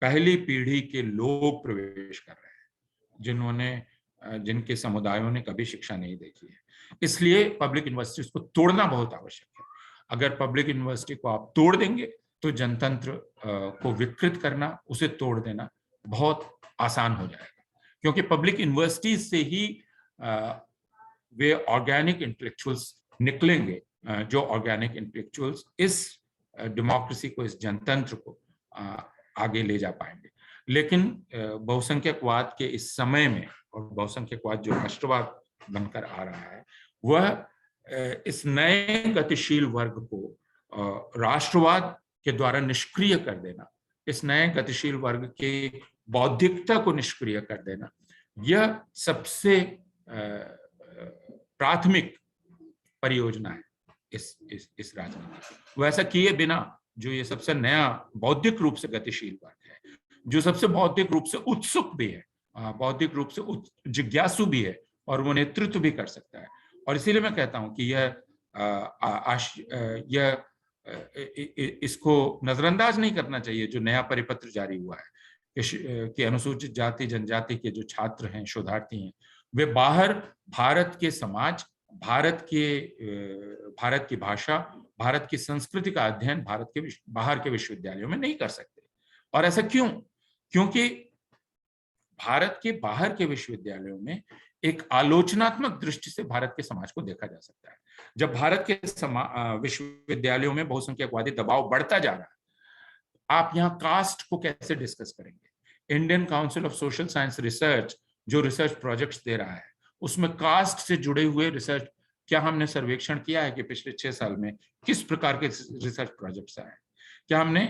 पहली पीढ़ी के लोग प्रवेश कर रहे हैं जिनके समुदायों ने कभी शिक्षा नहीं देखी है। इसलिए पब्लिक यूनिवर्सिटीज को तोड़ना बहुत आवश्यक है। अगर पब्लिक यूनिवर्सिटी को आप तोड़ देंगे तो जनतंत्र को विकृत करना, उसे तोड़ देना बहुत आसान हो जाएगा, क्योंकि पब्लिक यूनिवर्सिटीज से ही वे ऑर्गेनिक इंटेलेक्चुअल्स निकलेंगे, जो ऑर्गेनिक इंटेलेक्चुअल्स इस डेमोक्रेसी को, इस जनतंत्र को आगे ले जा पाएंगे। लेकिन बहुसंख्यकवाद के इस समय में, और बहुसंख्यकवाद जो राष्ट्रवाद बनकर आ रहा है, वह इस नए गतिशील वर्ग को राष्ट्रवाद के द्वारा निष्क्रिय कर देना, इस नए गतिशील वर्ग के बौद्धिकता को निष्क्रिय कर देना, यह सबसे प्राथमिक परियोजना है इस राजनीति। वैसा किए बिना जो ये सबसे नया बौद्धिक रूप से गतिशील वर्ग है, जो सबसे बौद्धिक रूप से उत्सुक भी है, बौद्धिक रूप से जिज्ञासु भी है, और वो नेतृत्व भी कर सकता है। और इसीलिए मैं कहता हूं कि इसको नजरअंदाज नहीं करना चाहिए जो नया परिपत्र जारी हुआ है कि अनुसूचित जाति जनजाति के जो छात्र हैं, शोधार्थी हैं, वे बाहर भारत के समाज, भारत की भाषा, भारत की संस्कृति का अध्ययन भारत के बाहर के विश्वविद्यालयों में नहीं कर सकते। और ऐसा क्यों? क्योंकि भारत के बाहर के विश्वविद्यालयों में एक आलोचनात्मक दृष्टि से भारत के समाज को देखा जा सकता है। जब भारत के विश्वविद्यालयों में बहुसंख्यकवादी दबाव बढ़ता जा रहा है, आप यहाँ कास्ट को कैसे डिस्कस करेंगे? Indian council of social science research जो रिसर्च प्रोजेक्ट्स दे रहा है, उसमें कास्ट से जुड़े हुए रिसर्च, क्या हमने सर्वेक्षण किया है कि पिछले 6 साल में किस प्रकार के रिसर्च प्रोजेक्ट्स आए? क्या हमने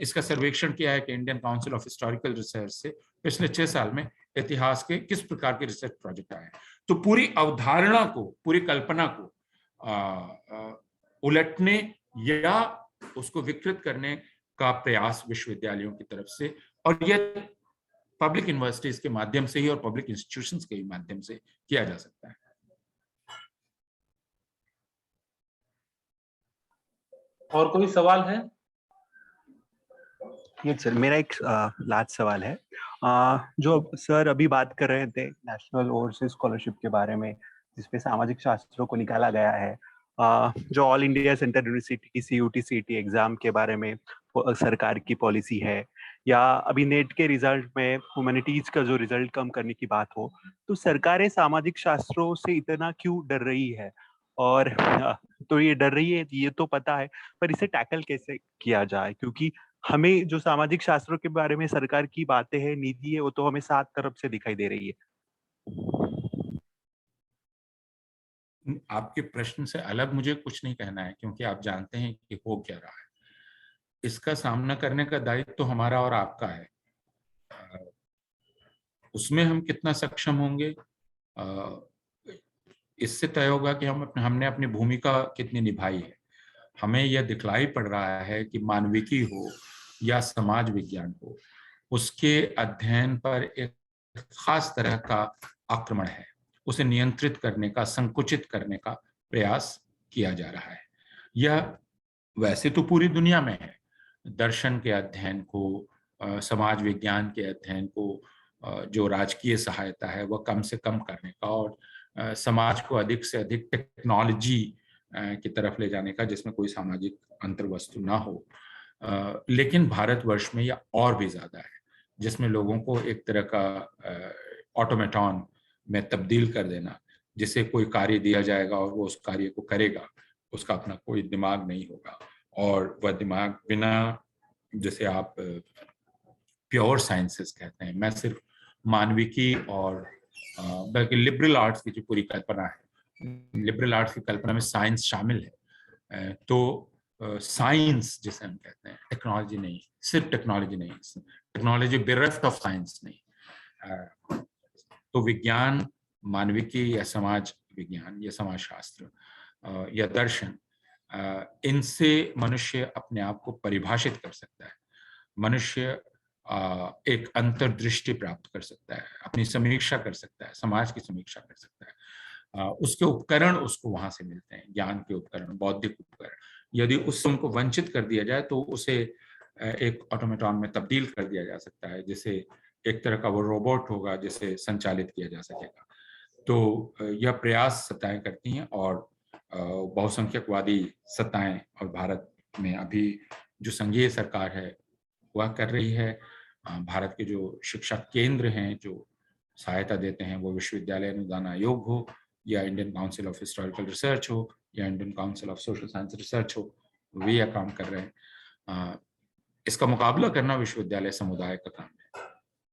इसका सर्वेक्षण किया है कि Indian council of historical research से पिछले 6 साल में इतिहास के किस प्रकार के रिसर्च प्रोजेक्ट आए? तो पूरी अवधारणा को, पूरी कल्पना को उलटने या उसको विकृत करने का प्रयास विश्वविद्यालयों की तरफ से, और यह पब्लिक यूनिवर्सिटीज के माध्यम से ही और पब्लिक इंस्टीट्यूशंस के माध्यम से किया जा सकता है। और कोई सवाल है? यस सर, मेरा एक लास्ट सवाल है। जो सर अभी बात कर रहे थे नेशनल ओवरसीज स्कॉलरशिप के बारे में, जिसपे सामाजिक शास्त्रों को निकाला गया है, जो ऑल इंडिया सेंट्रल यूनिवर्सिटी की CUT CET एग्जाम के बारे में सरकार की पॉलिसी है, या अभी नेट के रिजल्ट में ह्यूमैनिटीज का जो रिजल्ट कम करने की बात हो, तो सरकारें सामाजिक शास्त्रों से इतना क्यों डर रही है? और तो ये डर रही है, ये तो पता है, पर इसे टैकल कैसे किया जाए? क्योंकि हमें जो सामाजिक शास्त्रों के बारे में सरकार की बातें हैं, नीति है, वो तो हमें 7 तरफ से दिखाई दे रही है। आपके प्रश्न से अलग मुझे कुछ नहीं कहना है, क्योंकि आप जानते हैं कि हो क्या रहा है। इसका सामना करने का दायित्व तो हमारा और आपका है। उसमें हम कितना सक्षम होंगे, इससे तय होगा कि हमने अपनी भूमिका कितनी निभाई है। हमें यह दिखलाई पड़ रहा है कि मानविकी हो या समाज विज्ञान हो, उसके अध्ययन पर एक खास तरह का आक्रमण है, उसे नियंत्रित करने का, संकुचित करने का प्रयास किया जा रहा है। यह वैसे तो पूरी दुनिया में है। दर्शन के अध्ययन को, समाज विज्ञान के अध्ययन को, जो राजकीय सहायता है वह कम से कम करने का, और समाज को अधिक से अधिक टेक्नोलॉजी की तरफ ले जाने का जिसमें कोई सामाजिक अंतर्वस्तु ना हो। लेकिन भारतवर्ष में यह और भी ज्यादा है, जिसमें लोगों को एक तरह का ऑटोमेटॉन में तब्दील कर देना, जिसे कोई कार्य दिया जाएगा और वो उस कार्य को करेगा, उसका अपना कोई दिमाग नहीं होगा, और वह दिमाग बिना, जैसे आप प्योर साइंसेस कहते हैं, मैं सिर्फ मानविकी और बल्कि लिबरल आर्ट्स की जो पूरी कल्पना है, लिबरल आर्ट्स की कल्पना में साइंस शामिल है। तो साइंस जिसे हम कहते हैं, टेक्नोलॉजी नहीं, सिर्फ टेक्नोलॉजी नहीं, टेक्नोलॉजी बेरफ्ट ऑफ साइंस नहीं, तो विज्ञान, मानविकी या समाज विज्ञान या समाज शास्त्र या दर्शन, इनसे मनुष्य अपने आप को परिभाषित कर सकता है। मनुष्य एक अंतर्दृष्टि प्राप्त कर सकता है, अपनी समीक्षा कर सकता है, समाज की समीक्षा कर सकता है। उसके उपकरण उसको वहां से मिलते हैं, ज्ञान के उपकरण, बौद्धिक उपकरण। यदि उससे उनको वंचित कर दिया जाए तो उसे एक ऑटोमेटॉन में तब्दील कर दिया जा सकता है, जिसे एक तरह का वो रोबोट होगा जिसे संचालित किया जा सकेगा। तो यह प्रयास सत्ताएं करती हैं, और बहुसंख्यकवादी सत्ताएं और भारत में अभी जो संघीय सरकार है वह कर रही है। भारत के जो शिक्षा केंद्र हैं जो सहायता देते हैं, वो विश्वविद्यालय अनुदान आयोग हो, या Indian council of historical research हो, या Indian council of social science research हो, वे यह काम कर रहे हैं। इसका मुकाबला करना विश्वविद्यालय समुदाय का काम है।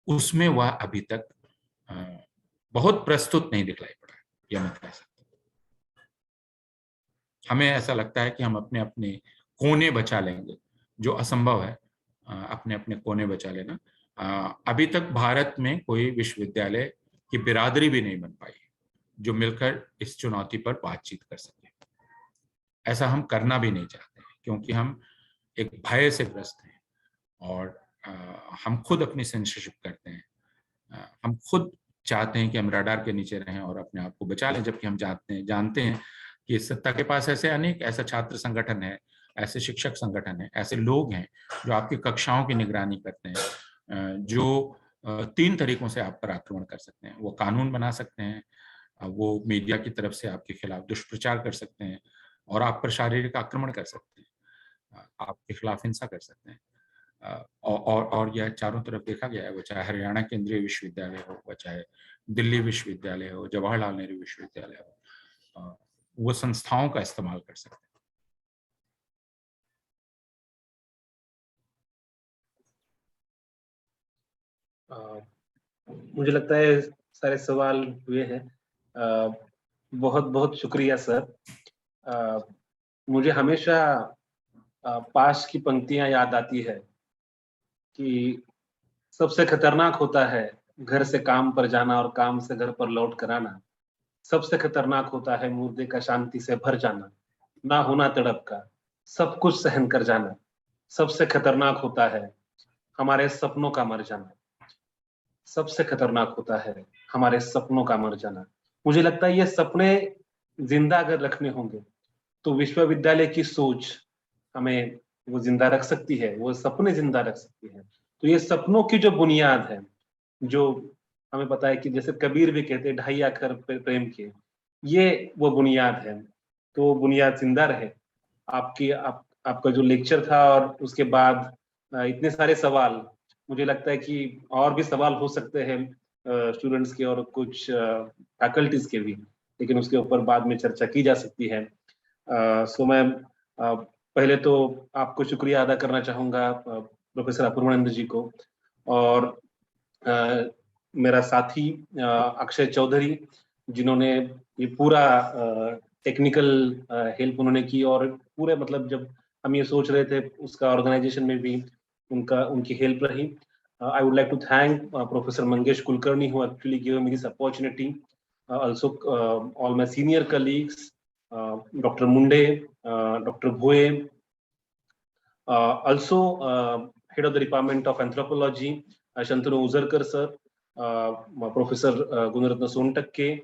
उसमें वह अभी तक बहुत प्रस्तुत नहीं दिखलाई पड़ा है, यह मैं कह सकता हूं। हमें ऐसा लगता है कि हम अपने अपने कोने बचा लेंगे, जो असंभव है। अपने अपने कोने बचा लेना। अभी तक भारत में कोई विश्वविद्यालय की बिरादरी भी नहीं बन पाई जो मिलकर इस चुनौती पर बातचीत कर सके। ऐसा हम करना भी नहीं चाहते हैं, क्योंकि हम एक भय से ग्रस्त हैं, और हम खुद अपनी सेंसरशिप करते हैं। हम खुद चाहते हैं कि हम रडार के नीचे रहें और अपने आप को बचा लें, जबकि हम जानते हैं कि सत्ता के पास ऐसा छात्र संगठन है, ऐसे शिक्षक संगठन है, ऐसे लोग हैं जो आपकी कक्षाओं की निगरानी करते हैं, जो 3 तरीकों से आप पर आक्रमण कर सकते हैं। वो कानून बना सकते हैं, वो मीडिया की तरफ से आपके खिलाफ दुष्प्रचार कर सकते हैं, और आप पर शारीरिक आक्रमण कर सकते हैं, आपके खिलाफ हिंसा कर सकते हैं। और यह चारों तरफ देखा गया है, वो चाहे हरियाणा केंद्रीय विश्वविद्यालय हो, वो चाहे दिल्ली विश्वविद्यालय हो, जवाहरलाल नेहरू विश्वविद्यालय हो, वो संस्थाओं का इस्तेमाल कर सकते हैं। मुझे लगता है सारे सवाल हुए हैं। बहुत बहुत शुक्रिया सर। मुझे हमेशा पाश की पंक्तियां याद आती है कि सबसे खतरनाक होता है घर से काम पर जाना और काम से घर पर लौट कर आना। सबसे खतरनाक होता है मुर्दे का शांति से भर जाना, ना होना तड़प का, सब कुछ सहन कर जाना। सबसे खतरनाक होता है हमारे सपनों का मर जाना। सबसे खतरनाक होता है हमारे सपनों का मर जाना। मुझे लगता है ये सपने जिंदा अगर रखने होंगे तो विश्वविद्यालय की सोच हमें वो जिंदा रख सकती है, वो सपने जिंदा रख सकती है। तो ये सपनों की जो बुनियाद है, जो हमें पता है कि जैसे कबीर भी कहते हैं ढाई अक्षर प्रेम के, ये वो बुनियाद है। तो वो बुनियाद जिंदा रहे। आपका जो लेक्चर था और उसके बाद इतने सारे सवाल, मुझे लगता है कि और भी सवाल हो सकते हैं स्टूडेंट्स के और कुछ फैकल्टीज के भी, लेकिन उसके ऊपर बाद में चर्चा की जा सकती है। सो मैं पहले तो आपको शुक्रिया अदा करना चाहूंगा प्रोफेसर अपूर्वानंद जी को, और मेरा साथी अक्षय चौधरी, जिन्होंने ये पूरा टेक्निकल हेल्प उन्होंने की, और पूरे मतलब जब हम ये सोच रहे थे उसका ऑर्गेनाइजेशन में भी उनकी हेल्प रही। I would like to thank Professor Mangesh Kulkarni, who actually gave me this opportunity. Also, all my senior colleagues, Dr. Munde, Dr. Bhoe, also head of the Department of Anthropology, Shantanu Uzarkar sir, Professor Gunaratna Sontakke,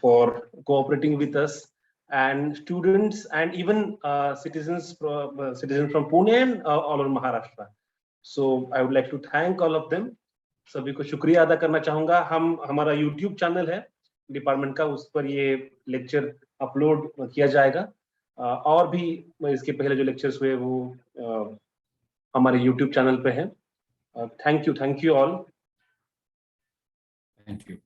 for cooperating with us, and students and even citizens from Pune and all over Maharashtra. So I would like to thank all of them. सभी को शुक्रिया अदा करना चाहूंगा। हमारा YouTube channel है department का, उस पर ये लेक्चर अपलोड किया जाएगा। और भी इसके पहले जो लेक्चर्स हुए वो हमारे YouTube चैनल पे है। Thank you all. Thank you.